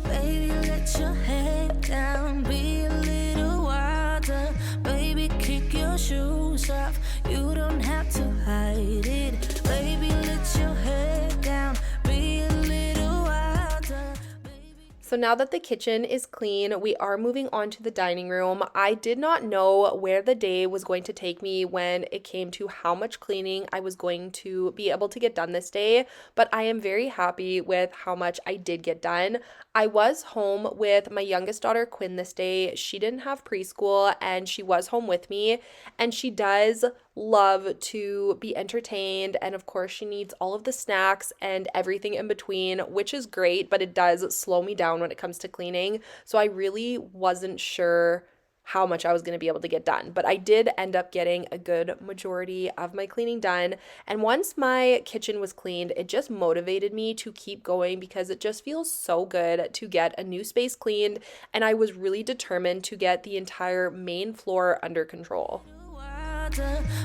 [SPEAKER 2] Baby, let your head down. Be a little wilder. Baby, kick your shoes off. You don't have to hide it. Baby, let your head down. Be a little wilder. Baby.
[SPEAKER 1] So now that the kitchen is clean, we are moving on to the dining room. I did not know where the day was going to take me when it came to how much cleaning I was going to be able to get done this day, but I am very happy with how much I did get done. I was home with my youngest daughter, Quinn, this day. She didn't have preschool and she was home with me, and she does love to be entertained, and of course she needs all of the snacks and everything in between, which is great, but it does slow me down when it comes to cleaning. So I really wasn't sure how much I was going to be able to get done, but I did end up getting a good majority of my cleaning done. And once my kitchen was cleaned, it just motivated me to keep going because it just feels so good to get a new space cleaned, and I was really determined to get the entire main floor under control.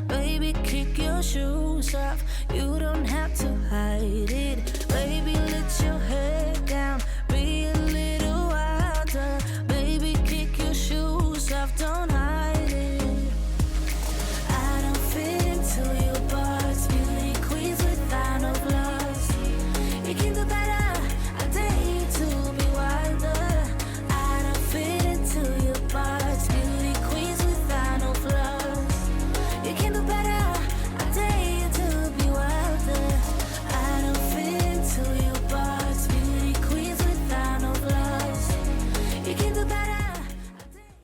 [SPEAKER 2] Baby, kick your shoes off. You don't have to hide it. Baby, let your head down. Be a little wilder. Baby, kick your shoes off. Don't hide it. I don't fit into your bars. Beauty queens without no flaws. You can do better. I dare you to be wilder. I don't fit into your bars. Beauty queens without no flaws. You can do better. I dare you to be wilder. I don't fit into your bars. Beauty queens without no flaws. You can do better.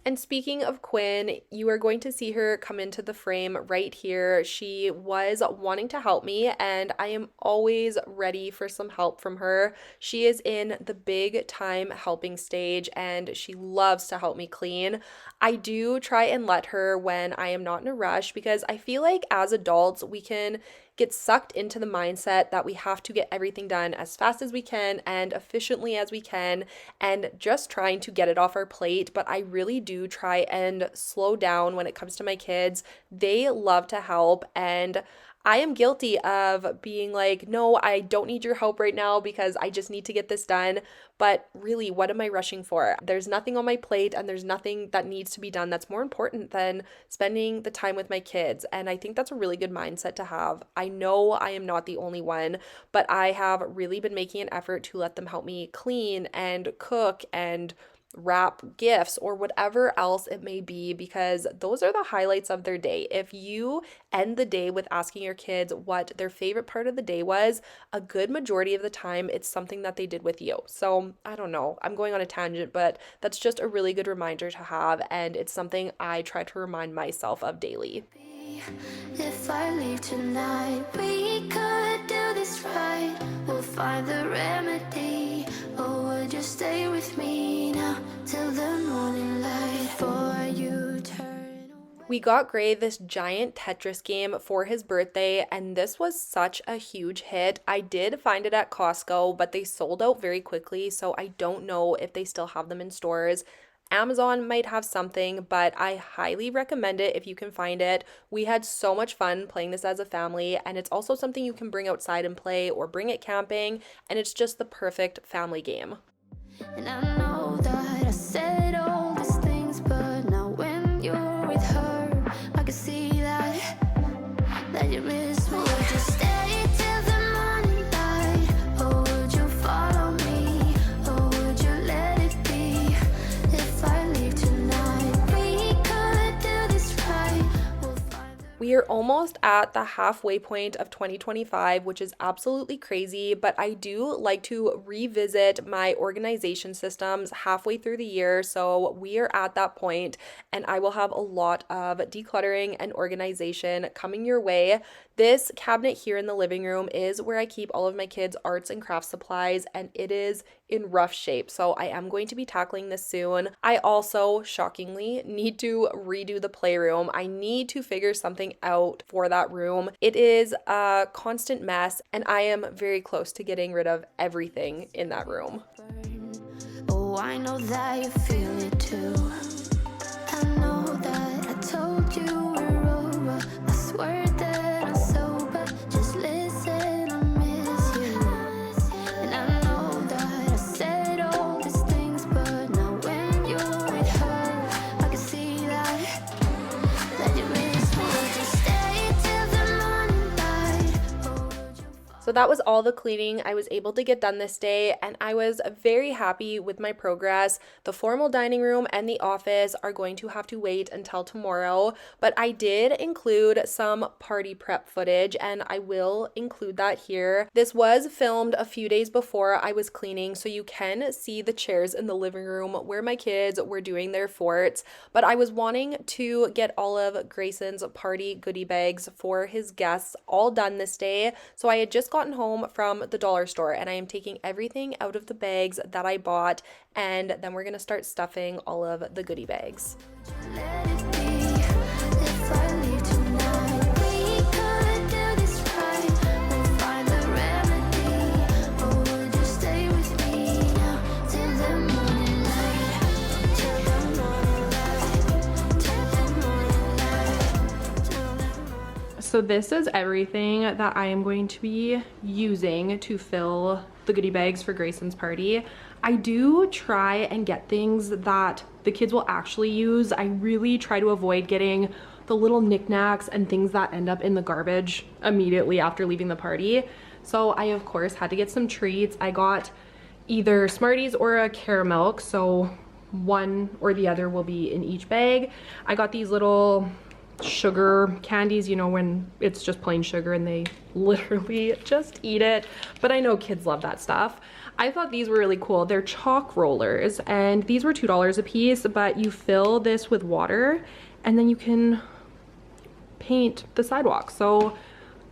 [SPEAKER 1] And speaking of Quinn, you are going to see her come into the frame right here. She was wanting to help me, and I am always ready for some help from her. She is in the big time helping stage, and she loves to help me clean. I do try and let her when I am not in a rush, because I feel like as adults, we can get sucked into the mindset that we have to get everything done as fast as we can and efficiently as we can, and just trying to get it off our plate. But I really do try and slow down when it comes to my kids. They love to help, and I am guilty of being like, no, I don't need your help right now because I just need to get this done. But really, what am I rushing for? There's nothing on my plate and there's nothing that needs to be done that's more important than spending the time with my kids. And I think that's a really good mindset to have. I know I am not the only one, but I have really been making an effort to let them help me clean and cook and wrap gifts or whatever else it may be, because those are the highlights of their day. If you end the day with asking your kids what their favorite part of the day was, a good majority of the time it's something that they did with you. So I don't know, I'm going on a tangent, but that's just a really good reminder to have, and it's something I try to remind myself of daily.
[SPEAKER 2] If I leave tonight, we could do this right. We'll find the remedy. Or would you stay with me now till the morning light? Before you turn away.
[SPEAKER 1] We got Gray this giant Tetris game for his birthday, and this was such a huge hit. I did find it at Costco, but they sold out very quickly, so I don't know if they still have them in stores. Amazon might have something, but I highly recommend it if you can find it. We had so much fun playing this as a family, and it's also something you can bring outside and play or bring it camping, and it's just the perfect family game.
[SPEAKER 2] And I know that I said all these things, but now when you're with her, I can see that you miss me. Would you stay till the morning light, or would you follow me, or would you let it be? If I leave tonight, we could do this right. We'll find the
[SPEAKER 1] We are almost at the halfway point of 2025, which is absolutely crazy, but I do like to revisit my organization systems halfway through the year. So we are at that point, and I will have a lot of decluttering and organization coming your way. This cabinet here in the living room is where I keep all of my kids' arts and craft supplies, and it is in rough shape. So I am going to be tackling this soon. I also, shockingly, need to redo the playroom. I need to figure something out for that room. It is a constant mess, and I am very close to getting rid of everything in that room.
[SPEAKER 2] burn. Oh, I know that you feel it too. I know that I told you we're over. I swear that I'm sober. Just listen, I miss you. And I know that I said all these things, but now when you're with her, I can see that you miss me. Would you stay till the morning light, or would you
[SPEAKER 1] So that was all the cleaning I was able to get done this day, and I was very happy with my progress. The formal dining room and the office are going to have to wait until tomorrow, but I did include some party prep footage, and I will include that here. This was filmed a few days before I was cleaning, so you can see the chairs in the living room where my kids were doing their forts, but I was wanting to get all of Grayson's party goodie bags for his guests all done this day. So I had just gotten home from the dollar store, and I am taking everything out of the bags that I bought, and then we're gonna start stuffing all of the goodie bags.
[SPEAKER 2] Let it be. If I leave tonight, we could do this right. We'll find the remedy. Or would you stay with me now till the morning light? Till the morning light. Till the morning light. Till the morning.
[SPEAKER 4] So this is everything that I am going to be using to fill the goodie bags for Grayson's party. I do try and get things that the kids will actually use. I really try to avoid getting the little knickknacks and things that end up in the garbage immediately after leaving the party. So I of course had to get some treats. I got either Smarties or a caramel, so one or the other will be in each bag. I got these little sugar candies, you know, when it's just plain sugar and they literally just eat it, but I know kids love that stuff. I thought these were really cool. They're chalk rollers, and these were $2 a piece, but you fill this with water and then you can paint the sidewalk. So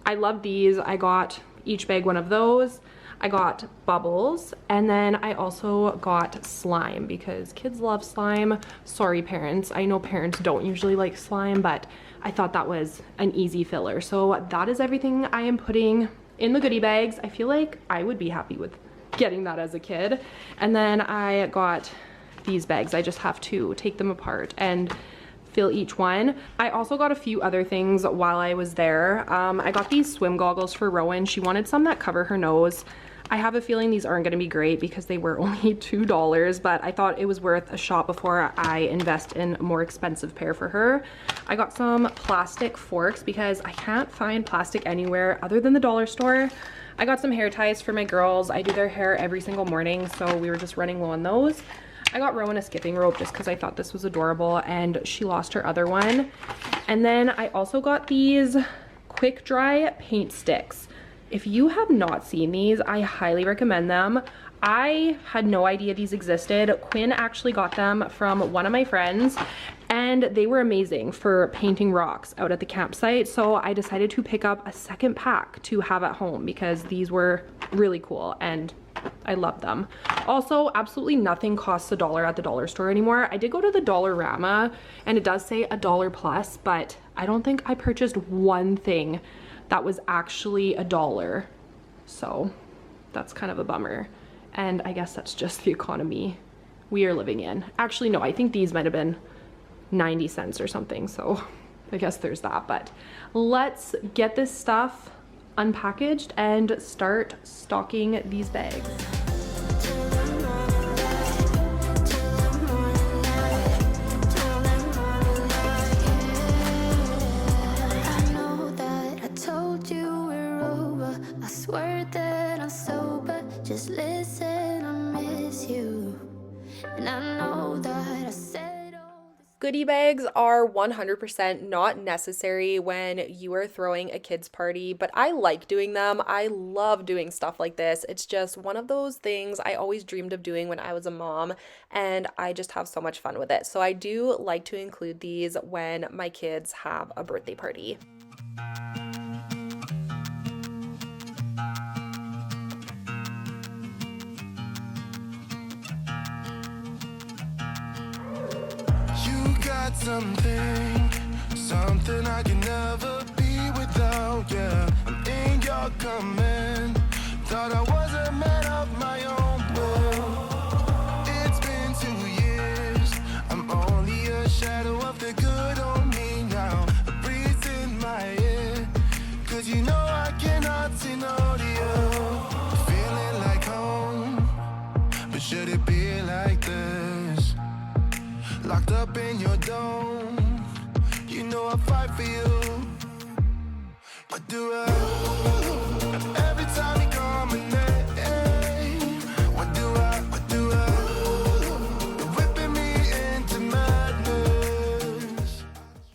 [SPEAKER 4] I love these. I got each bag one of those. I got bubbles, and then I also got slime because kids love slime. Sorry parents, I know parents don't usually like slime, but I thought that was an easy filler. So that is everything I am putting in the goodie bags. I feel like I would be happy with getting that as a kid. And then I got these bags. I just have to take them apart and fill each one. I also got a few other things while I was there. I got these swim goggles for Rowan. She wanted some that cover her nose. I have a feeling these aren't going to be great because they were only $2, but I thought it was worth a shot before I invest in a more expensive pair for her. I got some plastic forks because I can't find plastic anywhere other than the dollar store. I got some hair ties for my girls. I do their hair every single morning, so we were just running low on those. I got Rowan a skipping rope just because I thought this was adorable, and she lost her other one. And then I also got these quick dry paint sticks. If you have not seen these, I highly recommend them. I had no idea these existed. Quinn actually got them from one of my friends, and they were amazing for painting rocks out at the campsite. So I decided to pick up a second pack to have at home because these were really cool and I love them. Also, absolutely nothing costs $1 at the dollar store anymore. I did go to the Dollarama and it does say $1 plus, but I don't think I purchased one thing that was actually $1. So that's kind of a bummer. And I guess that's just the economy we are living in. Actually, no, I think these might have been 90 cents or something. So I guess there's that, but let's get this stuff unpackaged and start stocking these bags.
[SPEAKER 2] I know that I told you we're over. I swear that I'm sober. Just listen, I miss you. And I know that I said all this.
[SPEAKER 1] Goodie bags are 100% not necessary when you are throwing a kids party, but I like doing them. I love doing stuff like this. It's just one of those things I always dreamed of doing when I was a mom, and I just have so much fun with it. So I do like to include these when my kids have a birthday party.
[SPEAKER 3] Something I can never be without, yeah. I'm in your command. Thought I was a man of my own, but it's been 2 years. I'm only a shadow of the good on me now. A breeze in my ear, 'cause you know I cannot see no to you. Feeling like home, but should it be like this? Locked up in your dome, you know I fight for you. But do I? Every time my name. What do I? You're whipping me into madness.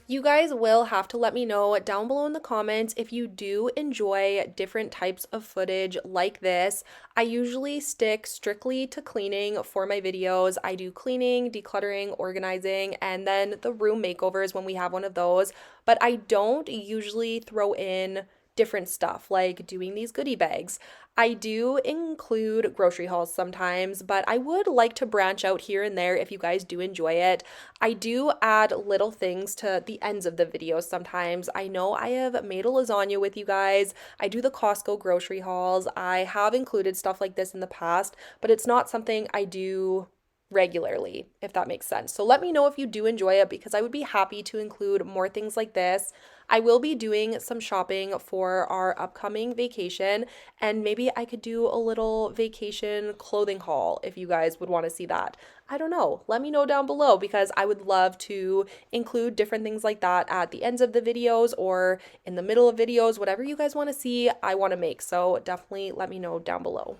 [SPEAKER 1] You guys will have to let me know down below in the comments if you do enjoy different types of footage like this. I usually stick strictly to cleaning for my videos. I do cleaning, decluttering, organizing, and then the room makeovers when we have one of those. But I don't usually throw in different stuff like doing these goodie bags. I do include grocery hauls sometimes, but I would like to branch out here and there if you guys do enjoy it. I do add little things to the ends of the videos sometimes. I know I have made a lasagna with you guys. I do the Costco grocery hauls. I have included stuff like this in the past, but it's not something I do regularly, if that makes sense. So let me know if you do enjoy it because I would be happy to include more things like this. I will be doing some shopping for our upcoming vacation, and maybe I could do a little vacation clothing haul if you guys would want to see that. I don't know. Let me know down below because I would love to include different things like that at the ends of the videos or in the middle of videos. Whatever you guys want to see, I want to make. So definitely let me know down below.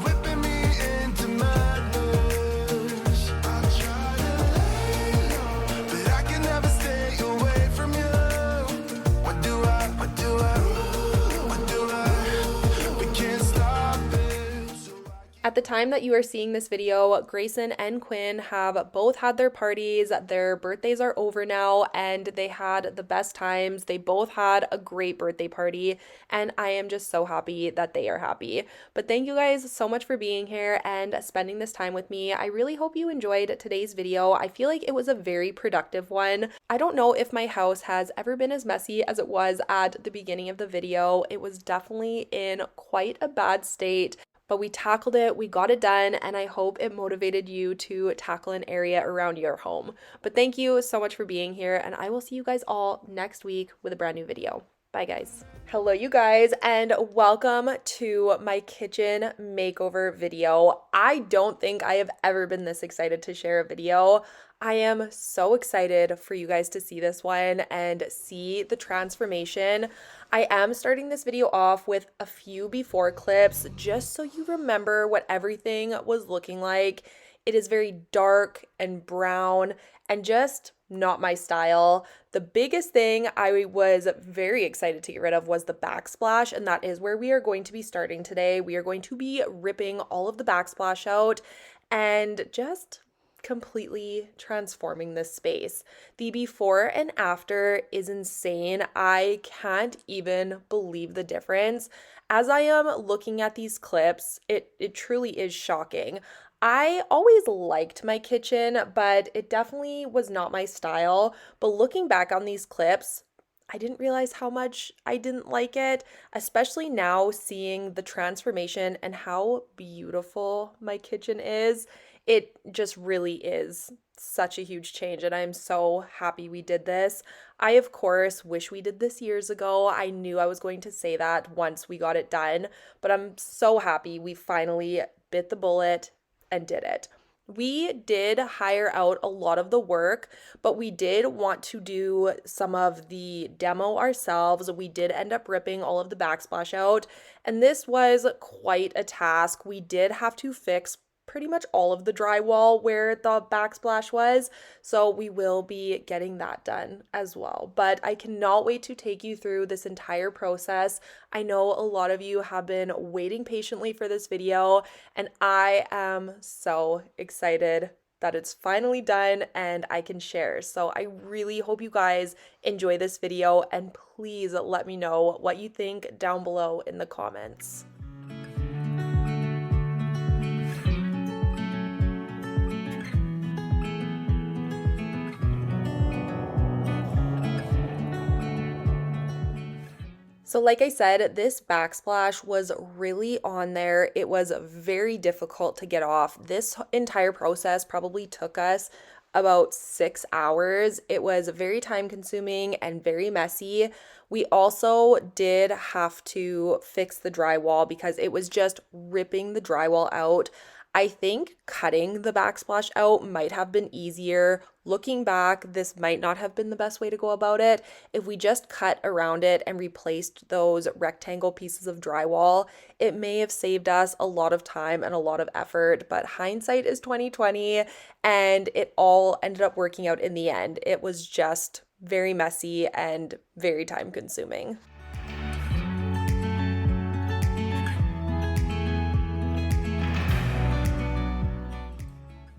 [SPEAKER 3] Whipping me into madness. I try to lay low, but I can never stay away from you. What do I? What do I? We can't stop it.
[SPEAKER 1] At the time that you are seeing this video, Grayson and Quinn have both had their parties. Their birthdays are over now and they had the best times. They both had a great birthday party and I am just so happy that they are happy. But thank you guys so much for being here and spending this time with me. I really hope you enjoyed today's video. I feel like it was a very productive one. I don't know if my house has ever been as messy as it was at the beginning of the video. It was definitely in quite a bad state. But we tackled it, we got it done, and I hope it motivated you to tackle an area around your home. But thank you so much for being here, and I will see you guys all next week with a brand new video. Bye, guys. Hello, you guys, and welcome to my kitchen makeover video. I don't think I have ever been this excited to share a video. I am so excited for you guys to see this one and see the transformation. I am starting this video off with a few before clips just so you remember what everything was looking like. It is very dark and brown and just not my style. The biggest thing I was very excited to get rid of was the backsplash, and that is where we are going to be starting today. We are going to be ripping all of the backsplash out and just completely transforming this space. The before and after is insane. I can't even believe the difference. As I am looking at these clips, it truly is shocking. I always liked my kitchen, but it definitely was not my style. But looking back on these clips, I didn't realize how much I didn't like it, especially now seeing the transformation and how beautiful my kitchen is. It just really is such a huge change, and I'm so happy we did this. I, of course, wish we did this years ago. I knew I was going to say that once we got it done, but I'm so happy we finally bit the bullet and did it. We did hire out a lot of the work, but we did want to do some of the demo ourselves. We did end up ripping all of the backsplash out, and this was quite a task. We did have to fix pretty much all of the drywall where the backsplash was, so we will be getting that done as well. But I cannot wait to take you through this entire process. I know a lot of you have been waiting patiently for this video, and I am so excited that it's finally done and I can share. So I really hope you guys enjoy this video, and please let me know what you think down below in the comments. So like I said, this backsplash was really on there. It was very difficult to get off. This entire process probably took us about 6 hours. It was very time consuming and very messy. We also did have to fix the drywall because it was just ripping the drywall out. I think cutting the backsplash out might have been easier. Looking back, this might not have been the best way to go about it. If we just cut around it and replaced those rectangle pieces of drywall, it may have saved us a lot of time and a lot of effort, but hindsight is 2020 and it all ended up working out in the end. It was just very messy and very time consuming.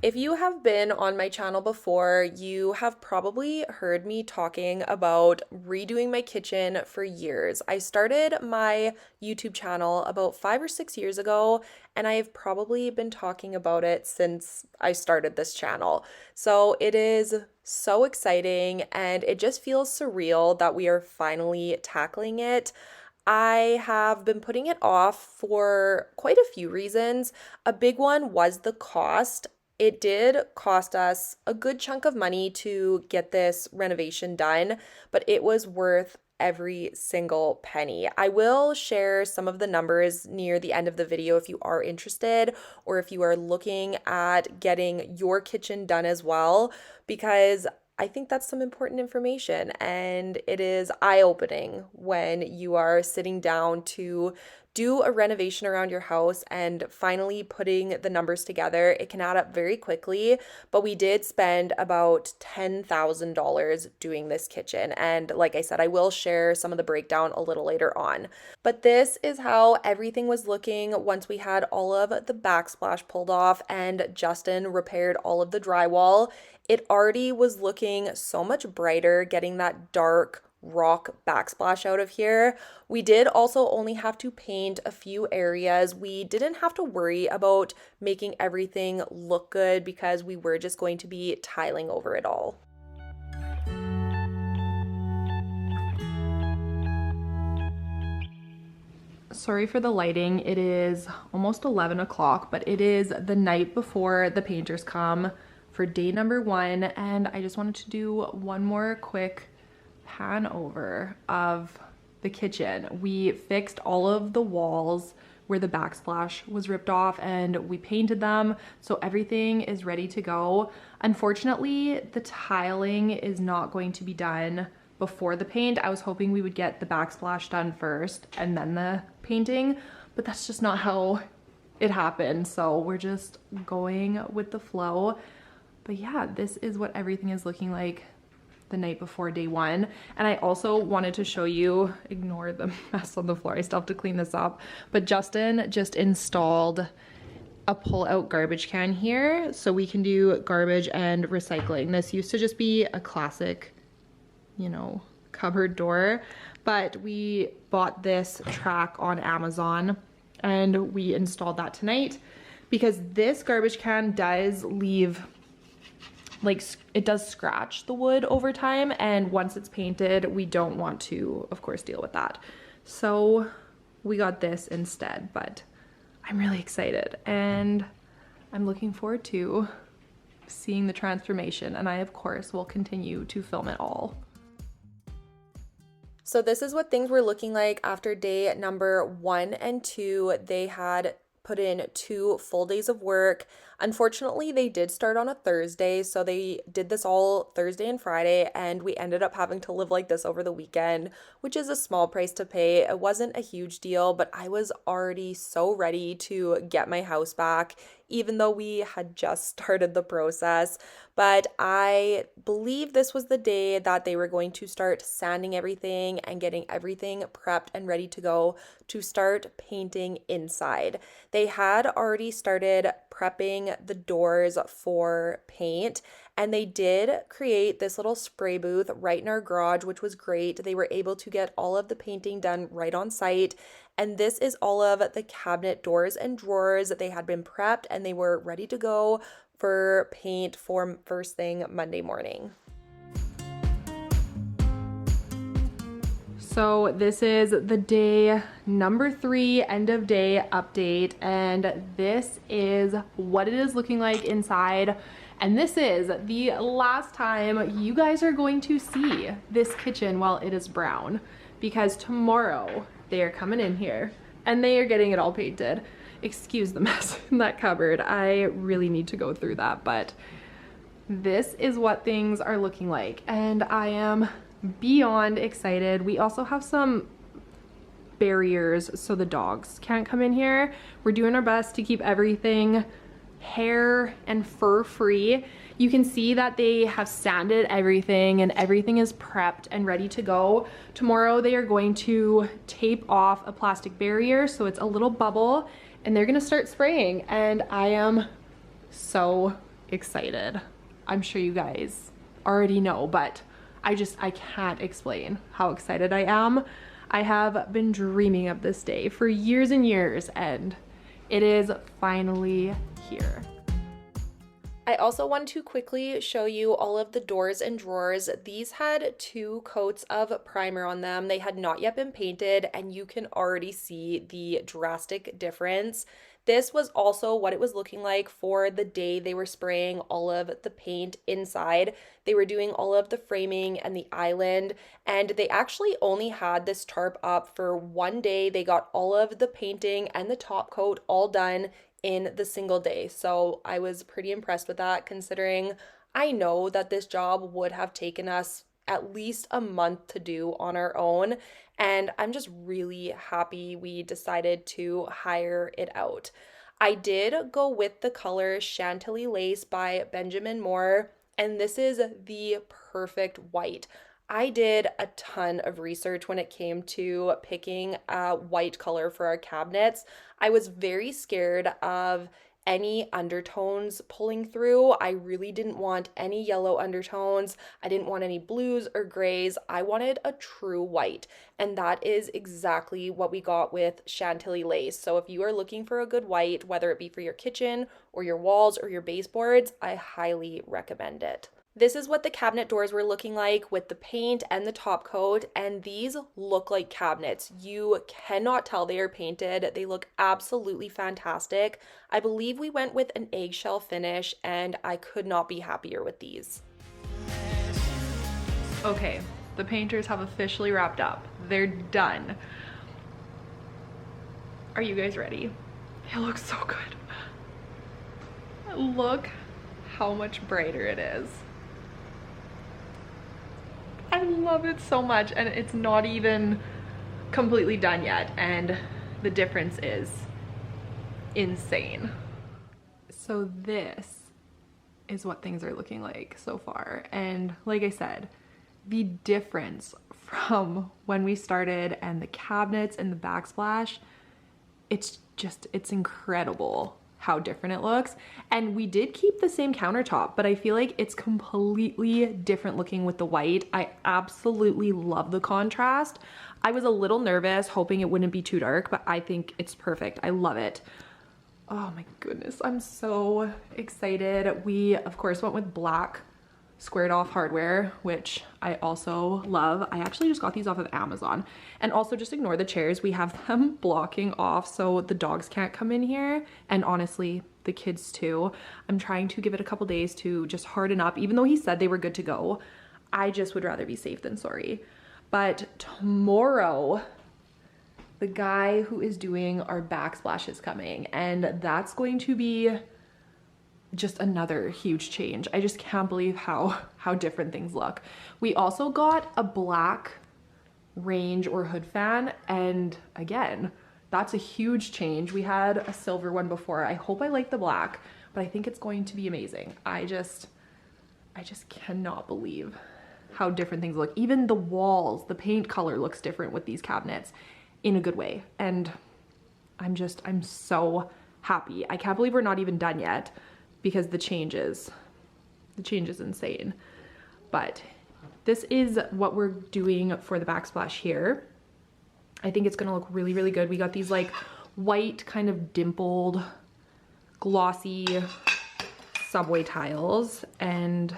[SPEAKER 1] If you have been on my channel before, you have probably heard me talking about redoing my kitchen for years. I started my YouTube channel about 5 or 6 years ago, and I've probably been talking about it since I started this channel. So it is so exciting, and it just feels surreal that we are finally tackling it. I have been putting it off for quite a few reasons. A big one was the cost. It did cost us a good chunk of money to get this renovation done, but it was worth every single penny. I will share some of the numbers near the end of the video if you are interested, or if you are looking at getting your kitchen done as well, because I think that's some important information, and it is eye-opening when you are sitting down to do a renovation around your house and finally putting the numbers together. It can add up very quickly, but we did spend about $10,000 doing this kitchen. And like I said, I will share some of the breakdown a little later on. But this is how everything was looking once we had all of the backsplash pulled off and Justin repaired all of the drywall. It already was looking so much brighter, getting that dark rock backsplash out of here. We did also only have to paint a few areas. We didn't have to worry about making everything look good because we were just going to be tiling over it all.
[SPEAKER 4] Sorry for the lighting. It is almost 11 o'clock, but it is the night before the painters come for day number 1, and I just wanted to do one more quick pan over of the kitchen. We fixed all of the walls where the backsplash was ripped off and we painted them, so everything is ready to go. Unfortunately, the tiling is not going to be done before the paint. I was hoping we would get the backsplash done first and then the painting, but that's just not how it happened, so we're just going with the flow. But yeah, this is what everything is looking like the night before day 1. And I also wanted to show you, ignore the mess on the floor, I still have to clean this up, but Justin just installed a pull-out garbage can here so we can do garbage and recycling. This used to just be a classic, you know, cupboard door, but we bought this track on Amazon and we installed that tonight because this garbage can does leave, like, it does scratch the wood over time, and once it's painted, we don't want to, of course, deal with that. So we got this instead, but I'm really excited and I'm looking forward to seeing the transformation, and I, of course, will continue to film it all.
[SPEAKER 1] So this is what things were looking like after day number 1 and 2. They had put in 2 full days of work. Unfortunately, they did start on a Thursday, so they did this all Thursday and Friday, and we ended up having to live like this over the weekend, which is a small price to pay. It wasn't a huge deal, but I was already so ready to get my house back, even though we had just started the process. But I believe this was the day that they were going to start sanding everything and getting everything prepped and ready to go to start painting inside. They had already started prepping the doors for paint, and they did create this little spray booth right in our garage, which was great. They were able to get all of the painting done right on site. And this is all of the cabinet doors and drawers that they had been prepped and they were ready to go for paint for first thing Monday morning.
[SPEAKER 4] So this is the day number 3 end of day update, and this is what it is looking like inside. And this is the last time you guys are going to see this kitchen while it is brown, because tomorrow they are coming in here and they are getting it all painted. Excuse the mess in that cupboard. I really need to go through that, but this is what things are looking like, and I am beyond excited. We also have some barriers so the dogs can't come in here. We're doing our best to keep everything hair and fur free. You can see that they have sanded everything and everything is prepped and ready to go. Tomorrow they are going to tape off a plastic barrier so it's a little bubble, and they're gonna start spraying, and I am so excited. I'm sure you guys already know, but I can't explain how excited I am. I have been dreaming of this day for years and years, and it is finally here.
[SPEAKER 1] I also want to quickly show you all of the doors and drawers. These had 2 coats of primer on them. They had not yet been painted, and you can already see the drastic difference. This was also what it was looking like for the day they were spraying all of the paint inside. They were doing all of the framing and the island, and they actually only had this tarp up for 1 day. They got all of the painting and the top coat all done in the single day. So I was pretty impressed with that, considering I know that this job would have taken us at least a month to do on our own. And I'm just really happy we decided to hire it out. I did go with the color Chantilly Lace by Benjamin Moore, and this is the perfect white. I did a ton of research when it came to picking a white color for our cabinets. I was very scared of any undertones pulling through. I really didn't want any yellow undertones. I didn't want any blues or grays. I wanted a true white, and that is exactly what we got with Chantilly Lace. So if you are looking for a good white, whether it be for your kitchen or your walls or your baseboards, I highly recommend it. This is what the cabinet doors were looking like with the paint and the top coat, and these look like cabinets. You cannot tell they are painted. They look absolutely fantastic. I believe we went with an eggshell finish, and I could not be happier with these.
[SPEAKER 4] Okay, the painters have officially wrapped up. They're done. Are you guys ready? It looks so good. Look how much brighter it is. I love it so much, and it's not even completely done yet, and the difference is insane. So this is what things are looking like so far, and like I said, the difference from when we started and the cabinets and the backsplash, it's incredible how different it looks. And we did keep the same countertop, but I feel like it's completely different looking with the white. I absolutely love the contrast. I was a little nervous hoping it wouldn't be too dark, but I think it's perfect. I love it. Oh my goodness, I'm so excited. We of course went with black squared off hardware, which I also love. I actually just got these off of Amazon. And also just ignore the chairs. We have them blocking off so the dogs can't come in here. And honestly, the kids too. I'm trying to give it a couple days to just harden up. Even though he said they were good to go, I just would rather be safe than sorry. But tomorrow, the guy who is doing our backsplash is coming, and that's going to be just another huge change. I just can't believe how different things look. We also got a black range or hood fan, and again, that's a huge change. We had a silver one before. I hope I like the black, but I think it's going to be amazing. I just cannot believe how different things look. Even the walls, the paint color looks different with these cabinets in a good way. And I'm so happy. I can't believe we're not even done yet, because the change is insane. But this is what we're doing for the backsplash here. I think it's gonna look really, really good. We got these like white kind of dimpled, glossy subway tiles, and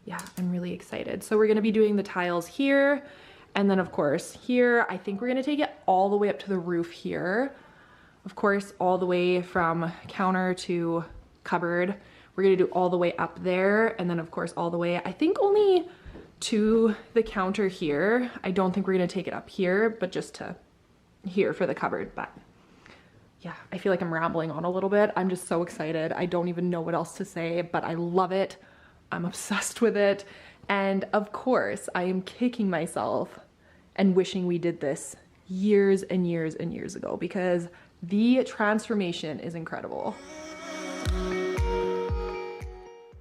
[SPEAKER 4] yeah, I'm really excited. So we're gonna be doing the tiles here, and then of course here, I think we're gonna take it all the way up to the roof here. Of course, all the way from counter to cupboard. We're gonna do all the way up there, and then of course all the way, I think only to the counter here. I don't think we're gonna take it up here, but just to here for the cupboard. But yeah, I feel like I'm rambling on a little bit. I'm just so excited. I don't even know what else to say, but I love it. I'm obsessed with it. And of course, I am kicking myself and wishing we did this years and years and years ago because the transformation is incredible.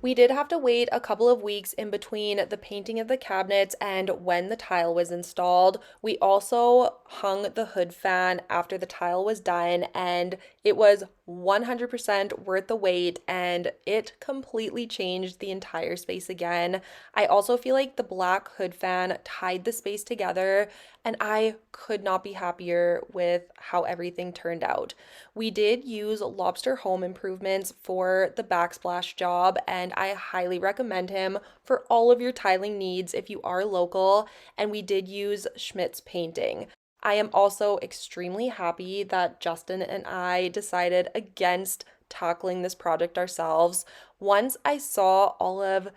[SPEAKER 1] We did have to wait a couple of weeks in between the painting of the cabinets and when the tile was installed. We also hung the hood fan after the tile was done, and it was 100% worth the wait, and it completely changed the entire space again. I also feel like the black hood fan tied the space together, and I could not be happier with how everything turned out. We did use Lobster Home Improvements for the backsplash job, and I highly recommend him for all of your tiling needs if you are local. And we did use Schmidt's Painting. I am also extremely happy that Justin and I decided against tackling this project ourselves. Once I saw all of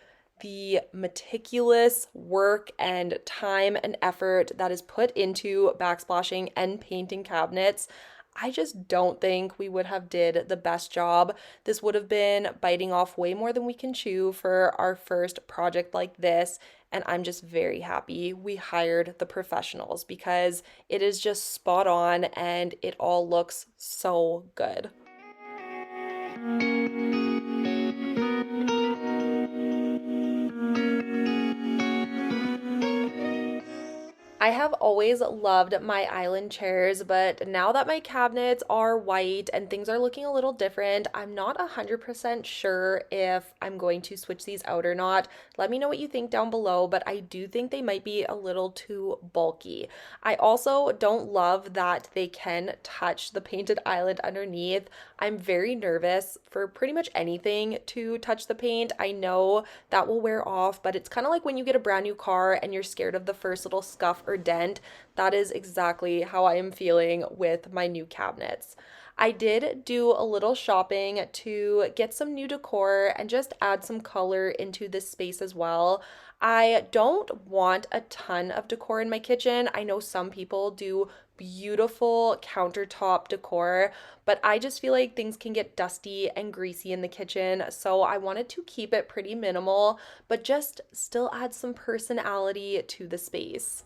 [SPEAKER 1] the meticulous work and time and effort that is put into backsplashing and painting cabinets, I just don't think we would have did the best job. This would have been biting off way more than we can chew for our first project like this, and I'm just very happy we hired the professionals because it is just spot on and it all looks so good. I have always loved my island chairs, but now that my cabinets are white and things are looking a little different, I'm not 100% sure if I'm going to switch these out or not. Let me know what you think down below, but I do think they might be a little too bulky. I also don't love that they can touch the painted island underneath. I'm very nervous for pretty much anything to touch the paint. I know that will wear off, but it's kind of like when you get a brand new car and you're scared of the first little scuff or dent. That is exactly how I am feeling with my new cabinets. I did do a little shopping to get some new decor and just add some color into this space as well. I don't want a ton of decor in my kitchen. I know some people do beautiful countertop decor, but I just feel like things can get dusty and greasy in the kitchen. So I wanted to keep it pretty minimal, but just still add some personality to the space.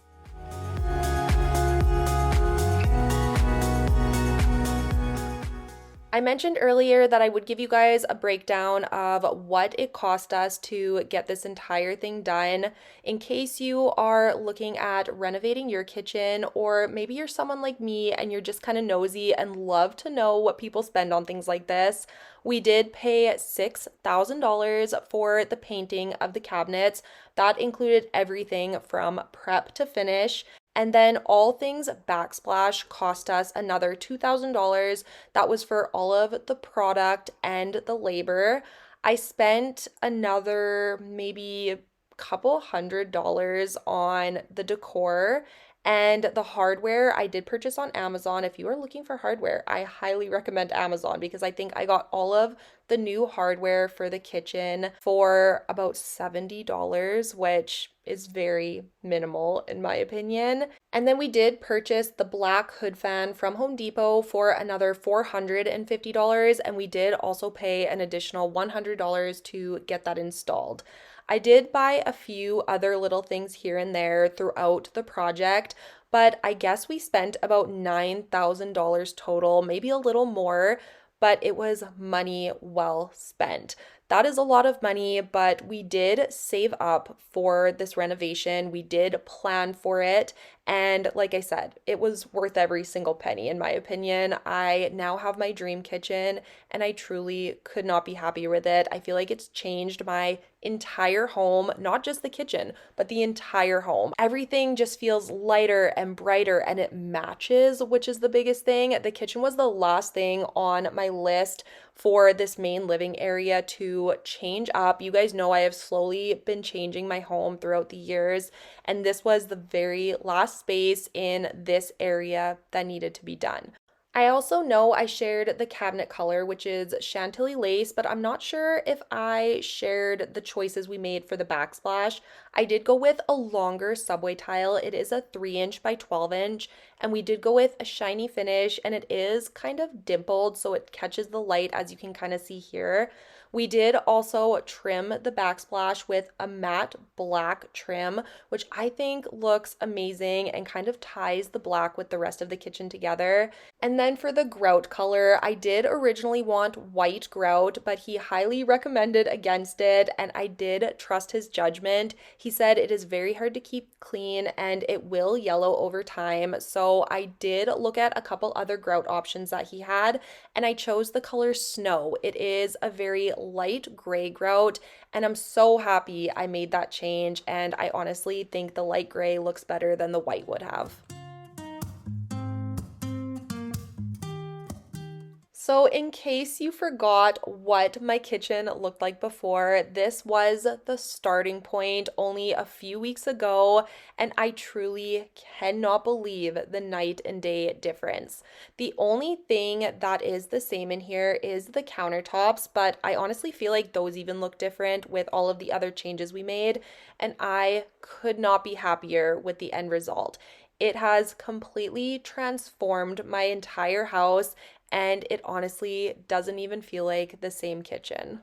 [SPEAKER 1] I mentioned earlier that I would give you guys a breakdown of what it cost us to get this entire thing done. In case you are looking at renovating your kitchen, or maybe you're someone like me and you're just kind of nosy and love to know what people spend on things like this, we did pay $6,000 for the painting of the cabinets. That included everything from prep to finish. And then all things backsplash cost us another $2,000. That was for all of the product and the labor. I spent another maybe couple $100 on the decor, and the hardware I did purchase on Amazon. If you are looking for hardware, I highly recommend Amazon because I think I got all of the new hardware for the kitchen for about $70, which is very minimal in my opinion. And then we did purchase the black hood fan from Home Depot for another $450, and we did also pay an additional $100 to get that installed. I did buy a few other little things here and there throughout the project, but I guess we spent about $9,000 total, maybe a little more, but it was money well spent. That is a lot of money, but we did save up for this renovation. We did plan for it. And like I said, it was worth every single penny, in my opinion. I now have my dream kitchen, and I truly could not be happier with it. I feel like it's changed my entire home, not just the kitchen, but the entire home. Everything just feels lighter and brighter, and it matches, which is the biggest thing. The kitchen was the last thing on my list for this main living area to change up. You guys know I have slowly been changing my home throughout the years, and this was the very last space in this area that needed to be done. I also know I shared the cabinet color, which is Chantilly lace, but I'm not sure if I shared the choices we made for the backsplash. I did go with a longer subway tile. It is a 3-inch by 12-inch, and we did go with a shiny finish, and it is kind of dimpled, so it catches the light, as you can kind of see here. We did also trim the backsplash with a matte black trim, which I think looks amazing and kind of ties the black with the rest of the kitchen together. And then for the grout color, I did originally want white grout, but he highly recommended against it, and I did trust his judgment. He said it is very hard to keep clean and it will yellow over time. So I did look at a couple other grout options that he had, and I chose the color Snow. It is a very light gray grout, and I'm so happy I made that change, and I honestly think the light gray looks better than the white would have. So in case you forgot what my kitchen looked like before, this was the starting point only a few weeks ago, and I truly cannot believe the night and day difference. The only thing that is the same in here is the countertops, but I honestly feel like those even look different with all of the other changes we made, and I could not be happier with the end result. It has completely transformed my entire house, and it honestly doesn't even feel like the same kitchen.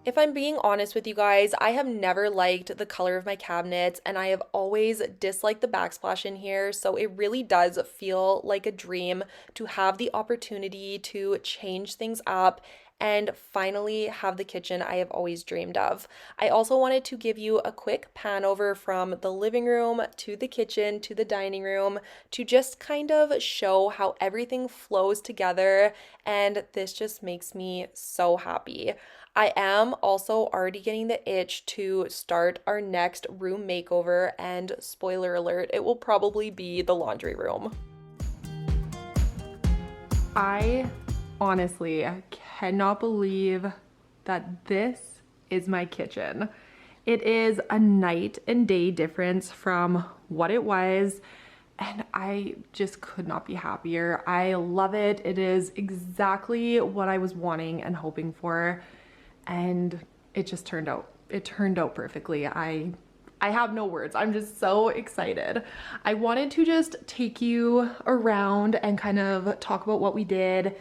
[SPEAKER 1] If I'm being honest with you guys, I have never liked the color of my cabinets, and I have always disliked the backsplash in here, so it really does feel like a dream to have the opportunity to change things up and finally have the kitchen I have always dreamed of. I also wanted to give you a quick pan over from the living room to the kitchen to the dining room to just kind of show how everything flows together, and this just makes me so happy. I am also already getting the itch to start our next room makeover, and spoiler alert, it will probably be the laundry room.
[SPEAKER 4] I honestly cannot believe that this is my kitchen. It is a night and day difference from what it was, and I just could not be happier. I love it. It is exactly what I was wanting and hoping for, and it just turned out. It turned out perfectly. I have no words. I'm just so excited. I wanted to just take you around and kind of talk about what we did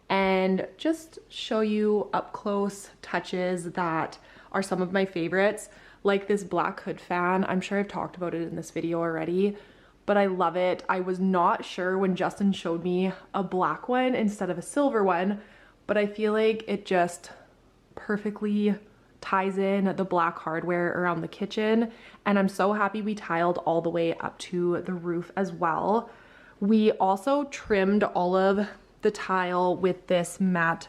[SPEAKER 4] and just show you up close touches that are some of my favorites, like this black hood fan. I'm sure I've talked about it in this video already, but I love it. I was not sure when Justin showed me a black one instead of a silver one, but I feel like it just perfectly ties in the black hardware around the kitchen, and I'm so happy we tiled all the way up to the roof as well. We also trimmed all of the tile with this matte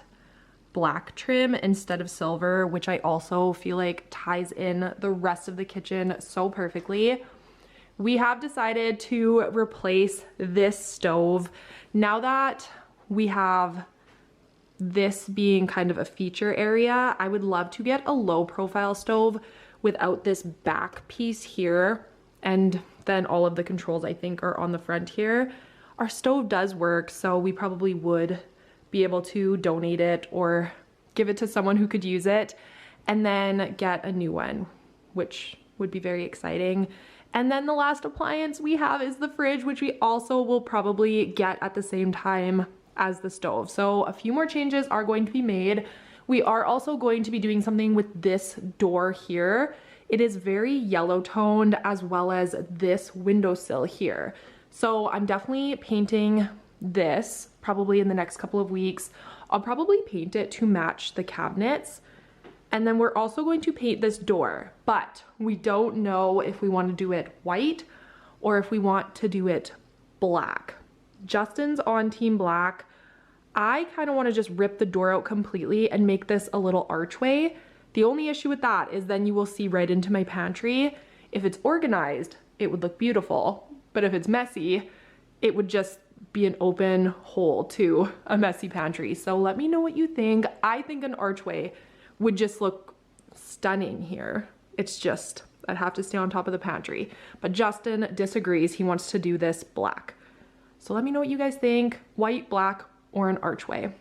[SPEAKER 4] black trim instead of silver, which I also feel like ties in the rest of the kitchen so perfectly. We have decided to replace this stove. Now that we have this being kind of a feature area, I would love to get a low profile stove without this back piece here, and then all of the controls I think are on the front here. Our stove does work, so we probably would be able to donate it or give it to someone who could use it, and then get a new one, which would be very exciting. And then the last appliance we have is the fridge, which we also will probably get at the same time as the stove. So a few more changes are going to be made. We are also going to be doing something with this door here. It is very yellow toned, as well as this windowsill here. So I'm definitely painting this probably in the next couple of weeks. I'll probably paint it to match the cabinets. And then we're also going to paint this door, but we don't know if we want to do it white or if we want to do it black. Justin's on team black. I kind of want to just rip the door out completely and make this a little archway. The only issue with that is then you will see right into my pantry. If it's organized, it would look beautiful. But if it's messy, it would just be an open hole to a messy pantry. So let me know what you think. I think an archway would just look stunning here. It's just I'd have to stay on top of the pantry. But Justin disagrees. He wants to do this black. So let me know what you guys think. White, black, or an archway.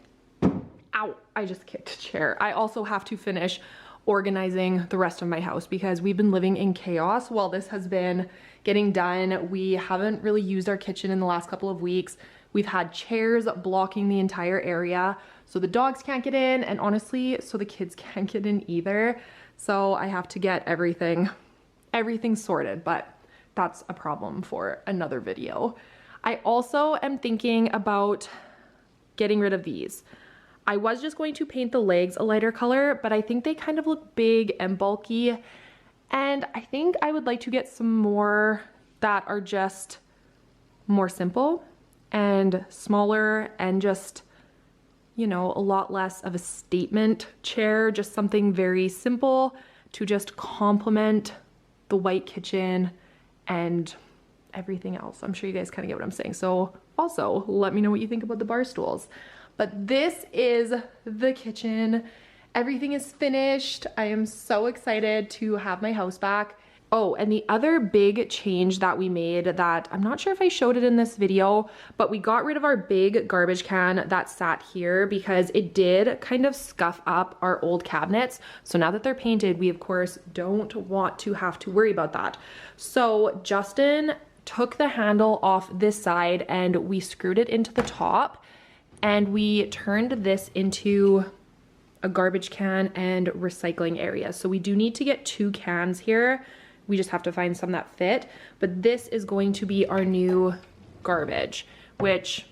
[SPEAKER 4] Ow, I just kicked a chair. I also have to finish organizing the rest of my house because we've been living in chaos while this has been getting done. We haven't really used our kitchen in the last couple of weeks. We've had chairs blocking the entire area, so the dogs can't get in, and honestly, so the kids can't get in either. So I have to get everything sorted, but that's a problem for another video. I also am thinking about getting rid of these. I was just going to paint the legs a lighter color, but I think they kind of look big and bulky. And I think I would like to get some more that are just more simple and smaller and just, you know, a lot less of a statement chair, just something very simple to just complement the white kitchen and everything else. I'm sure you guys kind of get what I'm saying. So also let me know what you think about the bar stools. But this is the kitchen. Everything is finished. I am so excited to have my house back. Oh, and the other big change that we made that I'm not sure if I showed it in this video, but we got rid of our big garbage can that sat here because it did kind of scuff up our old cabinets. So now that they're painted, we of course don't want to have to worry about that. So Justin took the handle off this side and we screwed it into the top, and we turned this into a garbage can and recycling area. So we do need to get 2 cans here. We just have to find some that fit, but this is going to be our new garbage, which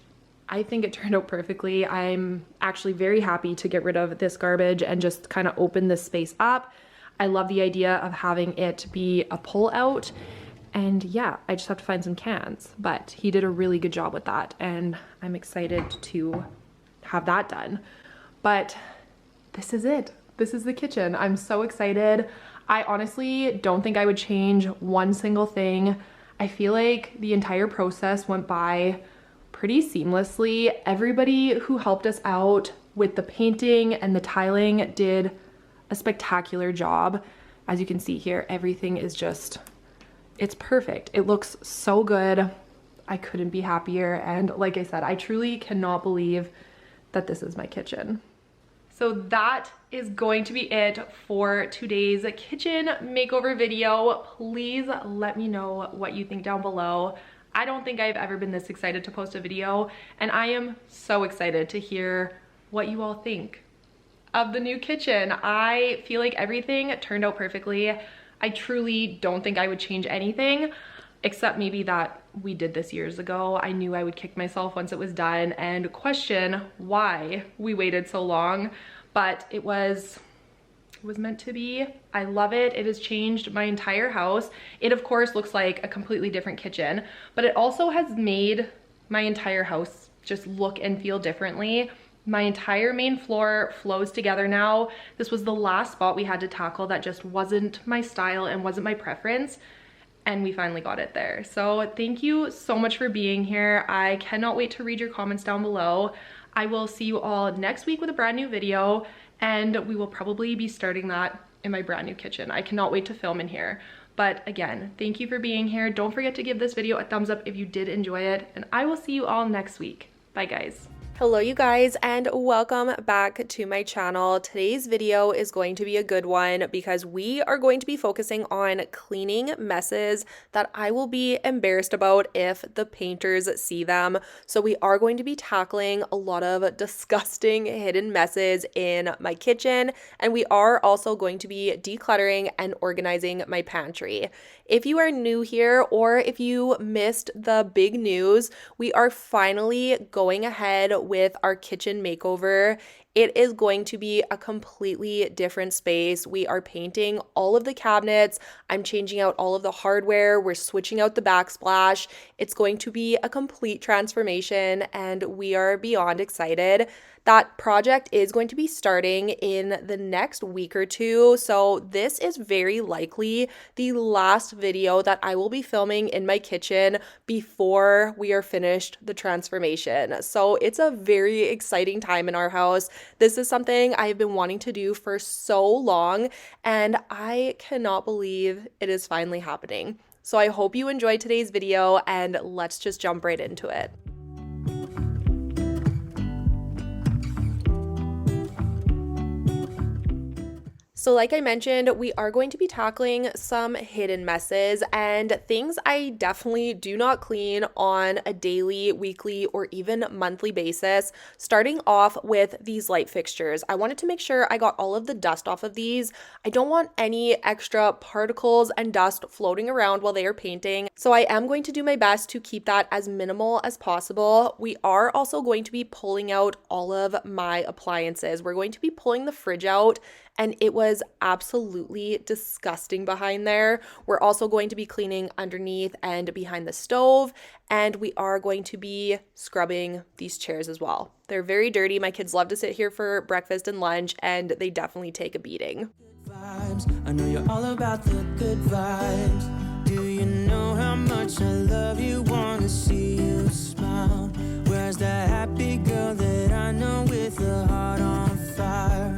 [SPEAKER 4] I think it turned out perfectly. I'm actually very happy to get rid of this garbage and just kind of open this space up. I love the idea of having it be a pull out. And yeah, I just have to find some cans, but he did a really good job with that, and I'm excited to have that done. But this is it. This is the kitchen. I'm so excited. I honestly don't think I would change one single thing. I feel like the entire process went by pretty seamlessly. Everybody who helped us out with the painting and the tiling did a spectacular job. As you can see here, everything is just, it's perfect. It looks so good. I couldn't be happier. And like I said, I truly cannot believe that this is my kitchen. So that is going to be it for today's kitchen makeover video. Please let me know what you think down below. I don't think I've ever been this excited to post a video, and I am so excited to hear what you all think of the new kitchen. I feel like everything turned out perfectly. I truly don't think I would change anything, except maybe that we did this years ago. I knew I would kick myself once it was done and question why we waited so long, but it was meant to be. I love it. It has changed my entire house. It of course looks like a completely different kitchen, but it also has made my entire house just look and feel differently. My entire main floor flows together now. This was the last spot we had to tackle that just wasn't my style and wasn't my preference, and we finally got it there. So thank you so much for being here. I cannot wait to read your comments down below. I will see you all next week with a brand new video, and we will probably be starting that in my brand new kitchen. I cannot wait to film in here. But again, thank you for being here. Don't forget to give this video a thumbs up if you did enjoy it, and I will see you all next week. Bye guys.
[SPEAKER 1] Hello you guys, and welcome back to my channel. Today's video is going to be a good one because we are going to be focusing on cleaning messes that I will be embarrassed about if the painters see them. So we are going to be tackling a lot of disgusting hidden messes in my kitchen, and we are also going to be decluttering and organizing my pantry. If you are new here, or if you missed the big news, we are finally going ahead with our kitchen makeover. It is going to be a completely different space. We are painting all of the cabinets. I'm changing out all of the hardware. We're switching out the backsplash. It's going to be a complete transformation, and we are beyond excited. That project is going to be starting in the next week or two, so this is very likely the last video that I will be filming in my kitchen before we are finished the transformation. So it's a very exciting time in our house. This is something I've been wanting to do for so long, and I cannot believe it is finally happening. So I hope you enjoyed today's video, and let's just jump right into it. So like I mentioned, we are going to be tackling some hidden messes and things I definitely do not clean on a daily, weekly, or even monthly basis. Starting off with these light fixtures. I wanted to make sure I got all of the dust off of these. I don't want any extra particles and dust floating around while they are painting. So I am going to do my best to keep that as minimal as possible. We are also going to be pulling out all of my appliances. We're going to be pulling the fridge out, and it was absolutely disgusting behind there. We're also going to be cleaning underneath and behind the stove, and we are going to be scrubbing these chairs as well. They're very dirty. My kids love to sit here for breakfast and lunch, and they definitely take a beating.
[SPEAKER 3] Vibes. I know you're all about the good vibes. Do you know how much I love you? Wanna see you smile. Where's that happy girl that I know with a heart on fire?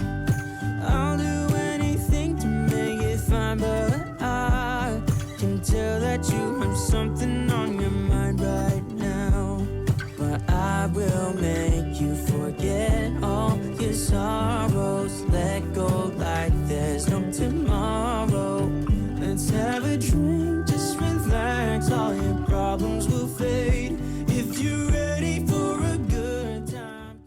[SPEAKER 3] I'll do anything to make it fine, but I can tell that you have something on your mind right now. But I will make you forget all your sorrows. Let go like there's no tomorrow. Let's have a drink, just relax. All your problems will fade if you're ready for a good time.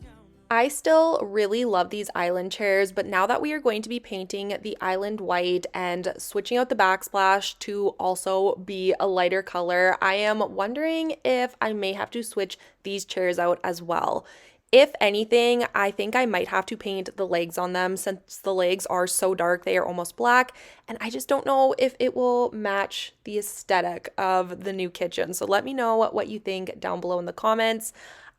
[SPEAKER 1] I still really love these island chairs, but now that we are going to be painting the island white and switching out the backsplash to also be a lighter color, I am wondering if I may have to switch these chairs out as well. If anything, I think I might have to paint the legs on them since the legs are so dark, they are almost black, and I just don't know if it will match the aesthetic of the new kitchen. So let me know what you think down below in the comments.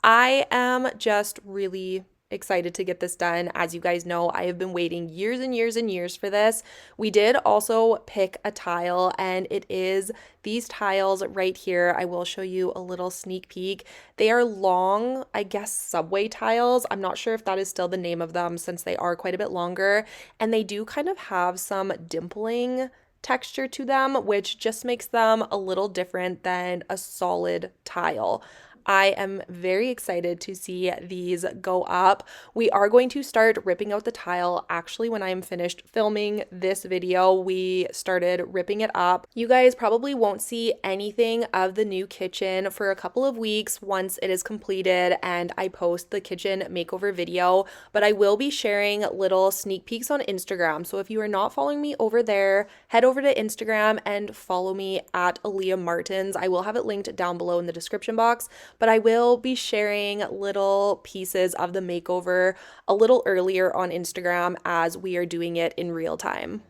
[SPEAKER 1] I am just really excited to get this done. As you guys know, I have been waiting years and years and years for this. We did also pick a tile, and it is these tiles right here. I will show you a little sneak peek. They are long, I guess, subway tiles. I'm not sure if that is still the name of them since they are quite a bit longer, and they do kind of have some dimpling texture to them, which just makes them a little different than a solid tile. I am very excited to see these go up. We are going to start ripping out the tile. Actually, when I am finished filming this video, we started ripping it up. You guys probably won't see anything of the new kitchen for a couple of weeks once it is completed and I post the kitchen makeover video, but I will be sharing little sneak peeks on Instagram. So if you are not following me over there, head over to Instagram and follow me at Aleah Martins. I will have it linked down below in the description box. But I will be sharing little pieces of the makeover a little earlier on Instagram as we are doing it in real time.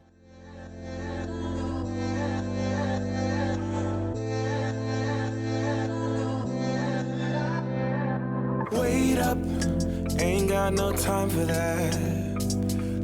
[SPEAKER 3] Wait up, ain't got no time for that.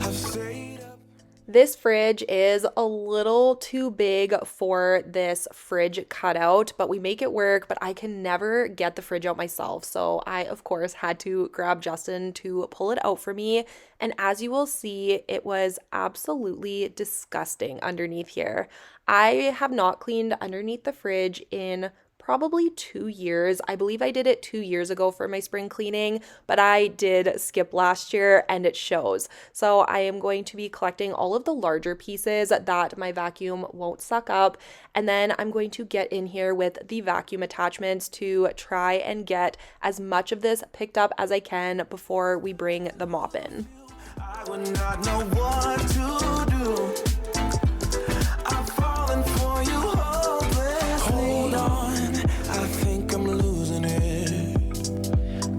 [SPEAKER 3] I've stayed up.
[SPEAKER 1] This fridge is a little too big for this fridge cutout, but we make it work, but I can never get the fridge out myself. So I, of course, had to grab Justin to pull it out for me. And as you will see, it was absolutely disgusting underneath here. I have not cleaned underneath the fridge in probably 2 years. I believe I did it 2 years ago for my spring cleaning, but I did skip last year and it shows. So I am going to be collecting all of the larger pieces that my vacuum won't suck up, and then I'm going to get in here with the vacuum attachments to try and get as much of this picked up as I can before we bring the mop in.
[SPEAKER 3] I would not know what to do. I'm falling for you hopelessly. Hold on, I think I'm losing it.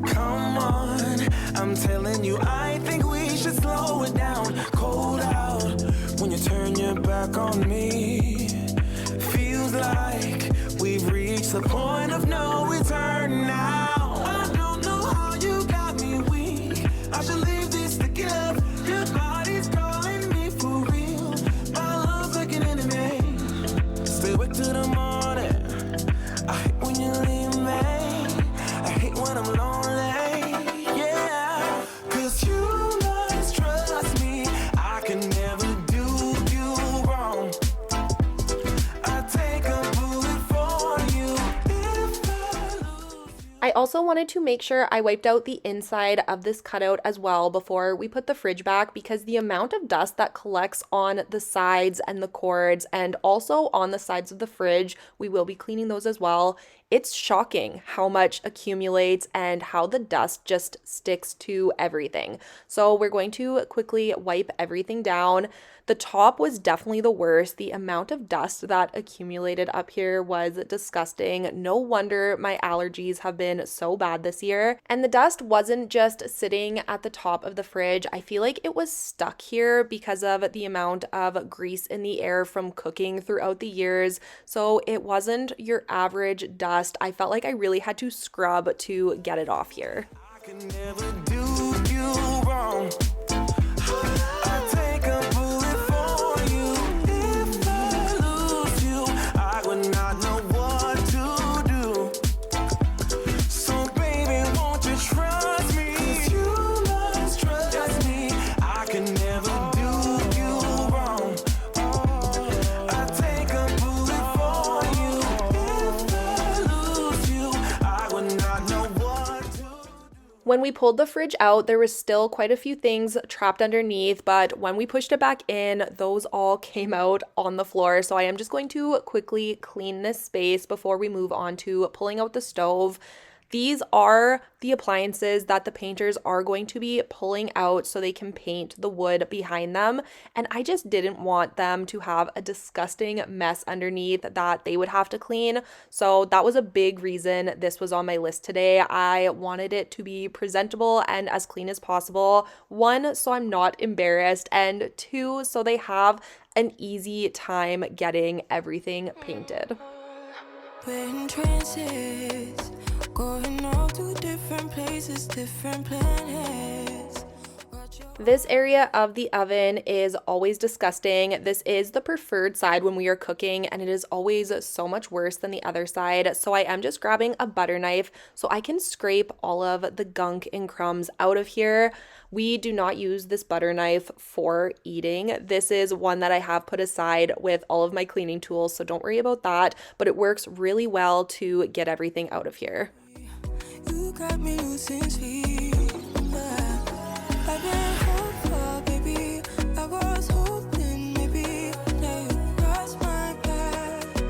[SPEAKER 3] Come on, I'm telling you, I think we should slow it down. Cold out when you turn your back on me. Feels like we've reached the point of no return now. I don't know how you got me weak. I should leave this together. Your body's calling me for real. My love's like an enemy. Stay awake till the morning. I hate when you leave me. I hate when I'm lonely. Yeah, 'cause you
[SPEAKER 1] also wanted to make sure I wiped out the inside of this cutout as well before we put the fridge back, because the amount of dust that collects on the sides and the cords and also on the sides of the fridge, we will be cleaning those as well. It's shocking how much accumulates and how the dust just sticks to everything. So we're going to quickly wipe everything down. The top was definitely the worst. The amount of dust that accumulated up here was disgusting. No wonder my allergies have been so bad this year. And the dust wasn't just sitting at the top of the fridge. I feel like it was stuck here because of the amount of grease in the air from cooking throughout the years. So it wasn't your average dust. I felt like I really had to scrub to get it off here.
[SPEAKER 3] I can never do you wrong. I take a bullet for you. If I lose you, I would not know what to do. So baby, won't you trust me? 'Cause you must trust me. I can never do you wrong. I take a bullet for you. If I lose you, I would not know what to do.
[SPEAKER 1] When we pulled the fridge out, there was still quite a few things trapped underneath, but when we pushed it back in, those all came out on the floor. So I am just going to quickly clean this space before we move on to pulling out the stove. These are the appliances that the painters are going to be pulling out so they can paint the wood behind them. And I just didn't want them to have a disgusting mess underneath that they would have to clean. So that was a big reason this was on my list today. I wanted it to be presentable and as clean as possible. One, so I'm not embarrassed, and two, so they have an easy time getting everything painted.
[SPEAKER 2] We're in trances, going off to different places, different planets.
[SPEAKER 1] This area of the oven is always disgusting. This is the preferred side when we are cooking, and it is always so much worse than the other side. So I am just grabbing a butter knife so I can scrape all of the gunk and crumbs out of here. We do not use this butter knife for eating. This is one that I have put aside with all of my cleaning tools, so don't worry about that, but it works really well to get everything out of here.
[SPEAKER 2] You got me losing sleep. I've been hopeful, baby. I was hoping maybe that you crossed my path.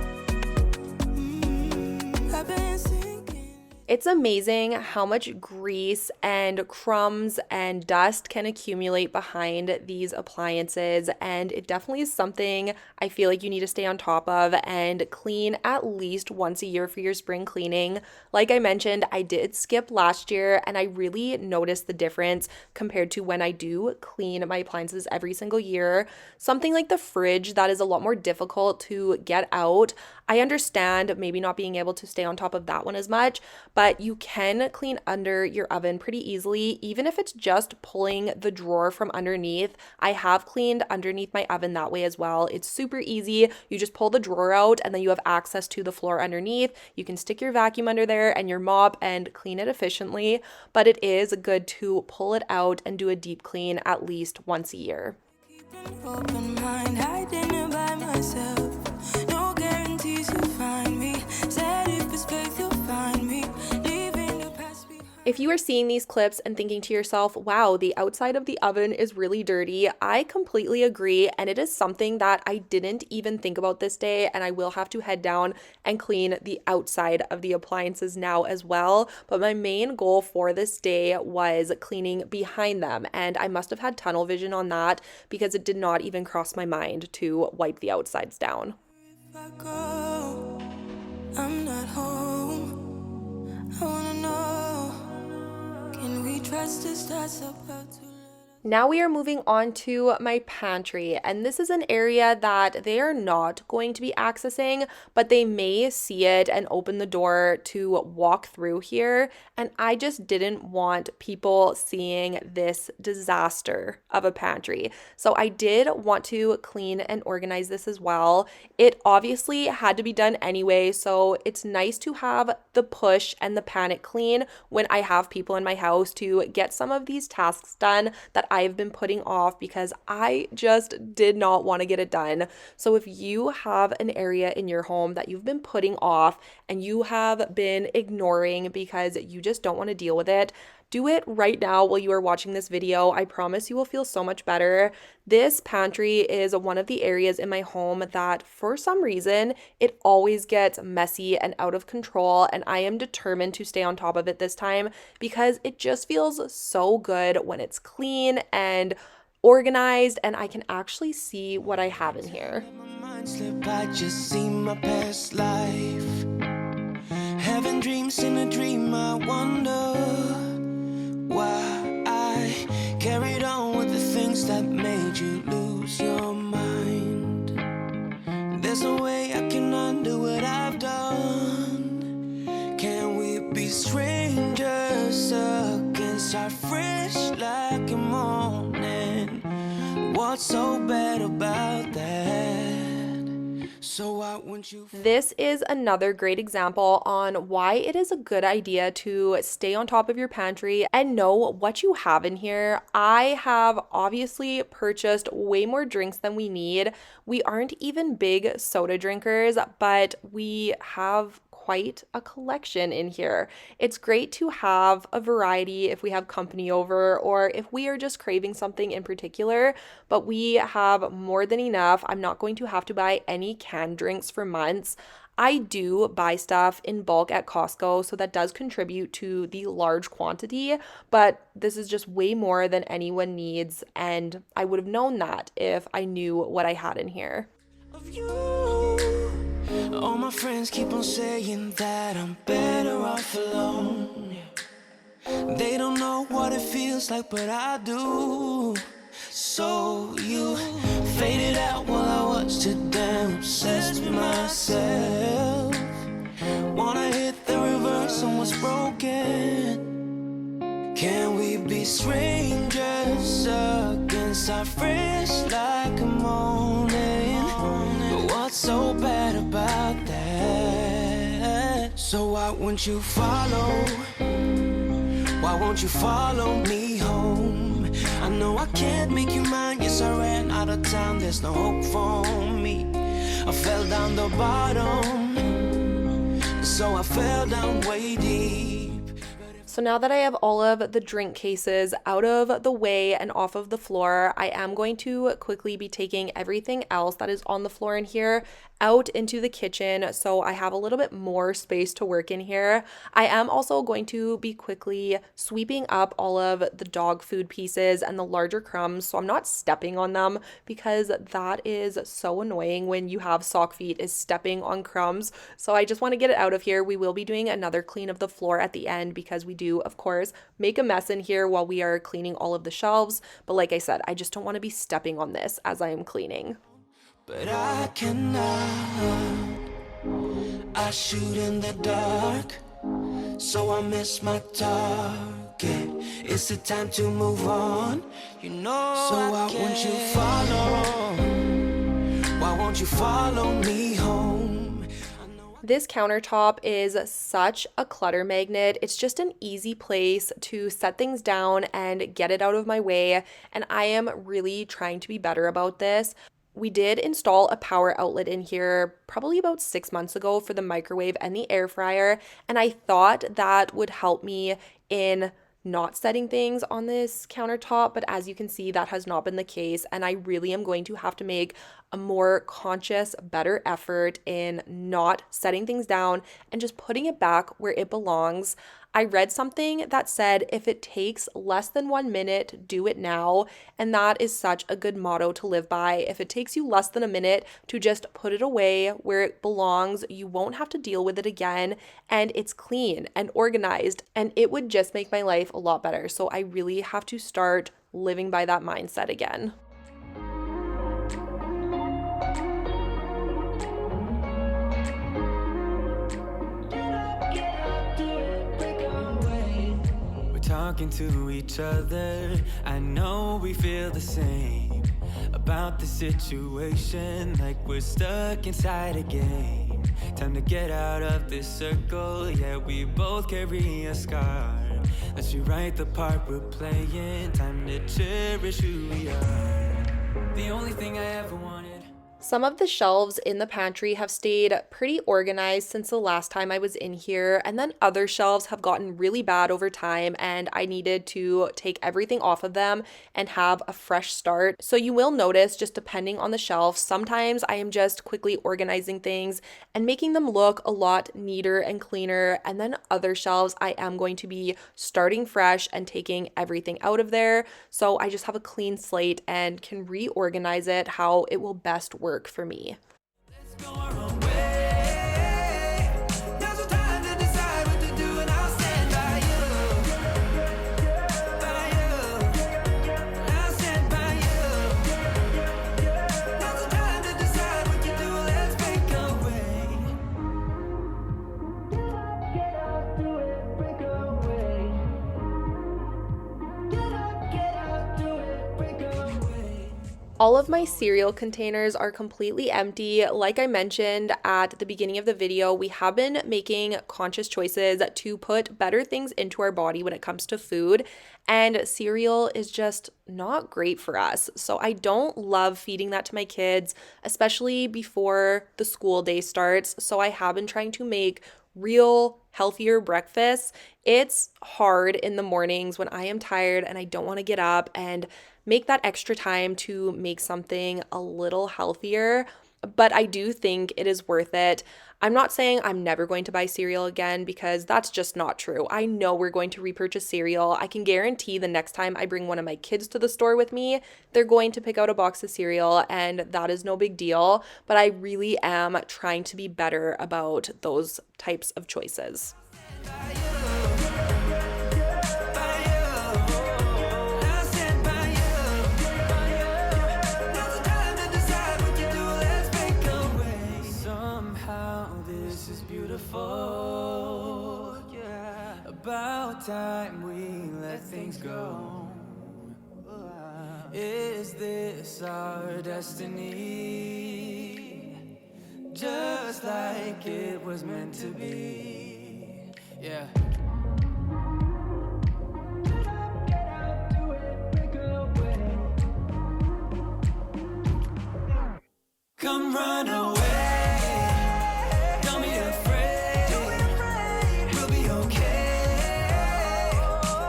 [SPEAKER 2] I've been sinking.
[SPEAKER 1] It's amazing how much grease and crumbs and dust can accumulate behind these appliances, and it definitely is something I feel like you need to stay on top of and clean at least once a year for your spring cleaning. Like I mentioned, I did skip last year, and I really noticed the difference compared to when I do clean my appliances every single year. Something like the fridge that is a lot more difficult to get out. I understand maybe not being able to stay on top of that one as much, but you can clean under your oven pretty easily, even if it's just pulling the drawer from underneath. I have cleaned underneath my oven that way as well. It's super easy. You just pull the drawer out and then you have access to the floor underneath. You can stick your vacuum under there and your mop and clean it efficiently, but it is good to pull it out and do a deep clean at least once a year.
[SPEAKER 2] Open mind, hiding by myself. No guarantees you'll find me. Said if it's faith, you'll find me. Leaving the past behind.
[SPEAKER 1] If you are seeing these clips and thinking to yourself, wow, the outside of the oven is really dirty, I completely agree, and it is something that I didn't even think about this day, and I will have to head down and clean the outside of the appliances now as well. But my main goal for this day was cleaning behind them, and I must have had tunnel vision on that because it did not even cross my mind to wipe the outsides down.
[SPEAKER 2] If I go, I'm not home. I wanna know, can we trust this that's about to let us?
[SPEAKER 1] Now we are moving on to my pantry, and this is an area that they are not going to be accessing, but they may see it and open the door to walk through here, and I just didn't want people seeing this disaster of a pantry. So I did want to clean and organize this as well. It obviously had to be done anyway, so it's nice to have the push and the panic clean when I have people in my house to get some of these tasks done that I've been putting off because I just did not want to get it done. So if you have an area in your home that you've been putting off and you have been ignoring because you just don't want to deal with it, do it right now while you are watching this video. I promise you will feel so much better. This pantry is one of the areas in my home that for some reason it always gets messy and out of control, and I am determined to stay on top of it this time because it just feels so good when it's clean and organized and I can actually see what I have in here.
[SPEAKER 3] I just see my past life. Having dreams in a dream, I wonder why I carried on with the things that made you lose your mind. There's no way I can undo what I've done. Can we be strangers again, start fresh like a morning? What's so bad about that? So why wouldn't you?
[SPEAKER 1] This is another great example on why it is a good idea to stay on top of your pantry and know what you have in here. I have obviously purchased way more drinks than we need. We aren't even big soda drinkers, but we have quite a collection in here. It's great to have a variety if we have company over or if we are just craving something in particular, but we have more than enough. I'm not going to have to buy any canned drinks for months. I do buy stuff in bulk at Costco, so that does contribute to the large quantity, but this is just way more than anyone needs, and I would have known that if I knew what I had in here.
[SPEAKER 3] Of you. All my friends keep on saying that I'm better off alone. They don't know what it feels like, but I do. So you faded out while I watched it down, obsessed with myself. Wanna hit the reverse on what's broken. Can we be strangers again, start fresh like a morning? But what's so bad about that? So why won't you follow? Why won't you follow me home? I know I can't make you mine. Yes, I ran out of time. There's no hope for me. I fell down the bottom, so I fell down way deep.
[SPEAKER 1] So now that I have all of the drink cases out of the way and off of the floor, I am going to quickly be taking everything else that is on the floor in here out into the kitchen so I have a little bit more space to work in here. I am also going to be quickly sweeping up all of the dog food pieces and the larger crumbs so I'm not stepping on them, because that is so annoying when you have sock feet, is stepping on crumbs. So I just want to get it out of here. We will be doing another clean of the floor at the end because we do, of course, make a mess in here while we are cleaning all of the shelves. But like I said, I just don't want to be stepping on this as I am cleaning.
[SPEAKER 3] But I cannot. I shoot in the dark, so I miss my target. It's the time to move on, you know. So why won't you follow? Why won't you follow me home?
[SPEAKER 1] This countertop is such a clutter magnet. It's just an easy place to set things down and get it out of my way, and I am really trying to be better about this. We did install a power outlet in here probably about 6 months ago for the microwave and the air fryer, and I thought that would help me in not setting things on this countertop, but as you can see, that has not been the case, and I really am going to have to make a more conscious, better effort in not setting things down and just putting it back where it belongs. I read something that said if it takes less than 1 minute, do it now, and that is such a good motto to live by. If it takes you less than a minute to just put it away where it belongs, you won't have to deal with it again, and it's clean and organized, and it would just make my life a lot better. So I really have to start living by that mindset again.
[SPEAKER 3] Talking to each other, I know we feel the same about the situation, like we're stuck inside a game. Time to get out of this circle, yeah, we both carry a scar Let's rewrite the part we're playing. Time to cherish who we are. The only thing I ever wanted.
[SPEAKER 1] Some of the shelves in the pantry have stayed pretty organized since the last time I was in here, and then other shelves have gotten really bad over time, and I needed to take everything off of them and have a fresh start. So you will notice, just depending on the shelf, sometimes I am just quickly organizing things and making them look a lot neater and cleaner, and then other shelves I am going to be starting fresh and taking everything out of there, so I just have a clean slate and can reorganize it how it will best work for me.
[SPEAKER 3] Let's go our own way. Now's the time to decide what to do, and I'll stand by you. By you. I'll stand by you. Now's the time to decide what you do. Let's break away. Get up, do it, break away. Get up, do it, break away.
[SPEAKER 1] All of my cereal containers are completely empty. Like I mentioned at the beginning of the video, we have been making conscious choices to put better things into our body when it comes to food, and cereal is just not great for us. So I don't love feeding that to my kids, especially before the school day starts. So I have been trying to make real healthier breakfasts. It's hard in the mornings when I am tired and I don't want to get up and make that extra time to make something a little healthier, but I do think it is worth it. I'm not saying I'm never going to buy cereal again, because that's just not true. I know we're going to repurchase cereal. I can guarantee the next time I bring one of my kids to the store with me, they're going to pick out a box of cereal, and that is no big deal. But I really am trying to be better about those types of choices.
[SPEAKER 3] Yeah. About time we let things go. Is this our destiny? Just like it was meant to be. Yeah. Get out, do it, break away. Come run away. Don't be afraid. We'll be okay.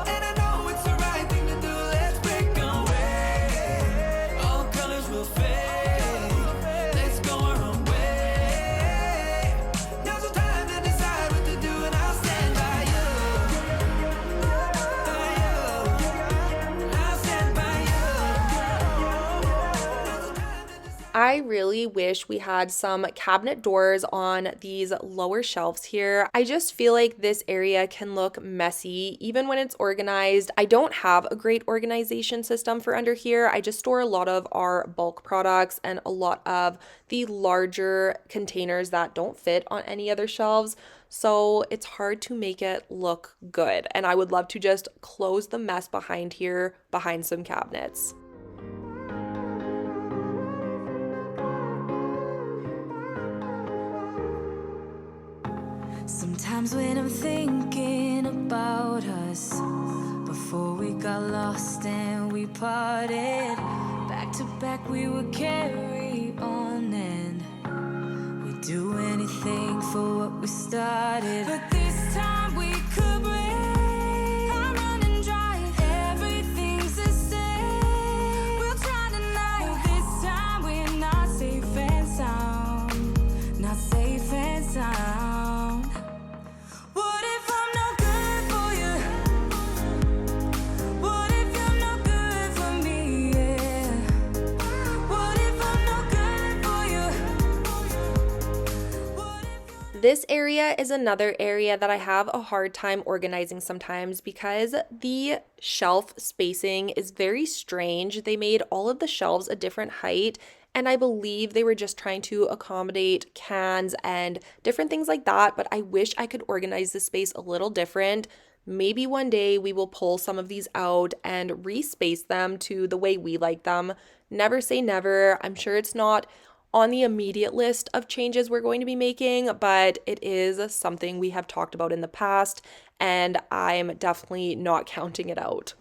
[SPEAKER 3] And I know it's the right thing to do. Let's break away. All colors will fade. Let's go our own way. Now's the time to decide what to do, and I'll stand by you. By you. I'll stand by you.
[SPEAKER 1] I really wish we had some cabinet doors on these lower shelves here. I just feel like this area can look messy even when it's organized. I don't have a great organization system for under here. I just store a lot of our bulk products and a lot of the larger containers that don't fit on any other shelves. So it's hard to make it look good. And I would love to just close the mess behind here, behind some cabinets.
[SPEAKER 2] Sometimes when I'm thinking about us, before we got lost and we parted, back to back we would carry on, and we'd do anything for what we started. But this time we could break. I'm running dry, everything's the same. We'll try tonight. This time we're not safe and sound, not safe and sound. What if I'm no good for you? What if you're no good for me? Yeah. What if I'm no good for you?
[SPEAKER 1] This area is another area that I have a hard time organizing sometimes because the shelf spacing is very strange. They made all of the shelves a different height, and I believe they were just trying to accommodate cans and different things like that, but I wish I could organize the space a little different. Maybe one day we will pull some of these out and respace them to the way we like them. Never say never. I'm sure it's not on the immediate list of changes we're going to be making, but it is something we have talked about in the past, and I'm definitely not counting it out.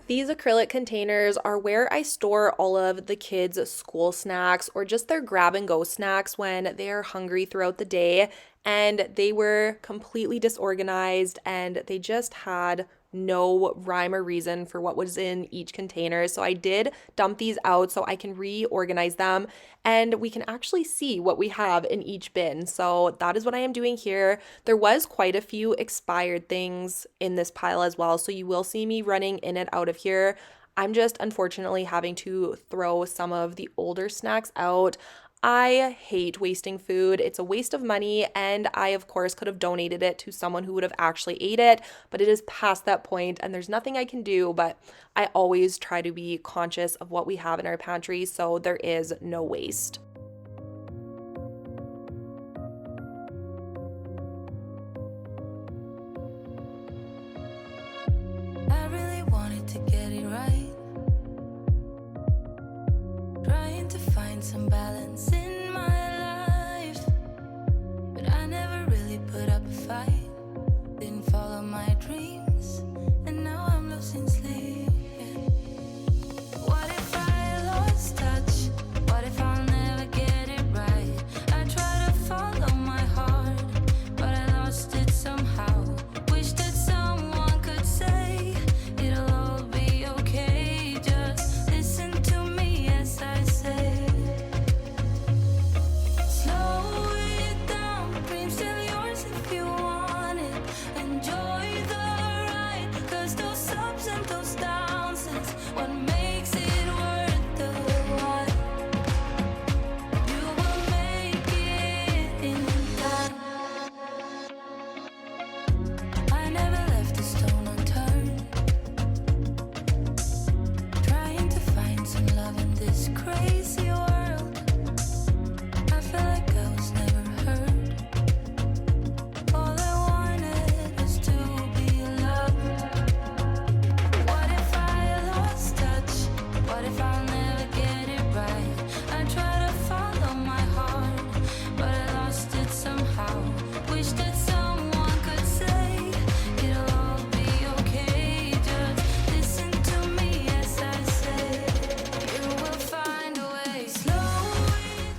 [SPEAKER 1] These acrylic containers are where I store all of the kids' school snacks or just their grab and go snacks when they are hungry throughout the day. And they were completely disorganized and they just had no rhyme or reason for what was in each container. So I did dump these out so I can reorganize them and we can actually see what we have in each bin. So that is what I am doing here. There was quite a few expired things in this pile as well, so you will see me running in and out of here. I'm just unfortunately having to throw some of the older snacks out. I hate wasting food. It's a waste of money, and I, of course, could have donated it to someone who would have actually ate it, but it is past that point, and there's nothing I can do, but I always try to be conscious of what we have in our pantry, so there is no waste.
[SPEAKER 2] I really wanted to get it right, trying to find some balance in my life, but I never really put up a fight, didn't follow my dreams, and now I'm losing sleep. What if I lost touch? What if I'll never get it right? I try to follow my heart, but I lost it somehow. Wish that someone could say it'll all be okay. Just listen to me as I say. Slow it down, dreams still yours if you want it. Enjoy the ride, 'cause those ups and those downs is what makes it worth the while. You will make it in time. I never left a stone unturned, trying to find some love in this crazy world. I felt like I was never heard. All I wanted was to be loved. What if I lost touch? What if I'll never get it right? I try to follow my heart, but I lost it somehow. Wish that someone could say it'll all be okay. Just listen to me as I say. You will find a way. Slow it.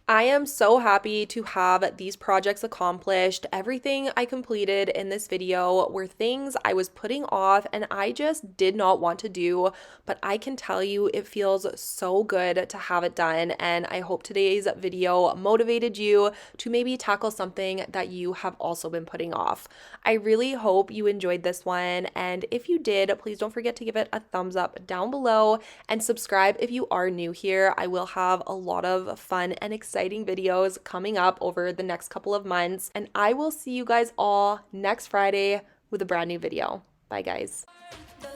[SPEAKER 1] I am so happy to have these projects accomplished. Everything I completed in this video were things I was putting off and I just did not want to do, but I can tell you it feels so good to have it done, and I hope today's video motivated you to maybe tackle something that you have also been putting off. I really hope you enjoyed this one, and if you did, please don't forget to give it a thumbs up down below and subscribe if you are new here. I will have a lot of fun and exciting videos coming up over the next couple of months, and I will see you guys all next Friday with a brand new video. Bye, guys.
[SPEAKER 2] The